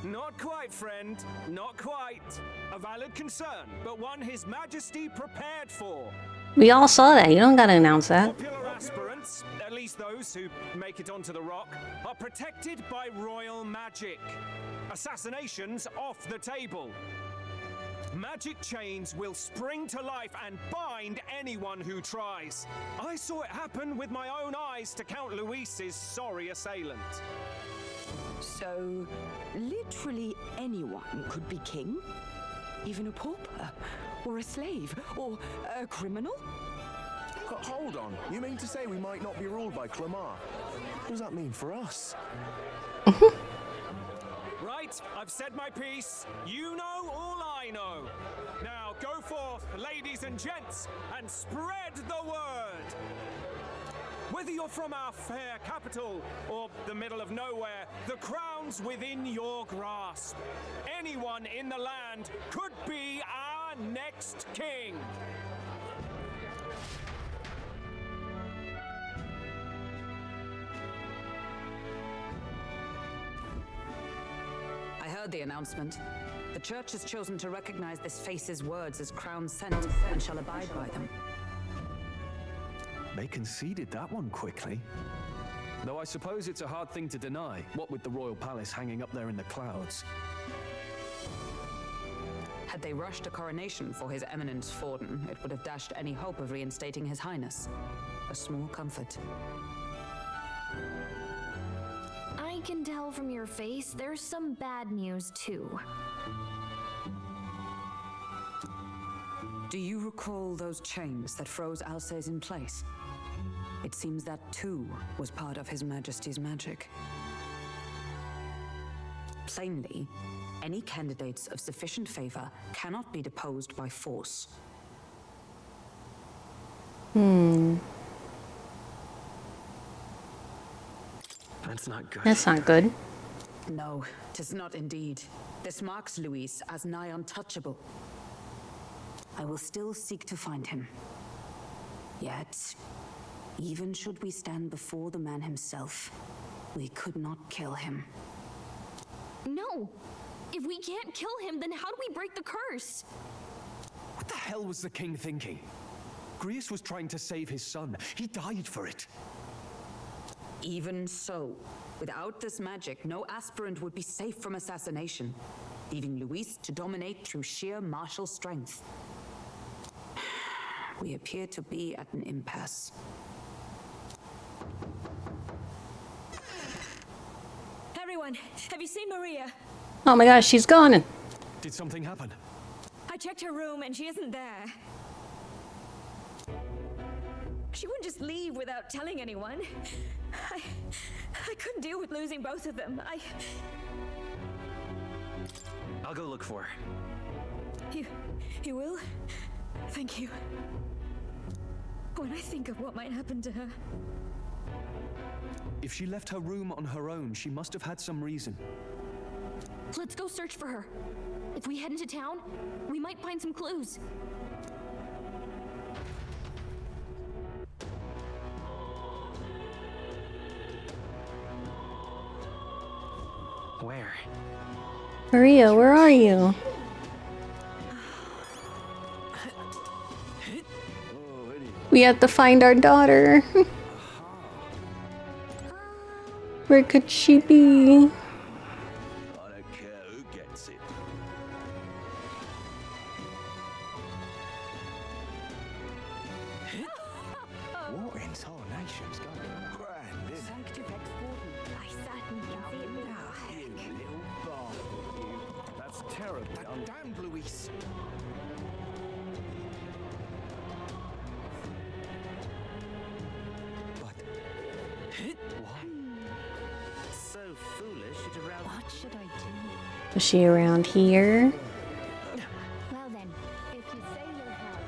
Not quite, friend. Not quite. A valid concern, but one His Majesty prepared for. We all saw that. You don't gotta announce that. Popular aspirants, at least those who make it onto the rock, are protected by royal magic. Assassinations off the table. Magic chains will spring to life and bind anyone who tries. I saw it happen with my own eyes to Count Luis's sorry assailant. So, literally anyone could be king? Even a pauper? Or a slave? Or a criminal? Hold on. You mean to say we might not be ruled by Clamar? What does that mean for us? Right, I've said my piece. You know all I know. Now go forth, ladies and gents, and spread the word. Whether you're from our fair capital or the middle of nowhere, the crown's within your grasp. Anyone in the land could be our next king. I heard the announcement. The church has chosen to recognize this face's words as crown sent and shall abide by them. They conceded that one quickly. Though I suppose it's a hard thing to deny, what with the royal palace hanging up there in the clouds. Had they rushed a coronation for His Eminence Forden, it would have dashed any hope of reinstating His Highness. A small comfort. I can tell from your face there's some bad news too. Do you recall those chains that froze Alsace in place? It seems that too was part of His Majesty's magic. Plainly, any candidates of sufficient favor cannot be deposed by force. That's not good. That's not good. No, 'tis not indeed. This marks Luis as nigh untouchable. I will still seek to find him. Yet, even should we stand before the man himself, we could not kill him. No! If we can't kill him, then how do we break the curse? What the hell was the king thinking? Grius was trying to save his son. He died for it. Even so, without this magic, no aspirant would be safe from assassination, leaving Luis to dominate through sheer martial strength. We appear to be at an impasse. Everyone, have you seen Maria? Oh my gosh, she's gone. Did something happen? I checked her room and she isn't there. She wouldn't just leave without telling anyone. I couldn't deal with losing both of them. I'll go look for her. You will? Thank you. When I think of what might happen to her. If she left her room on her own, she must have had some reason. Let's go search for her. If we head into town, we might find some clues. Where? Maria, where are you? We have to find our daughter. Where could she be? I don't care who gets it. What in tarnation's going on? Grand, isn't it? Sanctifex Warden. I certainly can see it now. You little bastard, you. That's terribly Damned, Luis. So foolish, it aroused. What should I do? Is she around here? Well then, if you say you'll help.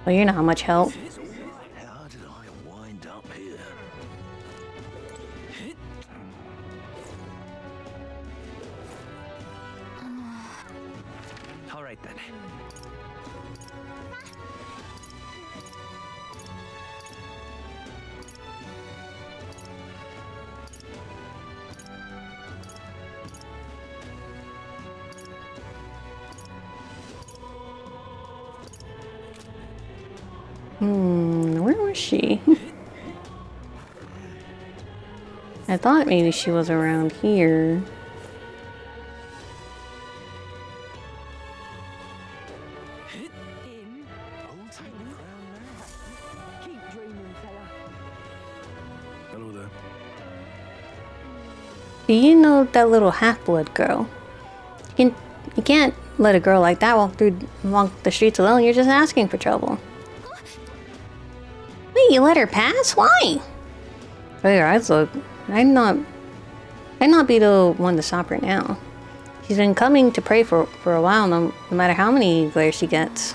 Well, you're not much help. How did I wind up here? All right then. Where was she? I thought maybe she was around here. Keep dreaming, fella. Hello there. Do you know that little half-blood girl? You can't let a girl like that walk the streets alone. You're just asking for trouble. Wait, you let her pass? Why? Oh, your eyes look. I'd not be the one to stop her now. She's been coming to pray for a while, no matter how many glares she gets.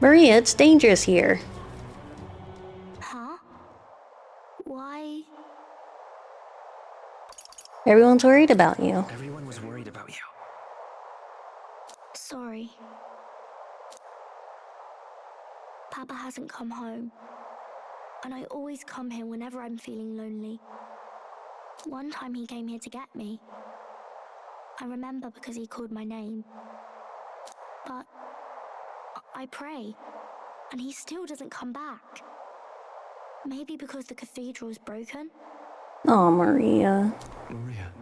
Maria, it's dangerous here. Huh? Why? Everyone's worried about you. Everyone was worried about you. Sorry. Papa hasn't come home. And I always come here whenever I'm feeling lonely. One time he came here to get me. I remember because he called my name. But I pray, and he still doesn't come back. Maybe because the cathedral's broken? Oh, Maria. Maria.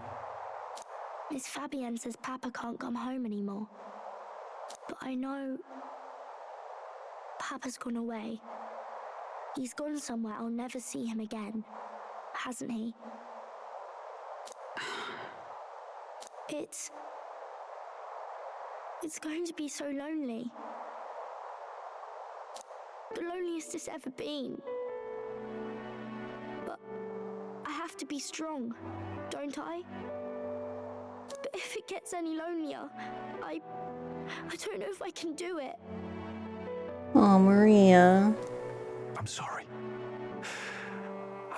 Miss Fabienne says Papa can't come home anymore. But I know Papa's gone away. He's gone somewhere I'll never see him again, hasn't he? It's going to be so lonely. The loneliest it's ever been. But I have to be strong, don't I? But if it gets any lonelier, I don't know if I can do it. Oh, Maria. I'm sorry.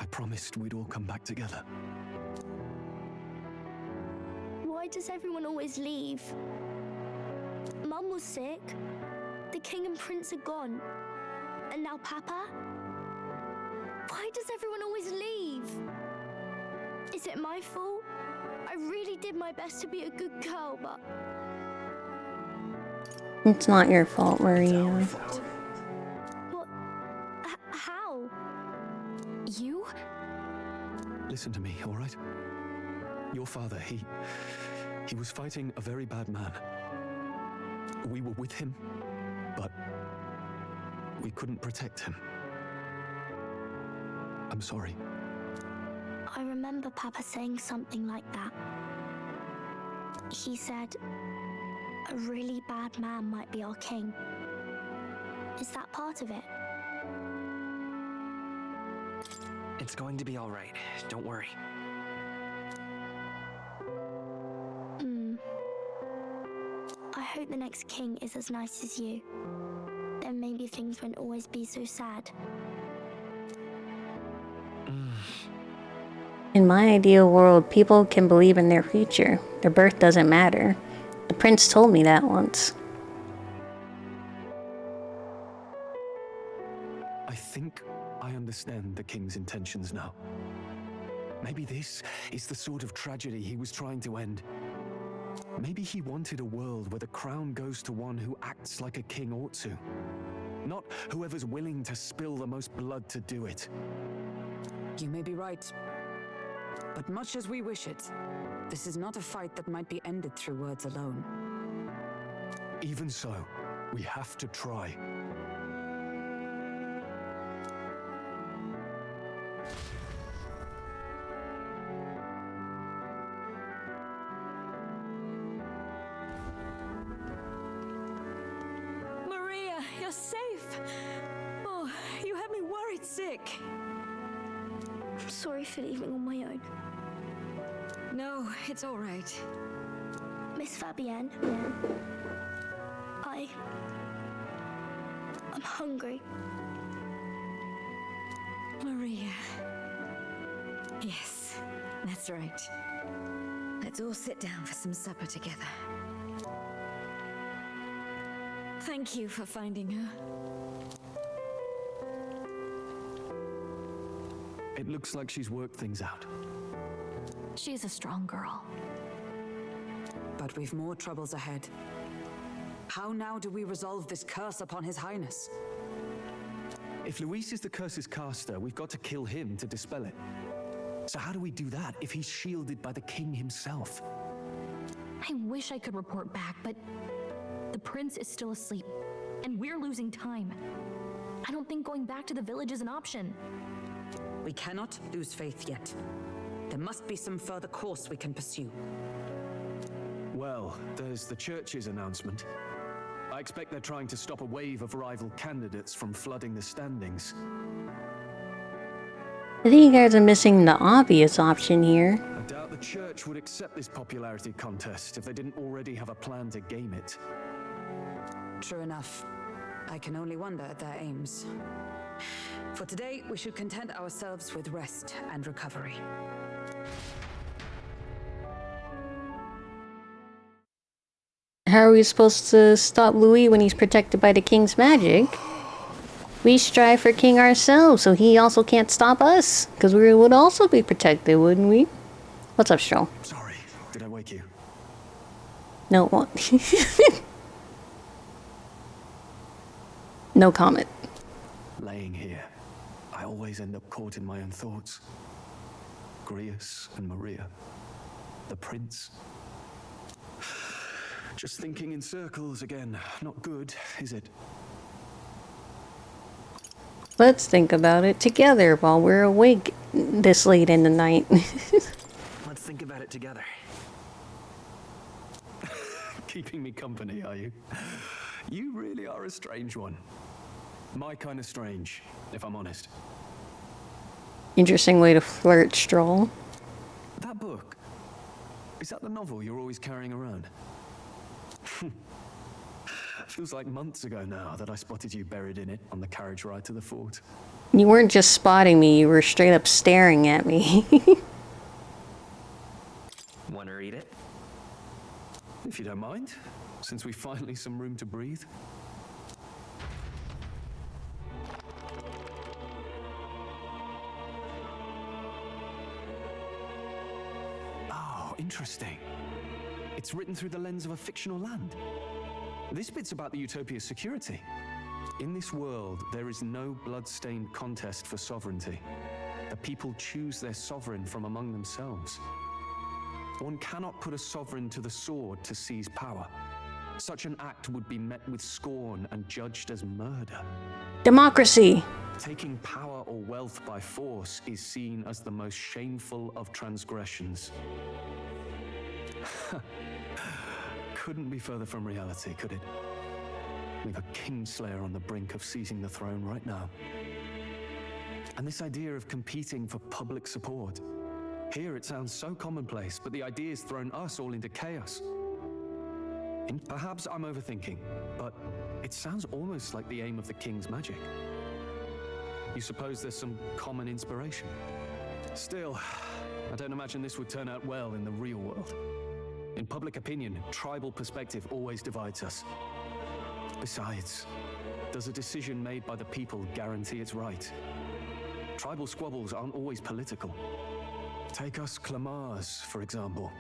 I promised we'd all come back together. does everyone always leave? Mum was sick. The king and prince are gone. And now Papa? Why does everyone always leave? Is it my fault? I really did my best to be a good girl, but... It's not your fault, Maria. What? How? You? Listen to me, all right? Your father, he was fighting a very bad man. We were with him, but we couldn't protect him. I'm sorry. I remember Papa saying something like that. He said, a really bad man might be our king. Is that part of it? It's going to be all right. Don't worry. I hope the next king is as nice as you. Then maybe things won't always be so sad. In my ideal world, people can believe in their future. Their birth doesn't matter. The prince told me that once. I think I understand the king's intentions now. Maybe this is the sort of tragedy he was trying to end. Maybe he wanted a world where the crown goes to one who acts like a king ought to. Not whoever's willing to spill the most blood to do it. You may be right. But much as we wish it, this is not a fight that might be ended through words alone. Even so, we have to try. Maria, you're safe. Oh, you had me worried sick. I'm sorry for leaving on my own. No, it's all right. Miss Fabienne, I'm hungry. Maria. Yes, that's right. Let's all sit down for some supper together. Thank you for finding her. It looks like she's worked things out. She's a strong girl. But we've more troubles ahead. How now do we resolve this curse upon His Highness? If Luis is the curse's caster, we've got to kill him to dispel it. So how do we do that if he's shielded by the king himself? I wish I could report back, but the prince is still asleep, and we're losing time. I don't think going back to the village is an option. We cannot lose faith yet. There must be some further course we can pursue. Well, there's the church's announcement. I expect they're trying to stop a wave of rival candidates from flooding the standings. I think you guys are missing the obvious option here. I doubt the church would accept this popularity contest if they didn't already have a plan to game it. True enough. I can only wonder at their aims. For today, we should content ourselves with rest and recovery. How are we supposed to stop Louis when he's protected by the king's magic? We strive for king ourselves, so he also can't stop us. Because we would also be protected, wouldn't we? What's up, Stroll? Sorry, did I wake you? No, what? No comment. Laying here, I always end up caught in my own thoughts. Grius and Maria. The prince. Just thinking in circles again. Not good, is it? Let's think about it together while we're awake this late in the night. Let's think about it together. Keeping me company, are you? You really are a strange one. My kind of strange, if I'm honest. Interesting way to flirt, Stroll. That book, is that the novel you're always carrying around? Feels like months ago now that I spotted you buried in it on the carriage ride to the fort. You weren't just spotting me, you were straight up staring at me. Want to read it? If you don't mind, since we finally some room to breathe. Oh, interesting. It's written through the lens of a fictional land. This bit's about the Utopia's security. In this world, there is no blood-stained contest for sovereignty. The people choose their sovereign from among themselves. One cannot put a sovereign to the sword to seize power. Such an act would be met with scorn and judged as murder. Democracy. Taking power or wealth by force is seen as the most shameful of transgressions. Couldn't be further from reality, could it? We've a Kingslayer on the brink of seizing the throne right now. And this idea of competing for public support. Here it sounds so commonplace, but the idea's thrown us all into chaos. And perhaps I'm overthinking, but it sounds almost like the aim of the King's magic. You suppose there's some common inspiration? Still, I don't imagine this would turn out well in the real world. In public opinion, tribal perspective always divides us. Besides, does a decision made by the people guarantee it's right? Tribal squabbles aren't always political. Take us Clamars, for example.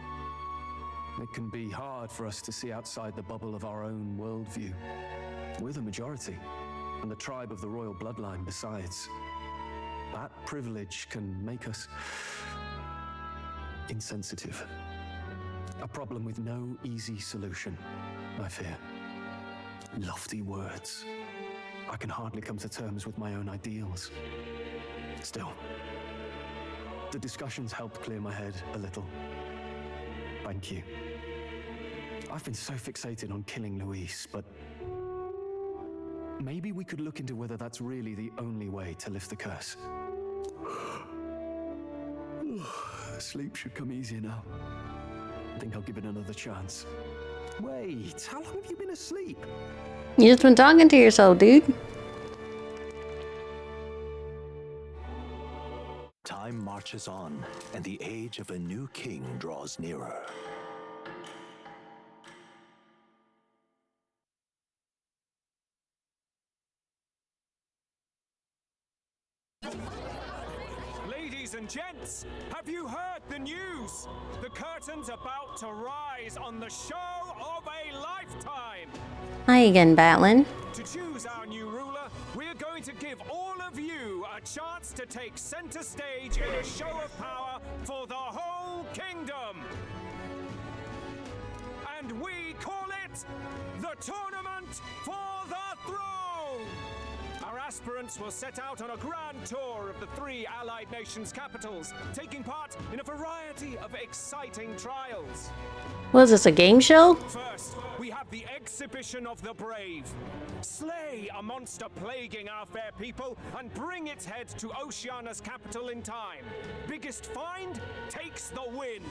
It can be hard for us to see outside the bubble of our own worldview. We're the majority, and the tribe of the royal bloodline besides. That privilege can make us insensitive. A problem with no easy solution, I fear. Lofty words. I can hardly come to terms with my own ideals. Still, the discussions helped clear my head a little. Thank you. I've been so fixated on killing Luis, but maybe we could look into whether that's really the only way to lift the curse. Sleep should come easier now. I think I'll give it another chance. Wait, how long have you been asleep? You just been talking to yourself, dude. Time marches on, and the age of a new king draws nearer. Ladies and gents, have you heard the news? The curtain's about to rise on the show of a lifetime. Hi again, Batlin. To choose our new ruler, we're going to give all of you a chance to take center stage in a show of power for the whole kingdom. And we call it the Tournament for the Throne. Our aspirants will set out on a grand tour of the 3 allied nations' capitals, taking part in a variety of exciting trials. What is this, a game show? First, we have the Exhibition of the Brave. Slay a monster plaguing our fair people and bring its head to Oceania's capital in time. Biggest find takes the win.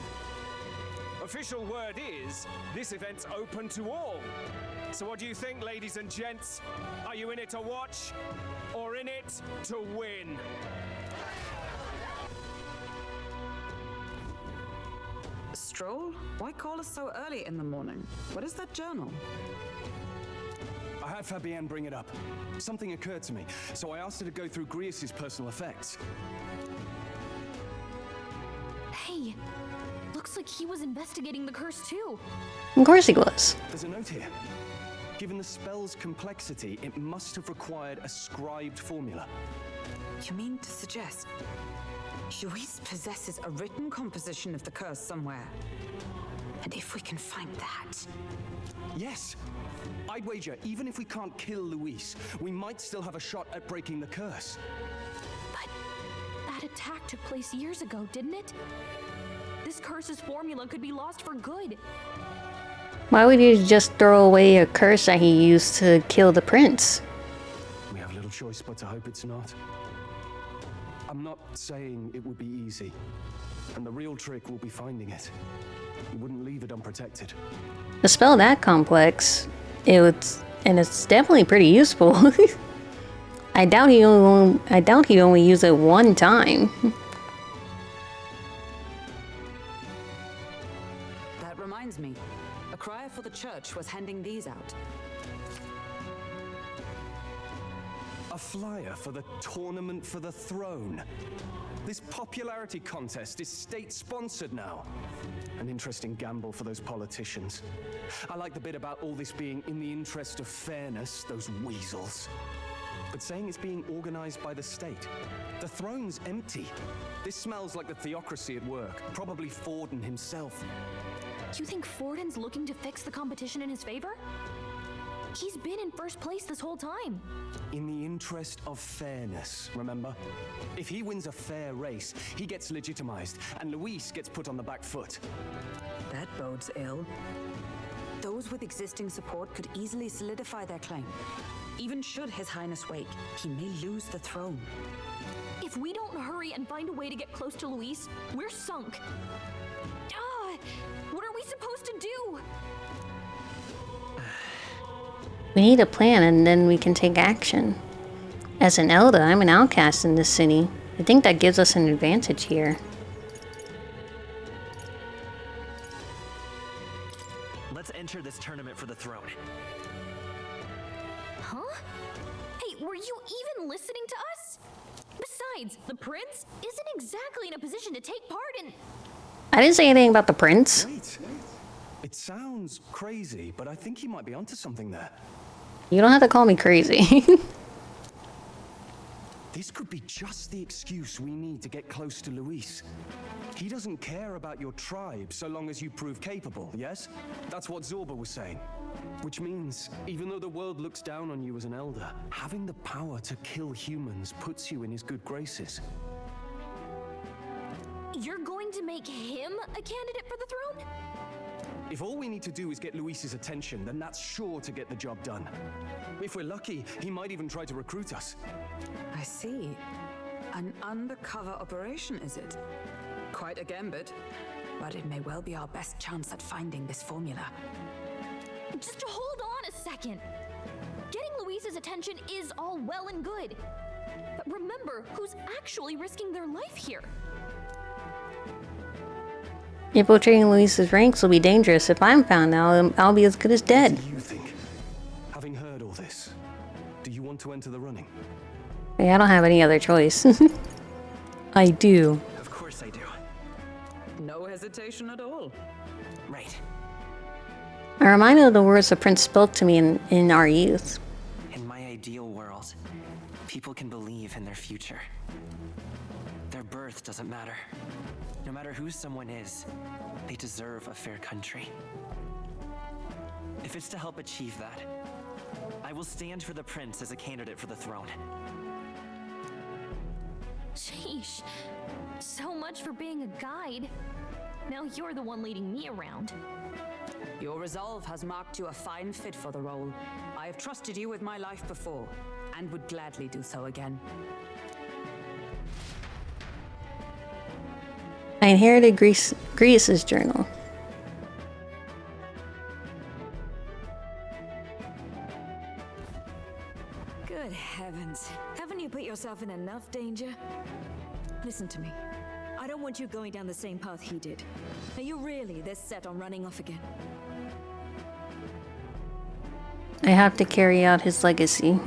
Official word is, this event's open to all. So what do you think, ladies and gents? Are you in it to watch, or in it to win? Stroll? Why call us so early in the morning? What is that journal? I had Fabienne bring it up. Something occurred to me, so I asked her to go through Grius' personal effects. Hey, looks like he was investigating the curse too. Of course he was. There's a note here. Given the spell's complexity, it must have required a scribed formula. You mean to suggest Luis possesses a written composition of the curse somewhere? And if we can find that... Yes! I'd wager, even if we can't kill Luis, we might still have a shot at breaking the curse. But that attack took place years ago, didn't it? This curse's formula could be lost for good. Why would you just throw away a curse that he used to kill the prince? We have little choice but to hope it's not. I'm not saying it would be easy, and the real trick will be finding it. You wouldn't leave it unprotected. A spell that complex, it's definitely pretty useful. I doubt he'd only use it one time. That reminds me. A cry church was handing these out. A flyer for the Tournament for the Throne. This popularity contest is state-sponsored now. An interesting gamble for those politicians. I like the bit about all this being in the interest of fairness, those weasels. But saying it's being organized by the state. The throne's empty. This smells like the theocracy at work, probably Forden himself. You think Forden's looking to fix the competition in his favor? He's been in first place this whole time. In the interest of fairness, remember? If he wins a fair race, he gets legitimized, and Luis gets put on the back foot. That bodes ill. Those with existing support could easily solidify their claim. Even should His Highness wake, he may lose the throne. If we don't hurry and find a way to get close to Luis, we're sunk. What are we supposed to do? We need a plan, and then we can take action. As an Elda, I'm an outcast in this city. I think that gives us an advantage here. Let's enter this tournament for the throne. Huh? Hey, were you even listening to us? Besides, the prince isn't exactly in a position to take part in... I didn't say anything about the prince. Wait. It sounds crazy, but I think he might be onto something there. You don't have to call me crazy. This could be just the excuse we need to get close to Luis. He doesn't care about your tribe so long as you prove capable, yes? That's what Zorba was saying. Which means, even though the world looks down on you as an elder, having the power to kill humans puts you in his good graces. You're going to make him a candidate for the throne? If all we need to do is get Luis's attention, then that's sure to get the job done. If we're lucky, he might even try to recruit us. I see. An undercover operation, is it? Quite a gambit, but it may well be our best chance at finding this formula. Just hold on a second. Getting Luis's attention is all well and good. But remember who's actually risking their life here. Infiltrating Luis's ranks will be dangerous. If I'm found now, I'll be as good as dead. What do you think? Having heard all this, do you want to enter the running? Hey, I don't have any other choice. I do. Of course I do. No hesitation at all. Right. I'm reminded of the words the prince spoke to me in our youth. In my ideal world, people can believe in their future. Their birth doesn't matter. No matter who someone is, they deserve a fair country. If it's to help achieve that, I will stand for the prince as a candidate for the throne. Sheesh. So much for being a guide. Now you're the one leading me around. Your resolve has marked you a fine fit for the role. I have trusted you with my life before, and would gladly do so again. I inherited Grius's journal. Good heavens. Haven't you put yourself in enough danger? Listen to me. I don't want you going down the same path he did. Are you really this set on running off again? I have to carry out his legacy.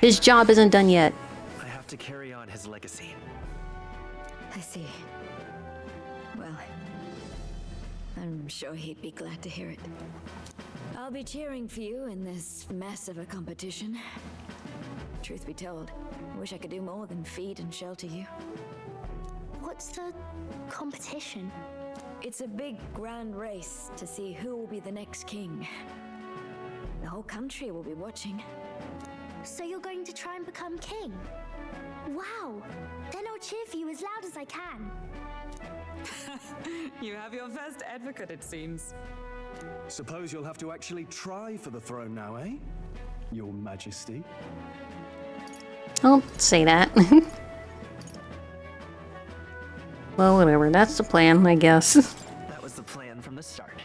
His job isn't done yet. I have to carry on his legacy. I see. Well, I'm sure he'd be glad to hear it. I'll be cheering for you in this mess of a competition. Truth be told, I wish I could do more than feed and shelter you. What's the competition? It's a big grand race to see who will be the next king. The whole country will be watching. So you're going to try and become king? Wow! Then I'll cheer for you as loud as I can. You have your first advocate, it seems. Suppose you'll have to actually try for the throne now, eh? Your Majesty. Don't say that. Well, whatever. That's the plan, I guess. That was the plan from the start.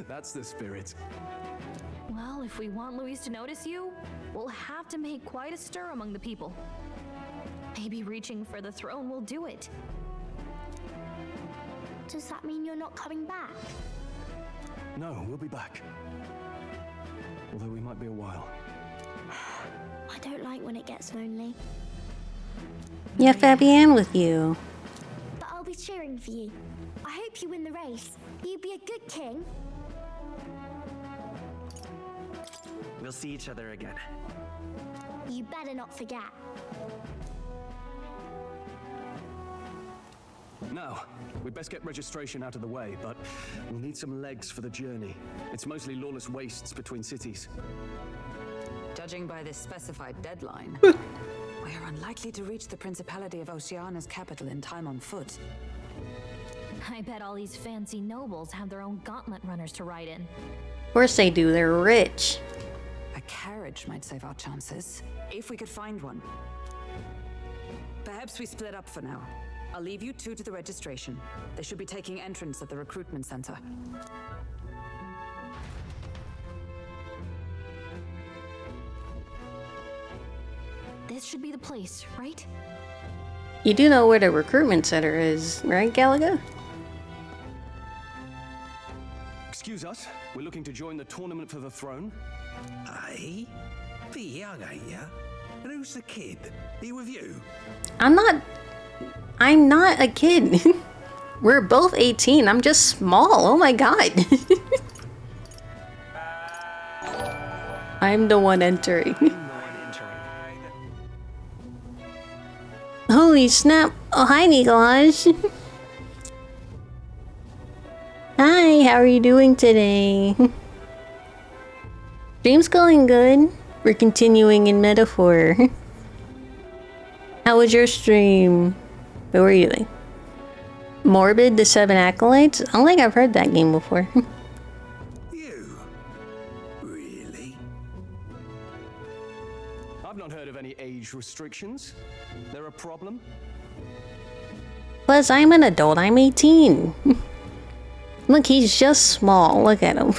That's the spirit. Well, if we want Luis to notice you, we'll have to make quite a stir among the people. Maybe reaching for the throne will do it. Does that mean you're not coming back? No, we'll be back. Although we might be a while. I don't like when it gets lonely. Yeah, Fabienne with you. But I'll be cheering for you. I hope you win the race. You'd be a good king. We'll see each other again. You better not forget. Now, we'd best get registration out of the way, but we'll need some legs for the journey. It's mostly lawless wastes between cities. Judging by this specified deadline, we are unlikely to reach the Principality of Oceana's capital in time on foot. I bet all these fancy nobles have their own gauntlet runners to ride in. Of course they do, they're rich. A carriage might save our chances, if we could find one. Perhaps we split up for now. I'll leave you two to the registration. They should be taking entrance at the recruitment center. This should be the place, right? You do know where the recruitment center is, right, Galaga? Excuse us, we're looking to join the tournament for the throne. Aye? Be young, ain't ya? And who's the kid? He with you? I'm not a kid. We're both 18. I'm just small. Oh my god. I'm the one entering. Holy snap. Oh, hi, Nikolaj. Hi, how are you doing today? Stream's going good. We're continuing in Metaphor. How was your stream? What were you doing? Morbid, the Seven Acolytes? I don't think I've heard that game before. You? Really? I've not heard of any age restrictions. There a problem? Plus, I'm an adult. I'm 18. Look, he's just small. Look at him.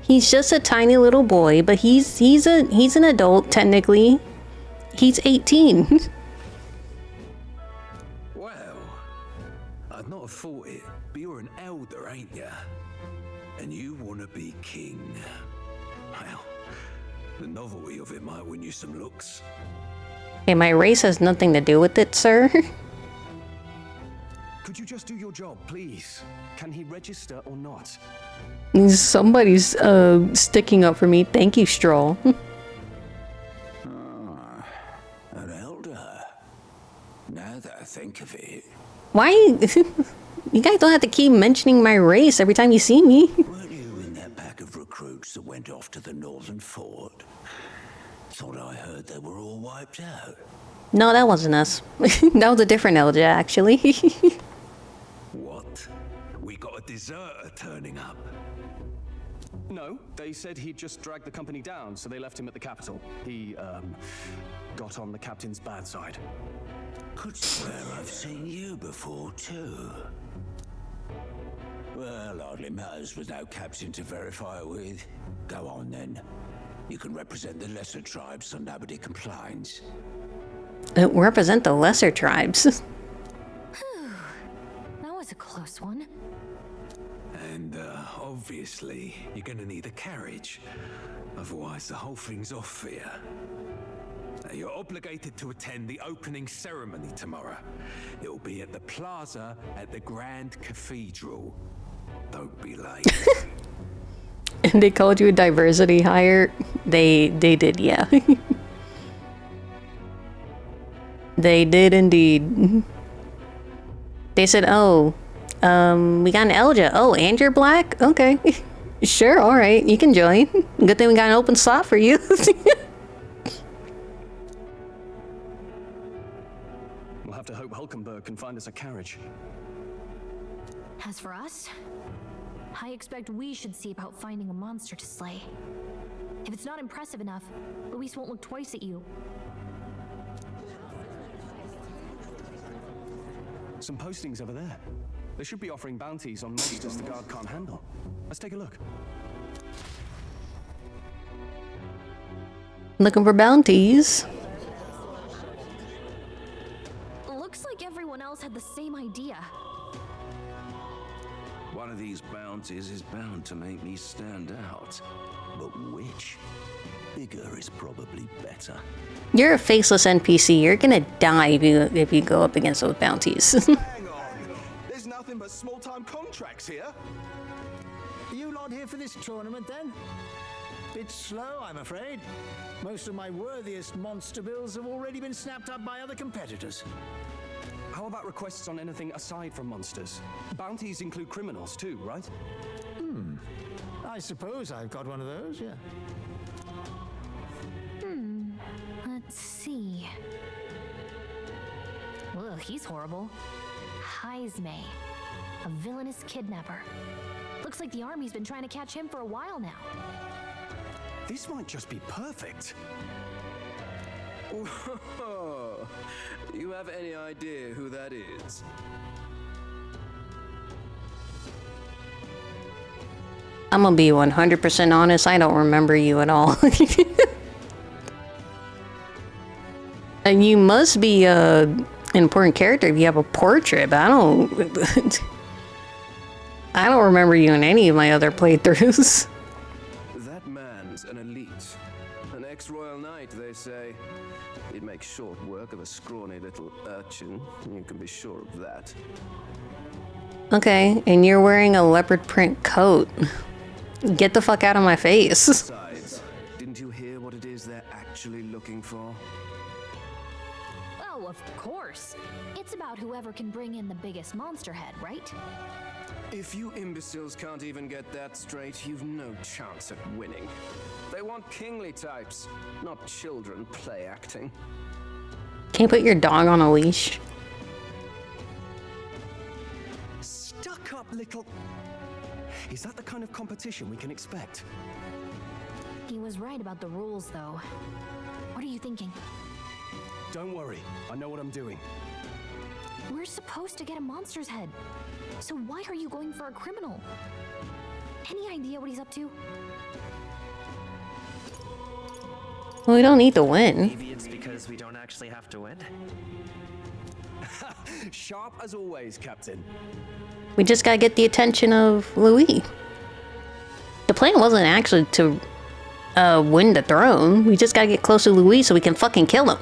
He's just a tiny little boy, but he's an adult technically. He's 18. Well, I'd not have thought it, but you're an elder, ain't ya? And you want to be king. Well, the novelty of it might win you some looks. Okay, my race has nothing to do with it, sir. Could you just do your job, please? Can he register or not? Somebody's sticking up for me. Thank you, Stroll. An elder. Now that I think of it. Why? You guys don't have to keep mentioning my race every time you see me. Weren't you in that pack of recruits that went off to the northern fort? Thought I heard they were all wiped out. No, that wasn't us. That was a different Elja, actually. What? We got a deserter turning up. No, they said he'd just dragged the company down, so they left him at the capital. He, got on the captain's bad side. Could swear I've seen you before, too. Well, hardly matters with no captain to verify it with. Go on, then. You can represent the lesser tribes so nobody complains. Represent the lesser tribes. That was a close one. And, obviously, you're gonna need a carriage. Otherwise, the whole thing's off for you. Now, you're obligated to attend the opening ceremony tomorrow. It'll be at the plaza at the Grand Cathedral. Don't be late. And they called you a diversity hire. They did, yeah. They did indeed. They said, oh, we got an Elja. Oh, and you're black? Okay. Sure, alright, you can join. Good thing we got an open slot for you. We'll have to hope Hulkenberg can find us a carriage. As for us, I expect we should see about finding a monster to slay. If it's not impressive enough, Luis won't look twice at you. Some postings over there. They should be offering bounties on monsters the guard can't handle. Let's take a look. Looking for bounties. Looks like everyone else had the same idea. One One of these bounties is bound to make me stand out. But which? Bigger is probably better. You're a faceless NPC. You're gonna die if you go up against those bounties. Hang on. There's nothing but small-time contracts here. Are you lot here for this tournament then? Bit slow, I'm afraid. Most of my worthiest monster bills have already been snapped up by other competitors. How about requests on anything aside from monsters? Bounties include criminals too, right? I suppose I've got one of those, yeah. Let's see. Ugh, he's horrible. Heisme, a villainous kidnapper. Looks like the army's been trying to catch him for a while now. This might just be perfect. Whoa. You have any idea who that is? I'm gonna be 100% honest. I don't remember you at all. And you must be an important character if you have a portrait, but I don't. I don't remember you in any of my other playthroughs. That man's an elite. An ex-royal knight, they say. He'd make short work of a scrawny little urchin. You can be sure of that. Okay, and you're wearing a leopard print coat. Get the fuck out of my face. Besides, didn't you hear what it is they're actually looking for? Oh, of course. It's about whoever can bring in the biggest monster head, right? If you imbeciles can't even get that straight, you've no chance at winning. They want kingly types, not children play acting. Can you put your dog on a leash? Stuck up little... Is that the kind of competition we can expect? He was right about the rules, though. What are you thinking? Don't worry, I know what I'm doing. We're supposed to get a monster's head. So why are you going for a criminal? Any idea what he's up to? Well, we don't need to win. Maybe it's because we don't actually have to win. Sharp as always, Captain. We just gotta get the attention of Louis. The plan wasn't actually to win the throne. We just gotta get close to Louis so we can fucking kill him.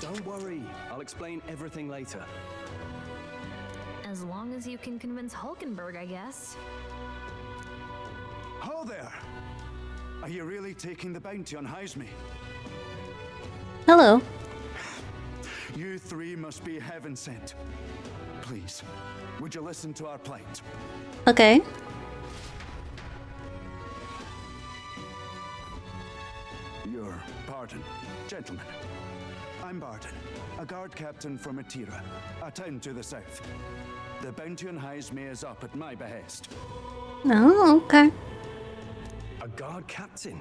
Don't worry, I'll explain everything later. As long as you can convince Hulkenberg, I guess. Ho there! Are you really taking the bounty on Heisme? Hello. You three must be heaven sent. Please, would you listen to our plight? Okay. Your pardon, gentlemen. I'm Barden, a guard captain from Atira, a town to the south. The bounty on Heisme is up at my behest. Oh, okay. A guard captain?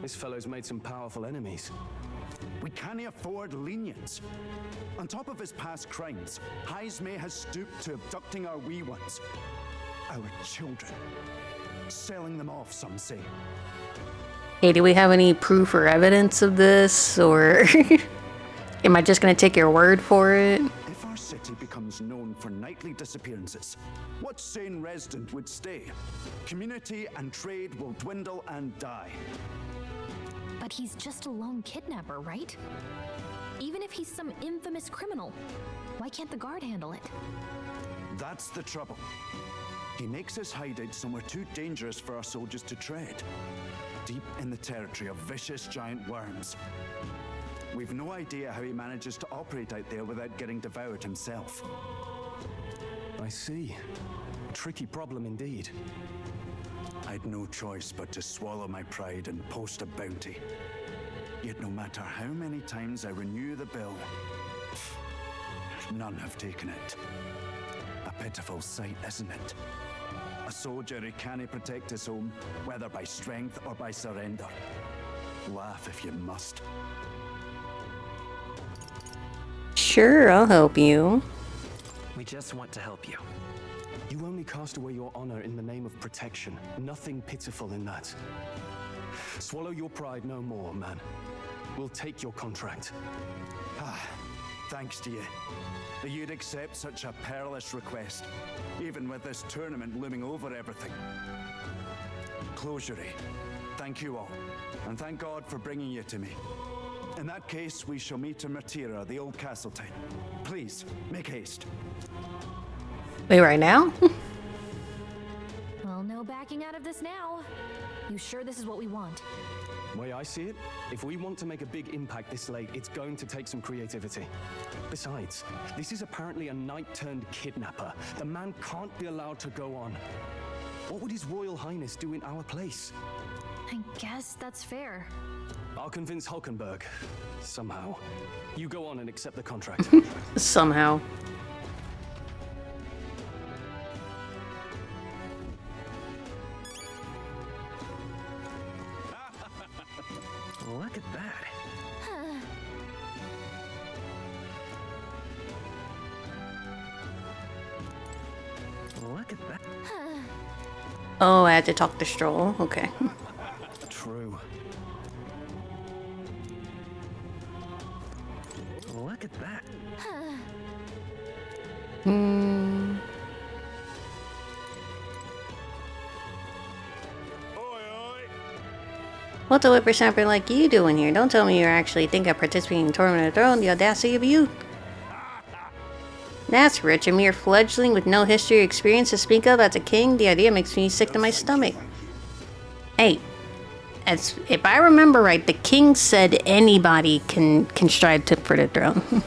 This fellow's made some powerful enemies. We can't afford lenience. On top of his past crimes, Heisme has stooped to abducting our wee ones. Our children. Selling them off, some say. Hey, do we have any proof or evidence of this, or am I just gonna take your word for it? If our city becomes known for nightly disappearances, what sane resident would stay? Community and trade will dwindle and die. But he's just a lone kidnapper, right? Even if he's some infamous criminal, why can't the guard handle it? That's the trouble. He makes his hideout somewhere too dangerous for our soldiers to tread. Deep in the territory of vicious giant worms. We've no idea how he manages to operate out there without getting devoured himself. I see. Tricky problem indeed. I'd no choice but to swallow my pride and post a bounty. Yet no matter how many times I renew the bill, none have taken it. A pitiful sight, isn't it? A soldier who can't protect his home, whether by strength or by surrender. Laugh if you must. Sure, I'll help you. We just want to help you. You only cast away your honor in the name of protection. Nothing pitiful in that. Swallow your pride no more, man. We'll take your contract. thanks to you. That you'd accept such a perilous request, even with this tournament looming over everything. Closure, thank you all, and thank God for bringing you to me. In that case, we shall meet in Martira, the old castle town. Please, make haste. Wait, right now? Well, no backing out of this now. You sure this is what we want? The way I see it, if we want to make a big impact this late, it's going to take some creativity. Besides, this is apparently a knight-turned-kidnapper. The man can't be allowed to go on. What would His Royal Highness do in our place? I guess that's fair. I'll convince Hulkenberg. Somehow. You go on and accept the contract. Somehow. Look at that. Look at that. Oh, I had to talk to Stroll. Okay. True. Look at that. Hmm. What's a whippersnapper like you doing here? Don't tell me you're actually thinking of participating in Tournament of the Throne. The audacity of you. That's rich. A mere fledgling with no history or experience to speak of as a king. The idea makes me sick to my stomach. Hey, if I remember right, the king said anybody can strive for the throne.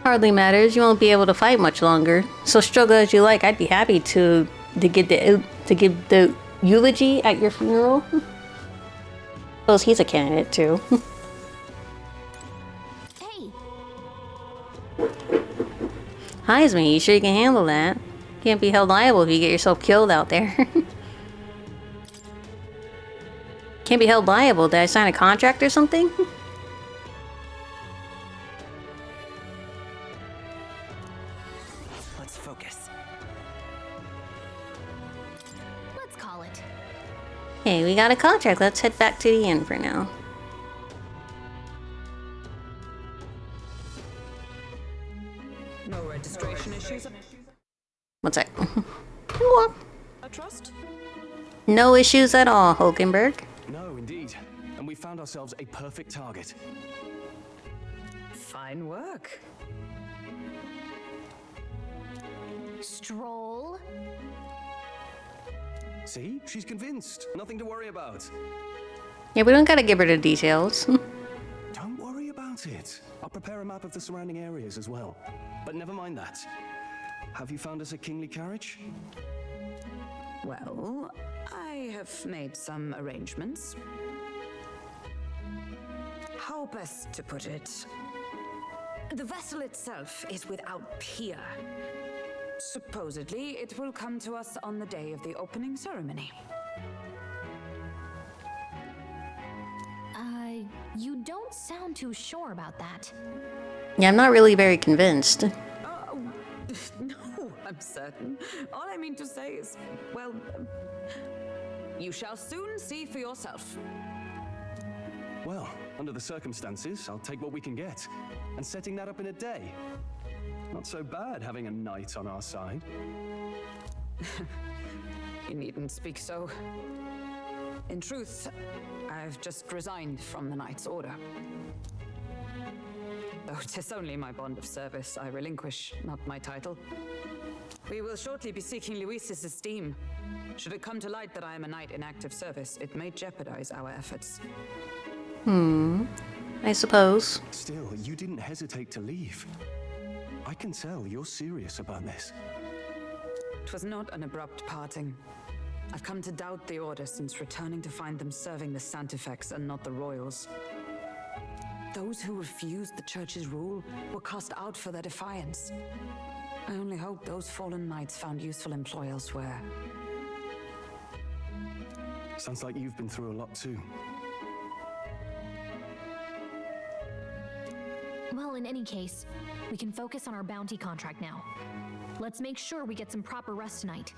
Hardly matters. You won't be able to fight much longer. So struggle as you like. I'd be happy to give the eulogy at your funeral. Suppose he's a candidate too. Hey. Heisman, you sure you can handle that? Can't be held liable if you get yourself killed out there. Can't be held liable. Did I sign a contract or something? Let's focus. Let's call it. Hey, we got a contract. Let's head back to the inn for now. No registration issues? What's that? A trust? No issues at all, Hulkenberg. No, indeed. And we found ourselves a perfect target. Fine work. Stroll? See? She's convinced. Nothing to worry about. Yeah, we don't gotta give her the details. Don't worry about it. I'll prepare a map of the surrounding areas as well. But never mind that. Have you found us a kingly carriage? Well, I have made some arrangements. How best to put it? The vessel itself is without peer. Supposedly, it will come to us on the day of the opening ceremony. You don't sound too sure about that. Yeah, I'm not really very convinced. No, I'm certain. All I mean to say is, well, you shall soon see for yourself. Well, under the circumstances, I'll take what we can get. And setting that up in a day. Not so bad having a knight on our side. You needn't speak so. In truth, I've just resigned from the Knight's Order. Though 'tis only my bond of service I relinquish, not my title. We will shortly be seeking Luis's esteem. Should it come to light that I am a knight in active service, it may jeopardize our efforts. I suppose. Still, you didn't hesitate to leave. I can tell you're serious about this. It was not an abrupt parting. I've come to doubt the Order since returning to find them serving the Santifex and not the Royals. Those who refused the Church's rule were cast out for their defiance. I only hope those fallen knights found useful employ elsewhere. Sounds like you've been through a lot too. Well, in any case, we can focus on our bounty contract now. Let's make sure we get some proper rest tonight.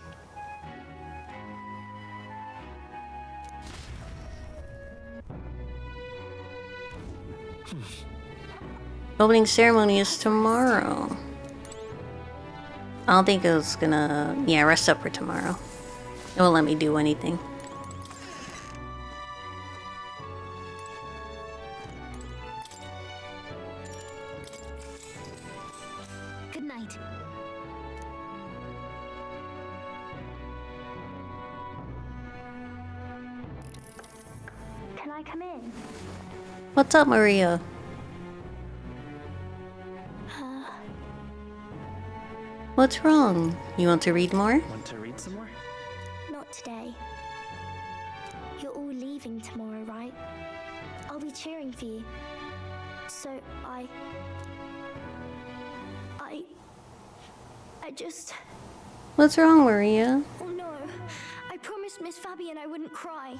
Opening ceremony is tomorrow. I don't think it was gonna... Yeah, rest up for tomorrow. It won't let me do anything. Good night. Can I come in? What's up, Maria? What's wrong? You want to read more? Want to read some more? Not today. You're all leaving tomorrow, right? I'll be cheering for you. So I just... What's wrong, Maria? Oh no. I promised Miss Fabian I wouldn't cry.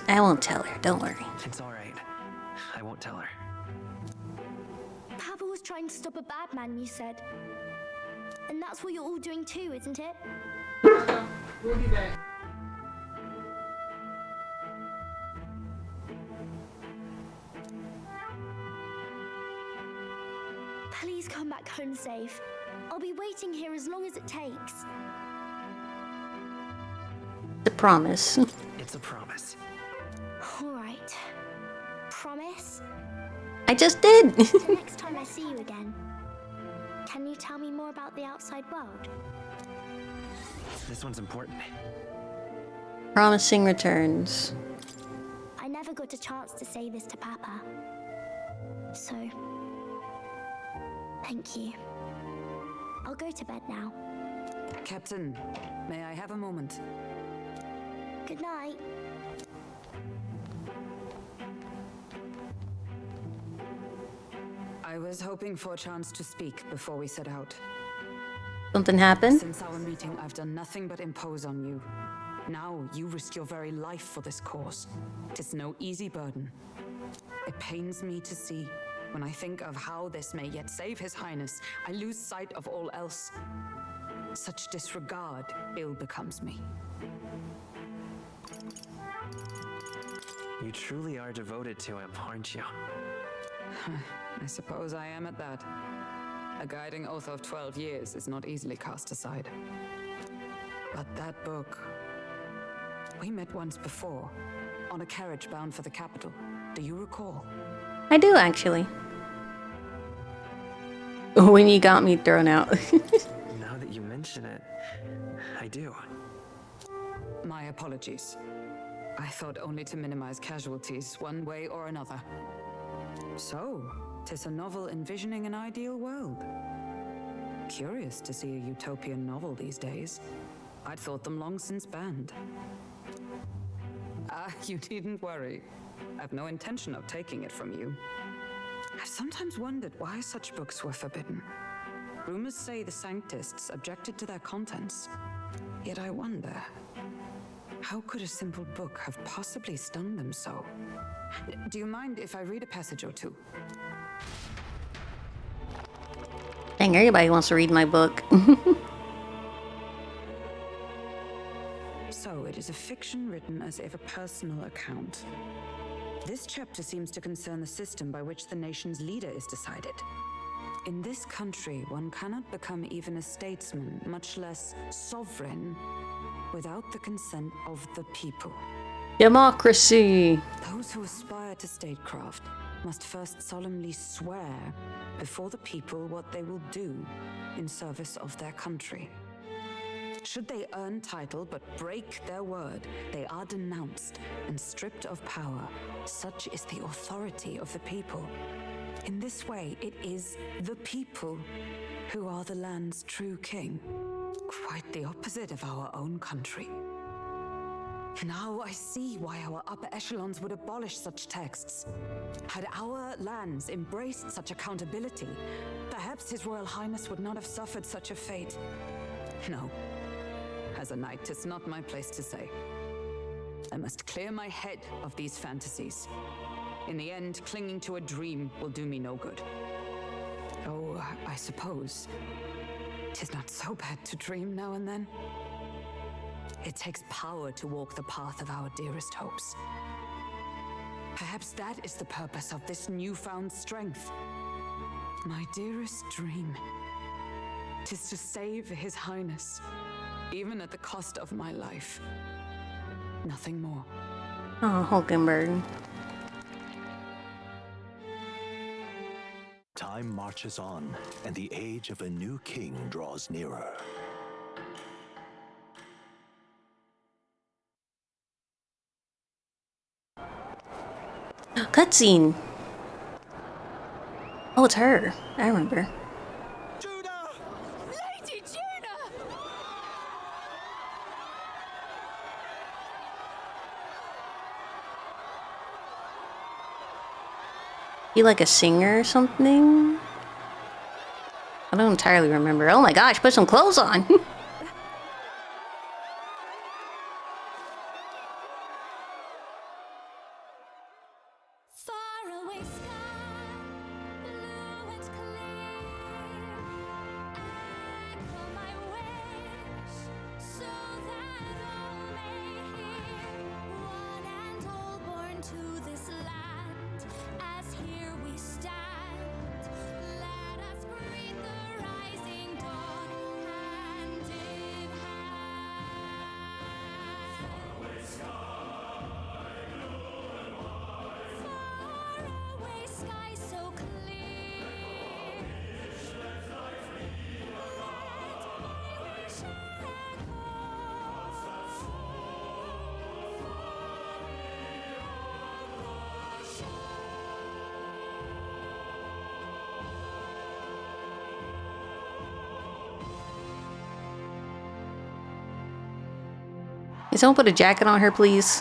I won't tell her, don't worry. It's alright. I won't tell her. Papa was trying to stop a bad man, you said. And that's what you're all doing too, isn't it? We'll be back. Please come back home safe. I'll be waiting here as long as it takes. The promise. It's a promise. Alright. Promise? I just did! The next time I see you again, can you tell me more about the outside world? This one's important. Promising returns. I never got a chance to say this to Papa. So, thank you. I'll go to bed now. Captain, may I have a moment? Good night. I was hoping for a chance to speak before we set out. Something happened? Since our meeting, I've done nothing but impose on you. Now you risk your very life for this cause. 'Tis no easy burden. It pains me to see. When I think of how this may yet save His Highness, I lose sight of all else. Such disregard ill becomes me. You truly are devoted to him, aren't you? I suppose I am at that. A guiding oath of 12 years is not easily cast aside. But that book... We met once before, on a carriage bound for the capital. Do you recall? I do, actually. When you got me thrown out. Now that you mention it, I do. My apologies. I thought only to minimize casualties, one way or another. So, 'tis a novel envisioning an ideal world. Curious to see a utopian novel these days. I'd thought them long since banned. You needn't worry. I've no intention of taking it from you. I've sometimes wondered why such books were forbidden. Rumors say the Sanctists objected to their contents. Yet I wonder, how could a simple book have possibly stung them so? Do you mind if I read a passage or two? Dang, everybody wants to read my book. So, it is a fiction written as if a personal account. This chapter seems to concern the system by which the nation's leader is decided. In this country, one cannot become even a statesman, much less sovereign, without the consent of the people. Democracy! Those who aspire to statecraft must first solemnly swear before the people what they will do in service of their country. Should they earn title but break their word, they are denounced and stripped of power. Such is the authority of the people. In this way, it is the people who are the land's true king. Quite the opposite of our own country. Now I see why our upper echelons would abolish such texts. Had our lands embraced such accountability, perhaps His Royal Highness would not have suffered such a fate. No. As a knight, 'tis not my place to say. I must clear my head of these fantasies. In the end, clinging to a dream will do me no good. Oh, I suppose 'tis not so bad to dream now and then. It takes power to walk the path of our dearest hopes. Perhaps that is the purpose of this newfound strength. My dearest dream. 'Tis to save His Highness, even at the cost of my life. Nothing more. Oh, Hulkenberg. Time marches on, and the age of a new king draws nearer. Cutscene. Oh, it's her. I remember. Lady Juna! You like a singer or something? I don't entirely remember. Oh my gosh, put some clothes on. Can someone put a jacket on her, please?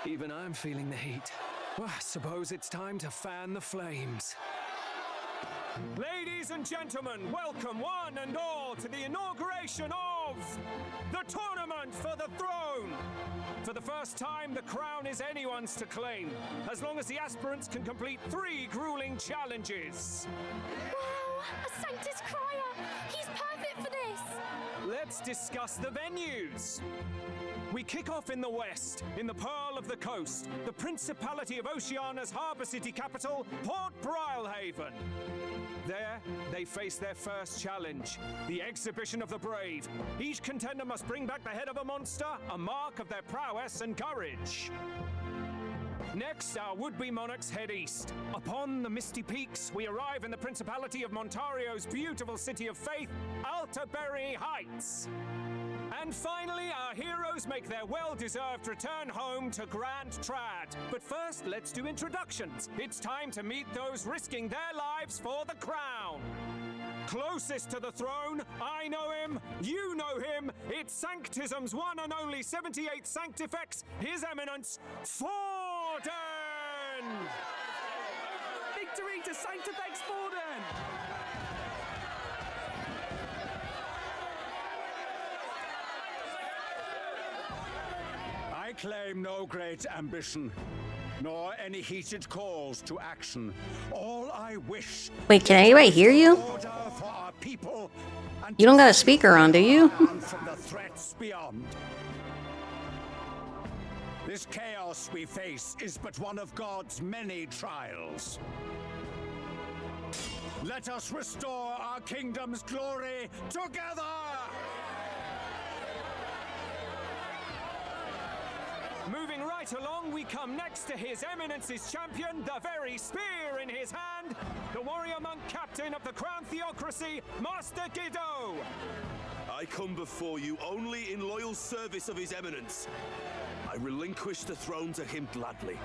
Even I'm feeling the heat. Well, I suppose it's time to fan the flames. Ladies and gentlemen, welcome one and all to the inauguration of the Tournament for the Throne! For the first time, the crown is anyone's to claim, as long as the aspirants can complete 3 grueling challenges. Wow! A Sanctus Crier! He's perfect for this! Let's discuss the venues. We kick off in the west, in the Pearl of the Coast, the Principality of Oceania's harbour city capital, Port Brilehaven. There, they face their first challenge, the Exhibition of the Brave. Each contender must bring back the head of a monster, a mark of their prowess and courage. Next, our would-be monarchs head east. Upon the misty peaks, we arrive in the Principality of Montario's beautiful city of faith, Altaberry Heights. And finally, our heroes make their well-deserved return home to Grand Trad. But first, let's do introductions. It's time to meet those risking their lives for the crown. Closest to the throne, I know him, you know him. It's Sanctism's one and only 78th Sanctifex, His Eminence, Forden! Victory to Sanctifex Forden! I claim no great ambition, nor any heated calls to action. All I wish. Wait, can anybody hear you? You don't got a speaker on, do you? From the threats beyond. This chaos we face is but one of God's many trials. Let us restore our kingdom's glory together! Moving right along, we come next to His Eminence's champion, the very spear in his hand, the warrior monk captain of the Crown Theocracy, Master Guido. I come before you only in loyal service of His Eminence. I relinquish the throne to him gladly.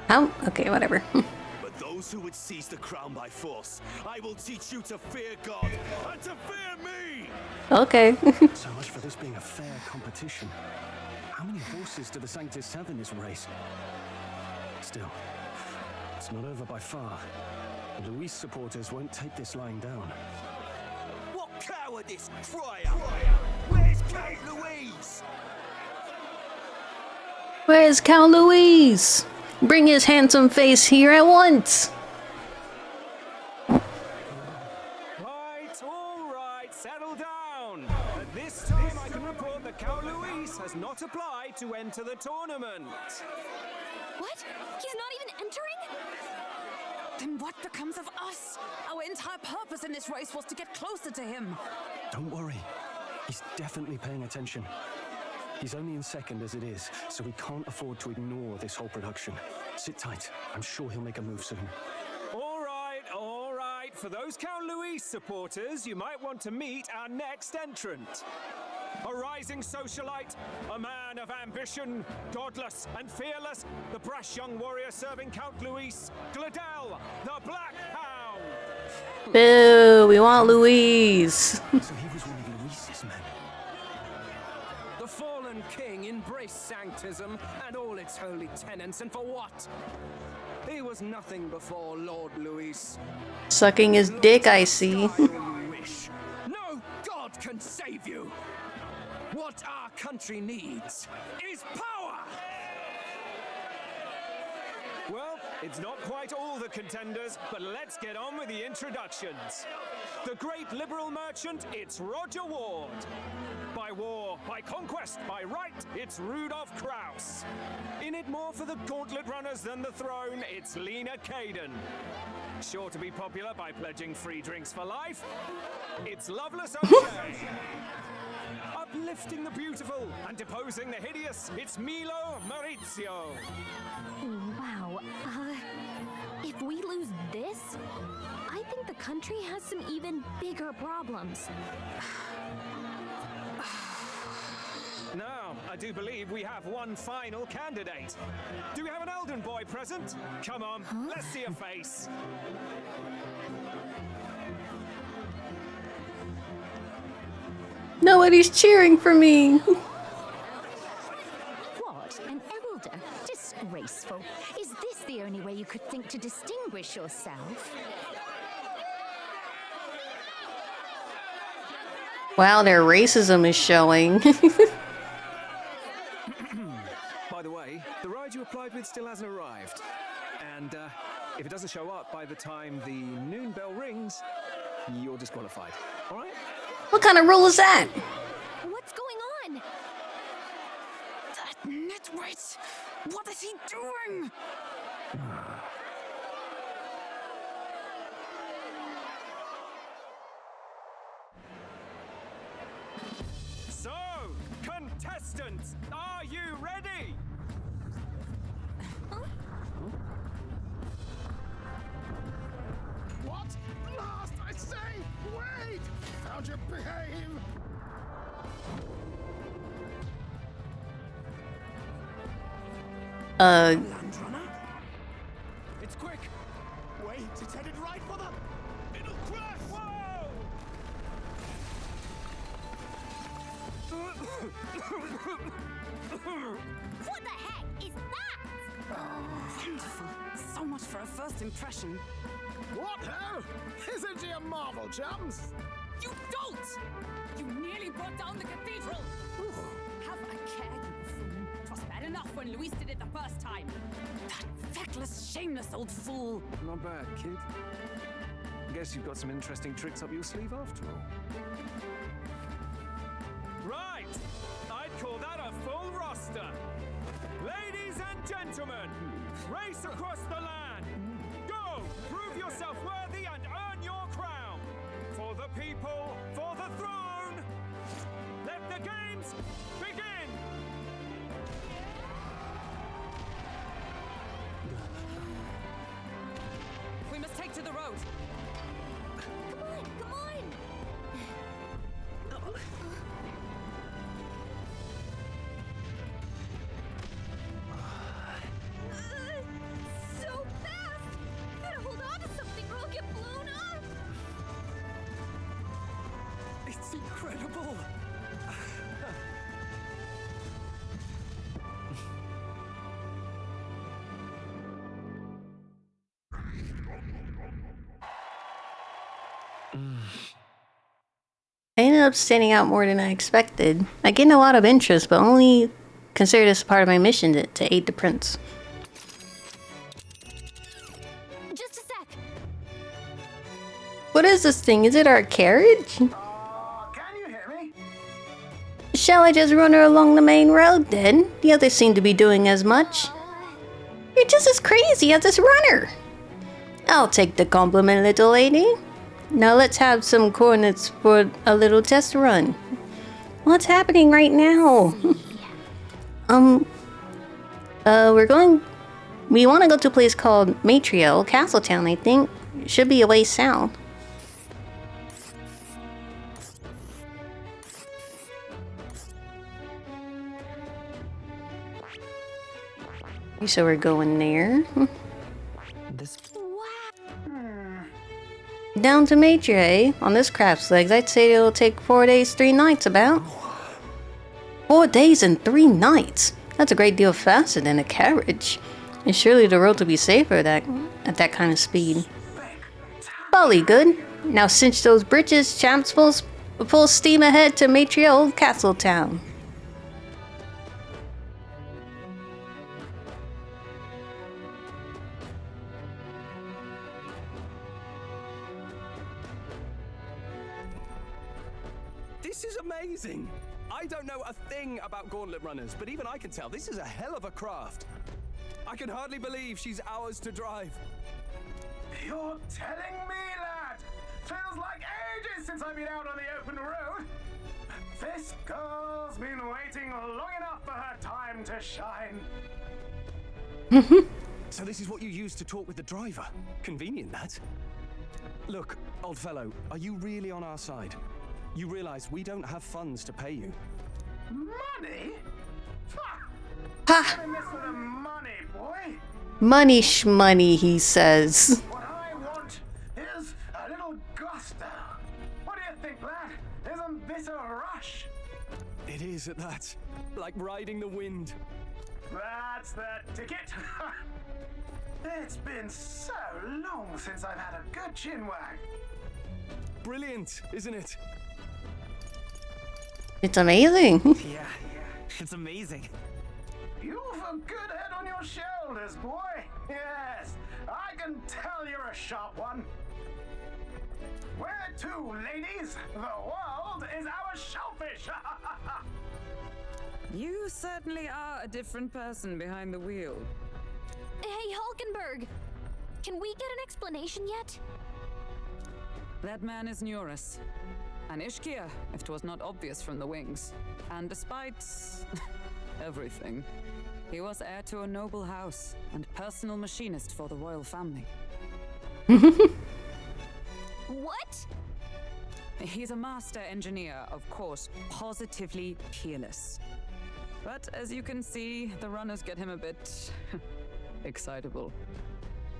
Oh, okay, whatever. But though those who would seize the crown by force. I will teach you to fear God and to fear me! Okay. So much for this being a fair competition. How many horses do the Sanctus have in this race? Still, it's not over by far. The Luis supporters won't take this lying down. What cowardice, Friar! Where's Count Louise? Where's Count Louise? Bring his handsome face here at once. All right, settle down. At this time, I can report that Count Louise has not applied to enter the tournament. What? He's not even entering? Then what becomes of us? Our entire purpose in this race was to get closer to him. Don't worry. He's definitely paying attention. He's only in second as it is, so we can't afford to ignore this whole production. Sit tight. I'm sure he'll make a move soon. All right, all right. For those Count Louise supporters, you might want to meet our next entrant. A rising socialite, a man of ambition, godless and fearless, the brash young warrior serving Count Louise, Gladel, the Black Hound. Boo, we want Louise. So he was one of Luis's men. The fallen king embraced sanctism and all its holy tenets, and for what? He was nothing before Lord Luis. Sucking his dick, I see. No god can save you! What our country needs is power! Well, it's not quite all the contenders, but let's get on with the introductions. The great liberal merchant, it's Roger Ward. By war, by conquest, by right, it's Rudolph Kraus. In it more for the gauntlet runners than the throne, it's Lena Kaden. Sure to be popular by pledging free drinks for life, it's Loveless O'Shea. Uplifting the beautiful and deposing the hideous, it's Milo Maurizio. Wow. If we lose this, I think the country has some even bigger problems. Now, I do believe we have one final candidate. Do we have an Elden boy present? Come on, let's see a face. Nobody's cheering for me. What? An elder? Disgraceful. Is this the only way you could think to distinguish yourself? Wow, their racism is showing. By the way, the ride you applied with still hasn't arrived. And if it doesn't show up by the time the noon bell rings, you're disqualified. All right? What kind of rule is that? What's going on? That nitwit! What is he doing? So, contestants, are you ready? What? Last, I say! Wait! How'd you behave? It's quick! Wait, it's headed right for the... It'll crash! Whoa! What the heck is that? Oh, wonderful. So much for a first impression. What ho? Isn't he a marvel, chums? You dolt! You nearly brought down the cathedral! Have a care, you fool. 'Twas bad enough when Luis did it the first time. That feckless, shameless old fool. Not bad, kid. Guess you've got some interesting tricks up your sleeve after all. Right! I'd call that a full roster. Ladies and gentlemen, race across the land. Go! Prove yourself worthy and earn your crown. For the people, for the throne. Let the games begin! We must take to the road. Come on, come on! So fast! That whole I ended up standing out more than I expected. I gained a lot of interest, but only considered this part of my mission to aid the prince. Just a sec. What is this thing? Is it our carriage? Shall I just run her along the main road then? The others seem to be doing as much. You're just as crazy as this runner. I'll take the compliment, little lady. Now let's have some coordinates for a little test run. What's happening right now? We want to go to a place called Matriel, Castletown, I think. Should be a way south. So we're going there. Down to Maitre, on this craft's legs, I'd say it'll take 4 days, 3 nights about. 4 days and 3 nights? That's a great deal faster than a carriage. And surely the road will be safer at that kind of speed. Jolly good. Now cinch those britches, champs, full steam ahead to Matriel, Castletown. This is amazing! I don't know a thing about gauntlet runners, but even I can tell this is a hell of a craft. I can hardly believe she's ours to drive. You're telling me, lad? Feels like ages since I've been out on the open road. This girl's been waiting long enough for her time to shine. So this is what you use to talk with the driver? Convenient, that. Look, old fellow, are you really on our side? You realize we don't have funds to pay you. Money? Ha! This with the money, boy. Money shmoney, he says. What I want is a little gusto. What do you think, lad? Isn't this a rush? It is at that. Like riding the wind. That's the ticket. It's been so long since I've had a good chinwag. Brilliant, isn't it? It's amazing. Yeah, it's amazing. You've a good head on your shoulders, boy. Yes, I can tell you're a sharp one. Where to, ladies? The world is our shellfish. You certainly are a different person behind the wheel. Hey, Hulkenberg! Can we get an explanation yet? That man is Neurus. An Ishkia, if 'twas not obvious from the wings. And despite everything, he was heir to a noble house and personal machinist for the royal family. What? He's a master engineer, of course, positively peerless. But as you can see, the runners get him a bit excitable.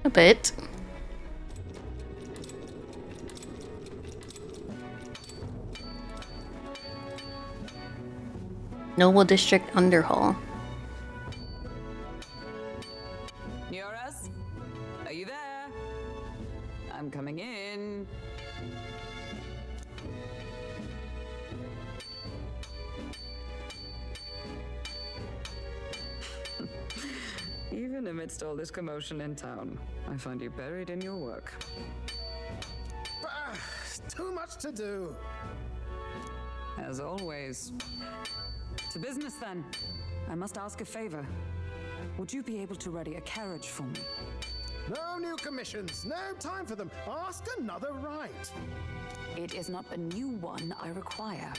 A bit. Noble District Underhall. Neurus? Are you there? I'm coming in. Even amidst all this commotion in town, I find you buried in your work. Too much to do. As always. To business then. I must ask a favor. Would you be able to ready a carriage for me? No new commissions. No time for them. Ask another right. It is not a new one I require.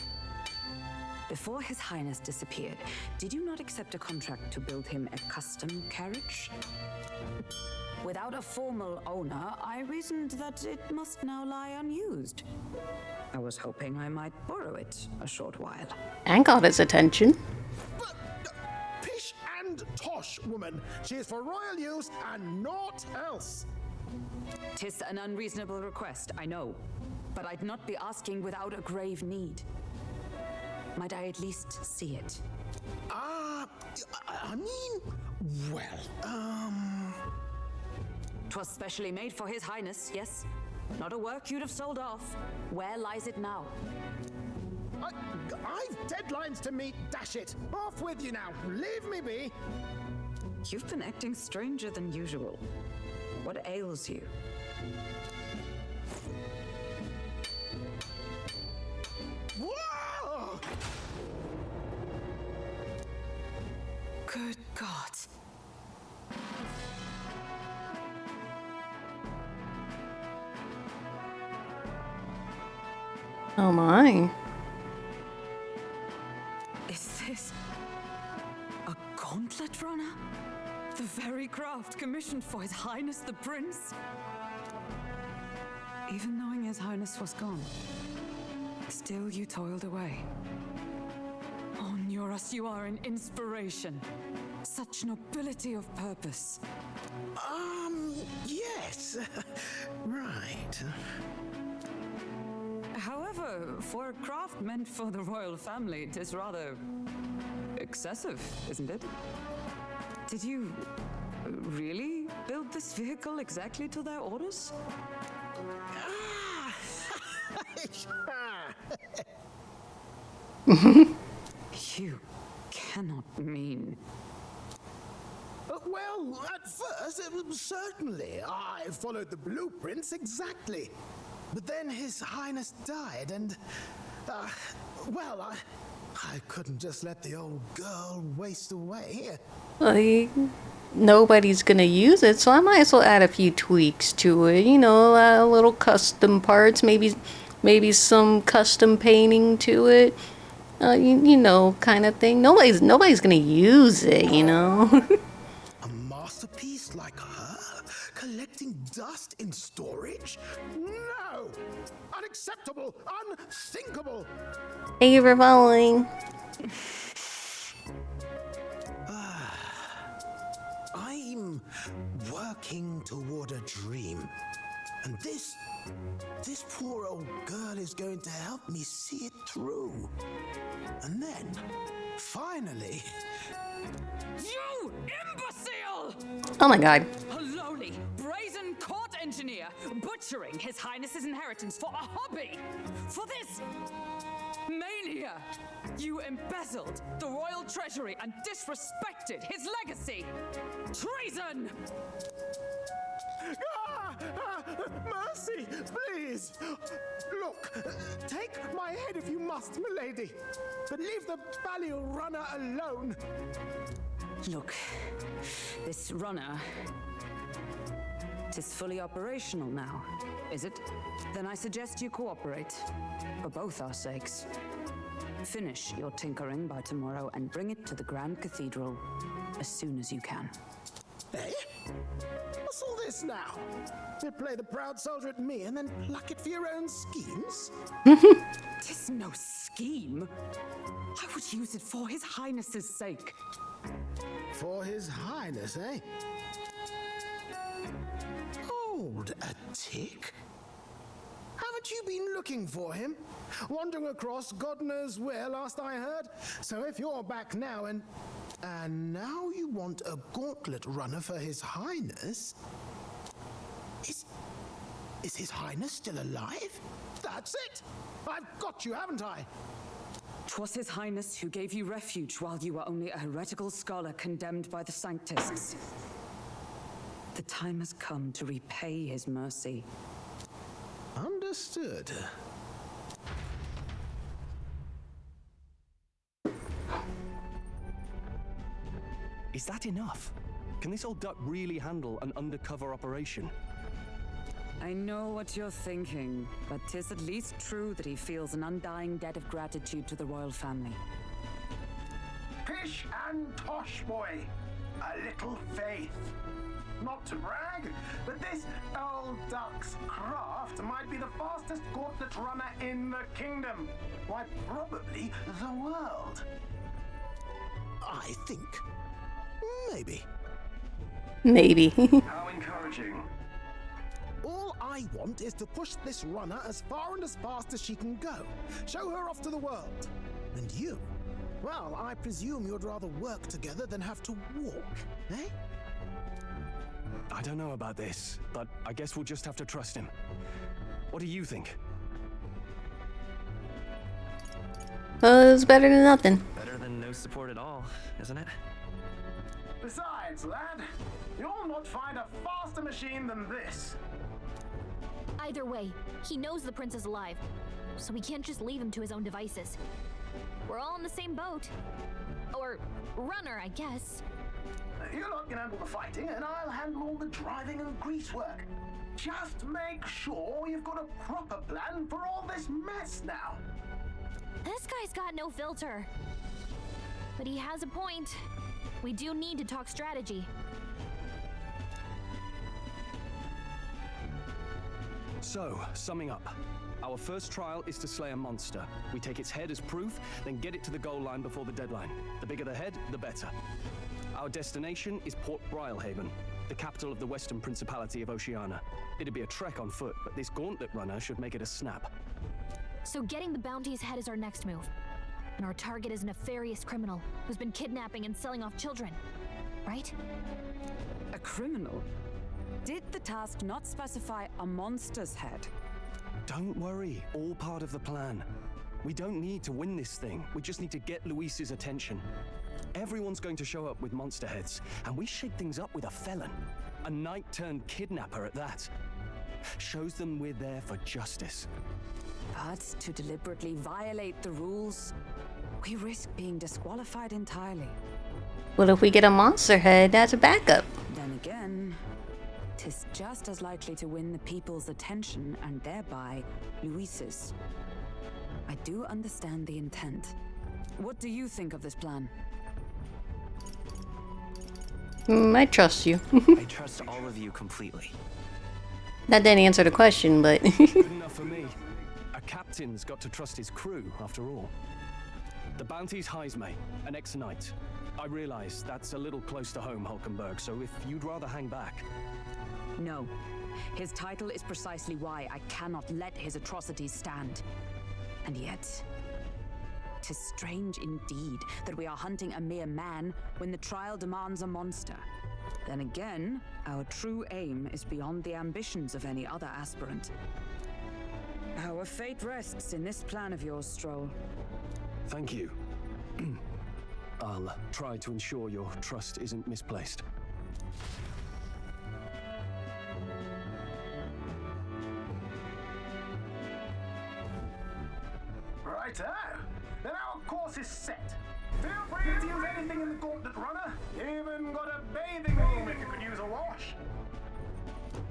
Before His Highness disappeared, did you not accept a contract to build him a custom carriage? Without a formal owner, I reasoned that it must now lie unused. I was hoping I might borrow it a short while. And got his attention. Pish and tosh, woman. She is for royal use and naught else. 'Tis an unreasonable request, I know. But I'd not be asking without a grave need. Might I at least see it? I mean, well, 'Twas specially made for His Highness, yes? Not a work you'd have sold off. Where lies it now? I've deadlines to meet, dash it! Off with you now, leave me be! You've been acting stranger than usual. What ails you? Whoa! Good God. Oh my. Is this a gauntlet runner? The very craft commissioned for His Highness the Prince? Even knowing His Highness was gone, still you toiled away. Oh, Nuras, you are an inspiration. Such nobility of purpose. Yes. Right. However, for a craft meant for the royal family, it is rather excessive, isn't it? Did you really build this vehicle exactly to their orders? You cannot mean... Well, at first, certainly. I followed the blueprints exactly. But then His Highness died, and... well, I couldn't just let the old girl waste away. Like, nobody's gonna use it, so I might as well add a few tweaks to it. You know, a little custom parts, maybe some custom painting to it. You know, kind of thing. Nobody's gonna use it, you know. A masterpiece like her? Collecting dust in storage? No! Unacceptable! Unthinkable! Thank you for following. I'm working toward a dream. And this poor old girl is going to help me see it through. And then, finally... You imbecile! Oh my god. A lowly, brazen court engineer butchering His Highness's inheritance for a hobby! For this mania! You embezzled the royal treasury and disrespected his legacy! Treason! Mercy, please! Look, take my head if you must, milady, but leave the Balliol runner alone. Look, this runner... it is fully operational now, is it? Then I suggest you cooperate, for both our sakes. Finish your tinkering by tomorrow and bring it to the Grand Cathedral as soon as you can. Eh? What's all this now? You play the proud soldier at me and then pluck it for your own schemes? Tis no scheme. I would use it for His Highness's sake. For His Highness, eh? Hold a tick. Haven't you been looking for him? Wandering across God knows where, last I heard. So if you're back now and now you want a gauntlet runner for His Highness? Is His Highness still alive? That's it! I've got you, haven't I? 'Twas His Highness who gave you refuge while you were only a heretical scholar condemned by the Sanctists. The time has come to repay His mercy. Understood. Is that enough? Can this old duck really handle an undercover operation? I know what you're thinking, but 'tis at least true that he feels an undying debt of gratitude to the royal family. Pish and tosh, boy. A little faith. Not to brag, but this old duck's craft might be the fastest gauntlet runner in the kingdom. Why, probably the world. I think. Maybe. Maybe. How encouraging. All I want is to push this runner as far and as fast as she can go. Show her off to the world. And you? Well, I presume you'd rather work together than have to walk, eh? I don't know about this, but I guess we'll just have to trust him. What do you think? Well, it's better than nothing. Better than no support at all, isn't it? Besides, lad, you'll not find a faster machine than this. Either way, he knows the prince is alive, so we can't just leave him to his own devices. We're all in the same boat. Or runner, I guess. You lot can handle the fighting, and I'll handle all the driving and grease work. Just make sure you've got a proper plan for all this mess now. This guy's got no filter. But he has a point. We do need to talk strategy. So, summing up. Our first trial is to slay a monster. We take its head as proof, then get it to the goal line before the deadline. The bigger the head, the better. Our destination is Port Brylehaven, the capital of the Western Principality of Oceania. It'd be a trek on foot, but this gauntlet runner should make it a snap. So getting the bounty's head is our next move. And our target is a nefarious criminal who's been kidnapping and selling off children. Right? A criminal? Did the task not specify a monster's head? Don't worry, all part of the plan. We don't need to win this thing, we just need to get Luis's attention. Everyone's going to show up with monster heads, and we shake things up with a felon. A knight-turned-kidnapper at that. Shows them we're there for justice. But to deliberately violate the rules, we risk being disqualified entirely. What if we get a monster head as a backup? Then again, 'tis just as likely to win the people's attention and thereby Luis's. I do understand the intent. What do you think of this plan? I trust you. I trust all of you completely. That didn't answer the question, but... Good enough for me. A captain's got to trust his crew, after all. The bounty's Heisme, an ex-knight. I realize that's a little close to home, Hulkenberg, so if you'd rather hang back... No. His title is precisely why I cannot let his atrocities stand. And yet... 'tis strange indeed that we are hunting a mere man when the trial demands a monster. Then again, our true aim is beyond the ambitions of any other aspirant. Our fate rests in this plan of yours, Stroll. Thank you. I'll try to ensure your trust isn't misplaced. Righto! Then our course is set. Feel free to use anything in the gauntlet runner. Even got a bathing room if you could use a wash.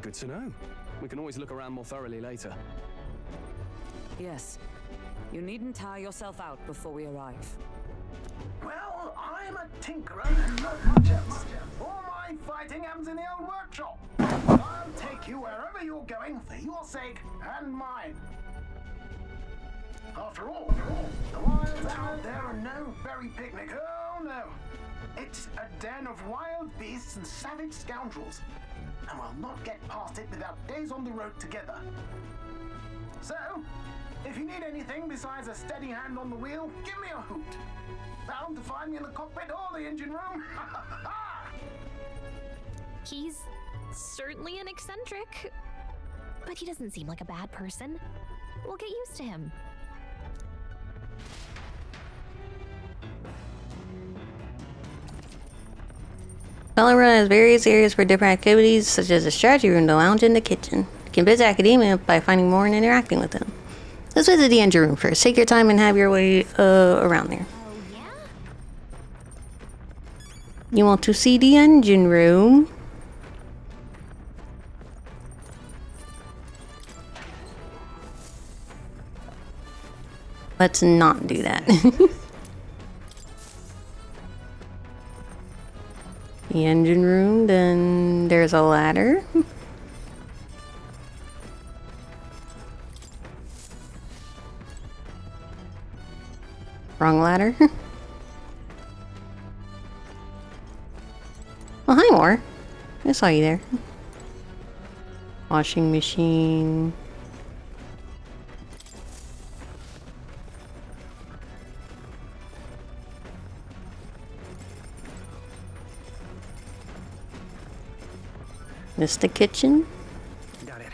Good to know. We can always look around more thoroughly later. Yes. You needn't tire yourself out before we arrive. Well, I'm a tinkerer and not much else. All my fighting happens in the old workshop. I'll take you wherever you're going for your sake and mine. After all, the wilds out there are no berry picnic. Oh no. It's a den of wild beasts and savage scoundrels. And we'll not get past it without days on the road together. So, if you need anything besides a steady hand on the wheel, give me a hoot. Bound to find me in the cockpit or the engine room. He's certainly an eccentric, but he doesn't seem like a bad person. We'll get used to him. Valorant has various areas for different activities, such as the strategy room, the lounge, and the kitchen. You can visit Academia by finding more and interacting with them. Let's visit the engine room first. Take your time and have your way around there. You want to see the engine room? Let's not do that. The engine room, then there's a ladder. Wrong ladder. Oh, hi, Moore. I saw you there. Washing machine. This the kitchen? Got it.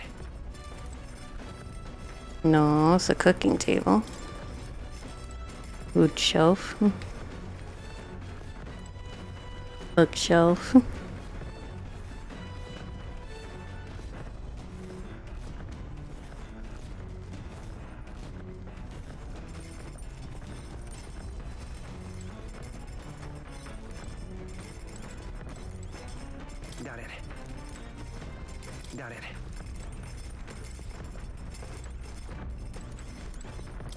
No, it's a cooking table. Food shelf. Bookshelf. Got it. Got it.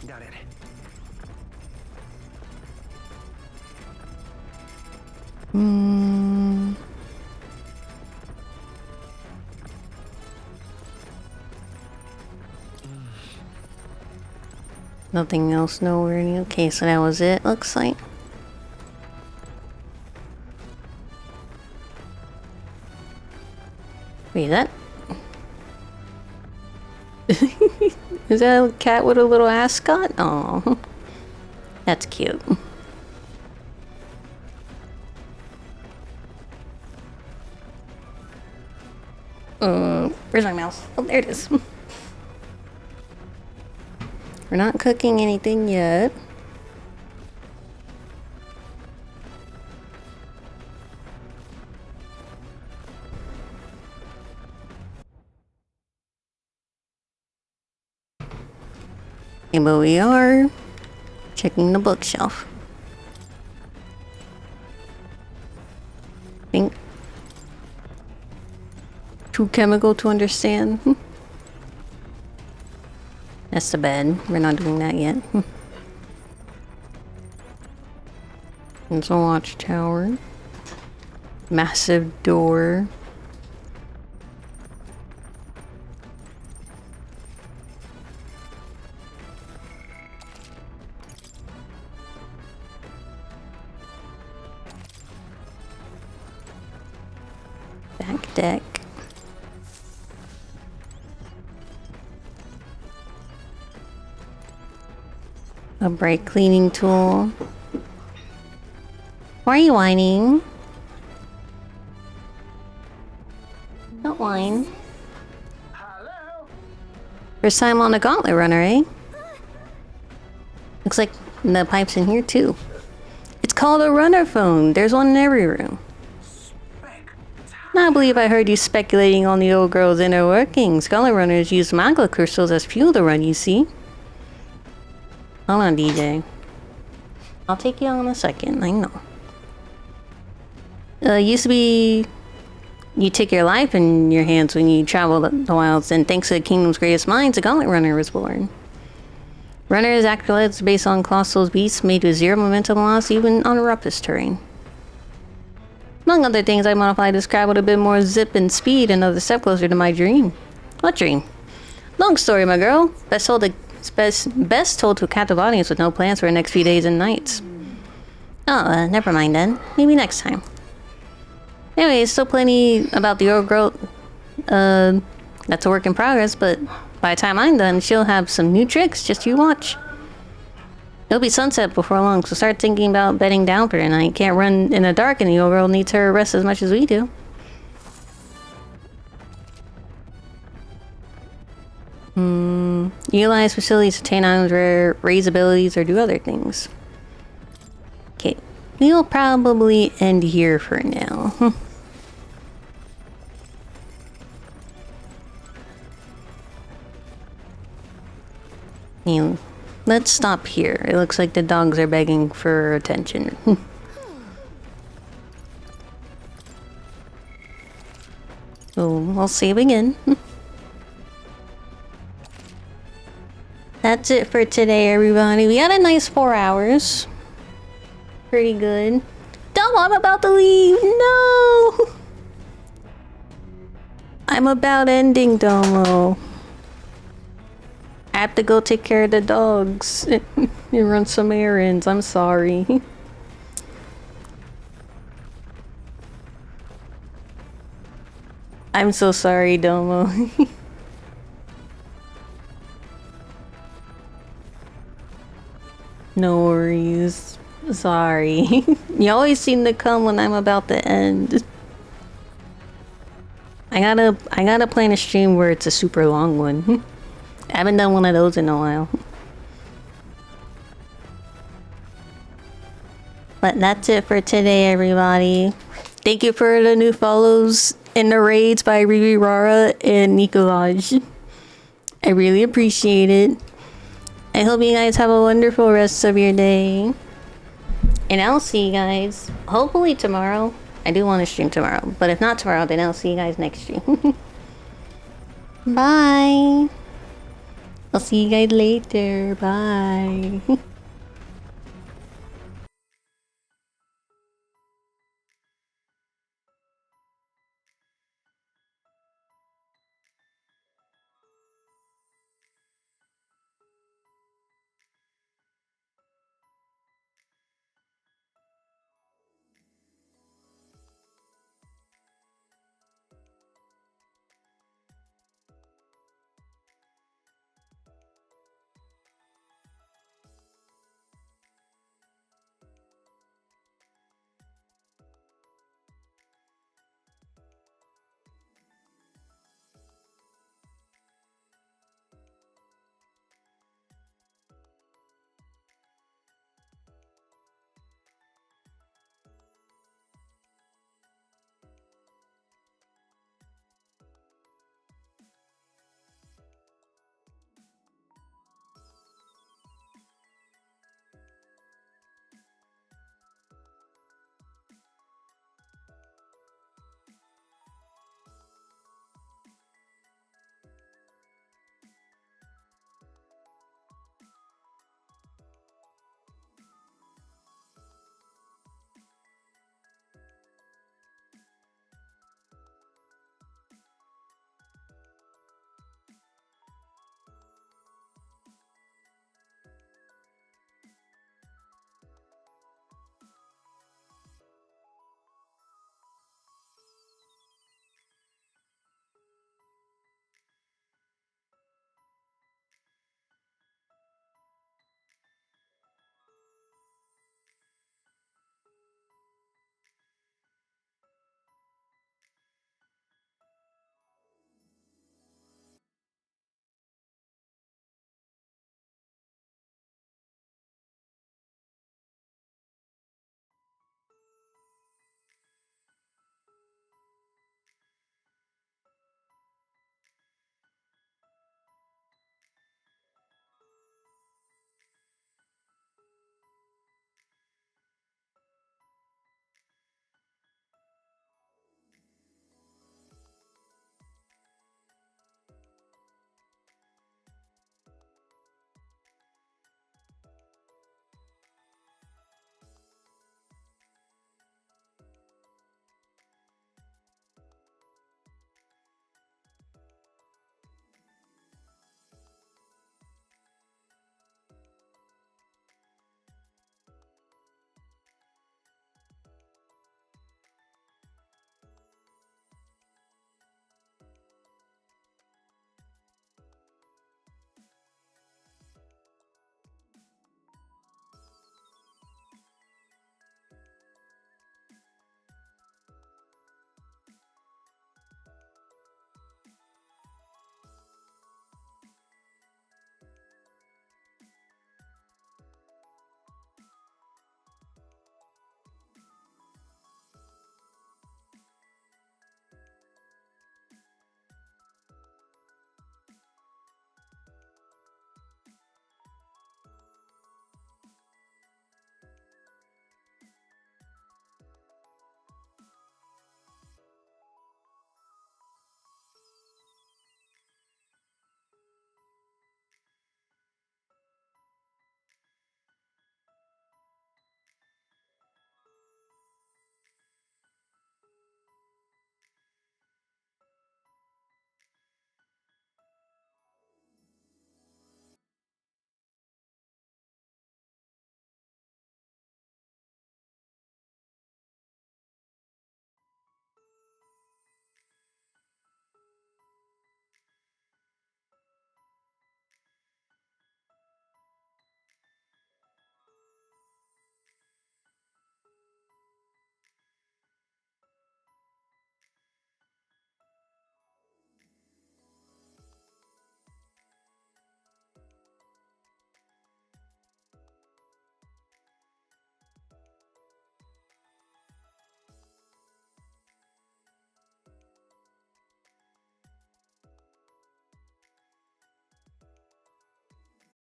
Got it. Nothing else nowhere new. Okay, so that was it, looks like. Wait, that... Is that a cat with a little ascot? Oh, that's cute. Where's my mouse? Oh, there it is. We're not cooking anything yet. Okay, but we are checking the bookshelf. Think too chemical to understand. That's the bed. We're not doing that yet. There's a watchtower. Massive door. Back deck. A bright cleaning tool. Why are you whining? Don't whine. First time on a gauntlet runner, eh? Looks like the pipe's in here too. It's called a runner phone. There's one in every room. Now I believe I heard you speculating on the old girl's inner workings. Gauntlet runners use magma crystals as fuel to run, you see. Hold on, DJ. I'll take you on in a second, I know. Used to be... You take your life in your hands when you travel the wilds, and thanks to the kingdom's greatest minds, a gauntlet runner was born. Runners act based on colossal beasts made with zero momentum loss, even on roughest terrain. Among other things, I modified this crab with a bit more zip and speed, another step closer to my dream. What dream? Long story, my girl. Best told to a captive audience with no plans for the next few days and nights. Oh, never mind then. Maybe next time. Anyway, still plenty about the old girl. That's a work in progress, but by the time I'm done, she'll have some new tricks. Just you watch. It'll be sunset before long, so start thinking about bedding down for tonight. Can't run in the dark, and the old girl needs her rest as much as we do. Utilize facilities to obtain items, raise abilities, or do other things. Okay, we'll probably end here for now. Let's stop here. It looks like the dogs are begging for attention. So we'll save again. That's it for today, everybody. We had a nice 4 hours. Pretty good. Domo, I'm about to leave. No! I'm about ending, Domo. I have to go take care of the dogs and run some errands. I'm sorry. I'm so sorry, Domo. No worries. Sorry. You always seem to come when I'm about to end. I gotta plan a stream where it's a super long one. I haven't done one of those in a while. But that's it for today, everybody. Thank you for the new follows and the raids by Riri Rara and Nicolaj. I really appreciate it. I hope you guys have a wonderful rest of your day. And I'll see you guys hopefully tomorrow. I do want to stream tomorrow, but if not tomorrow, then I'll see you guys next stream. Bye. I'll see you guys later. Bye.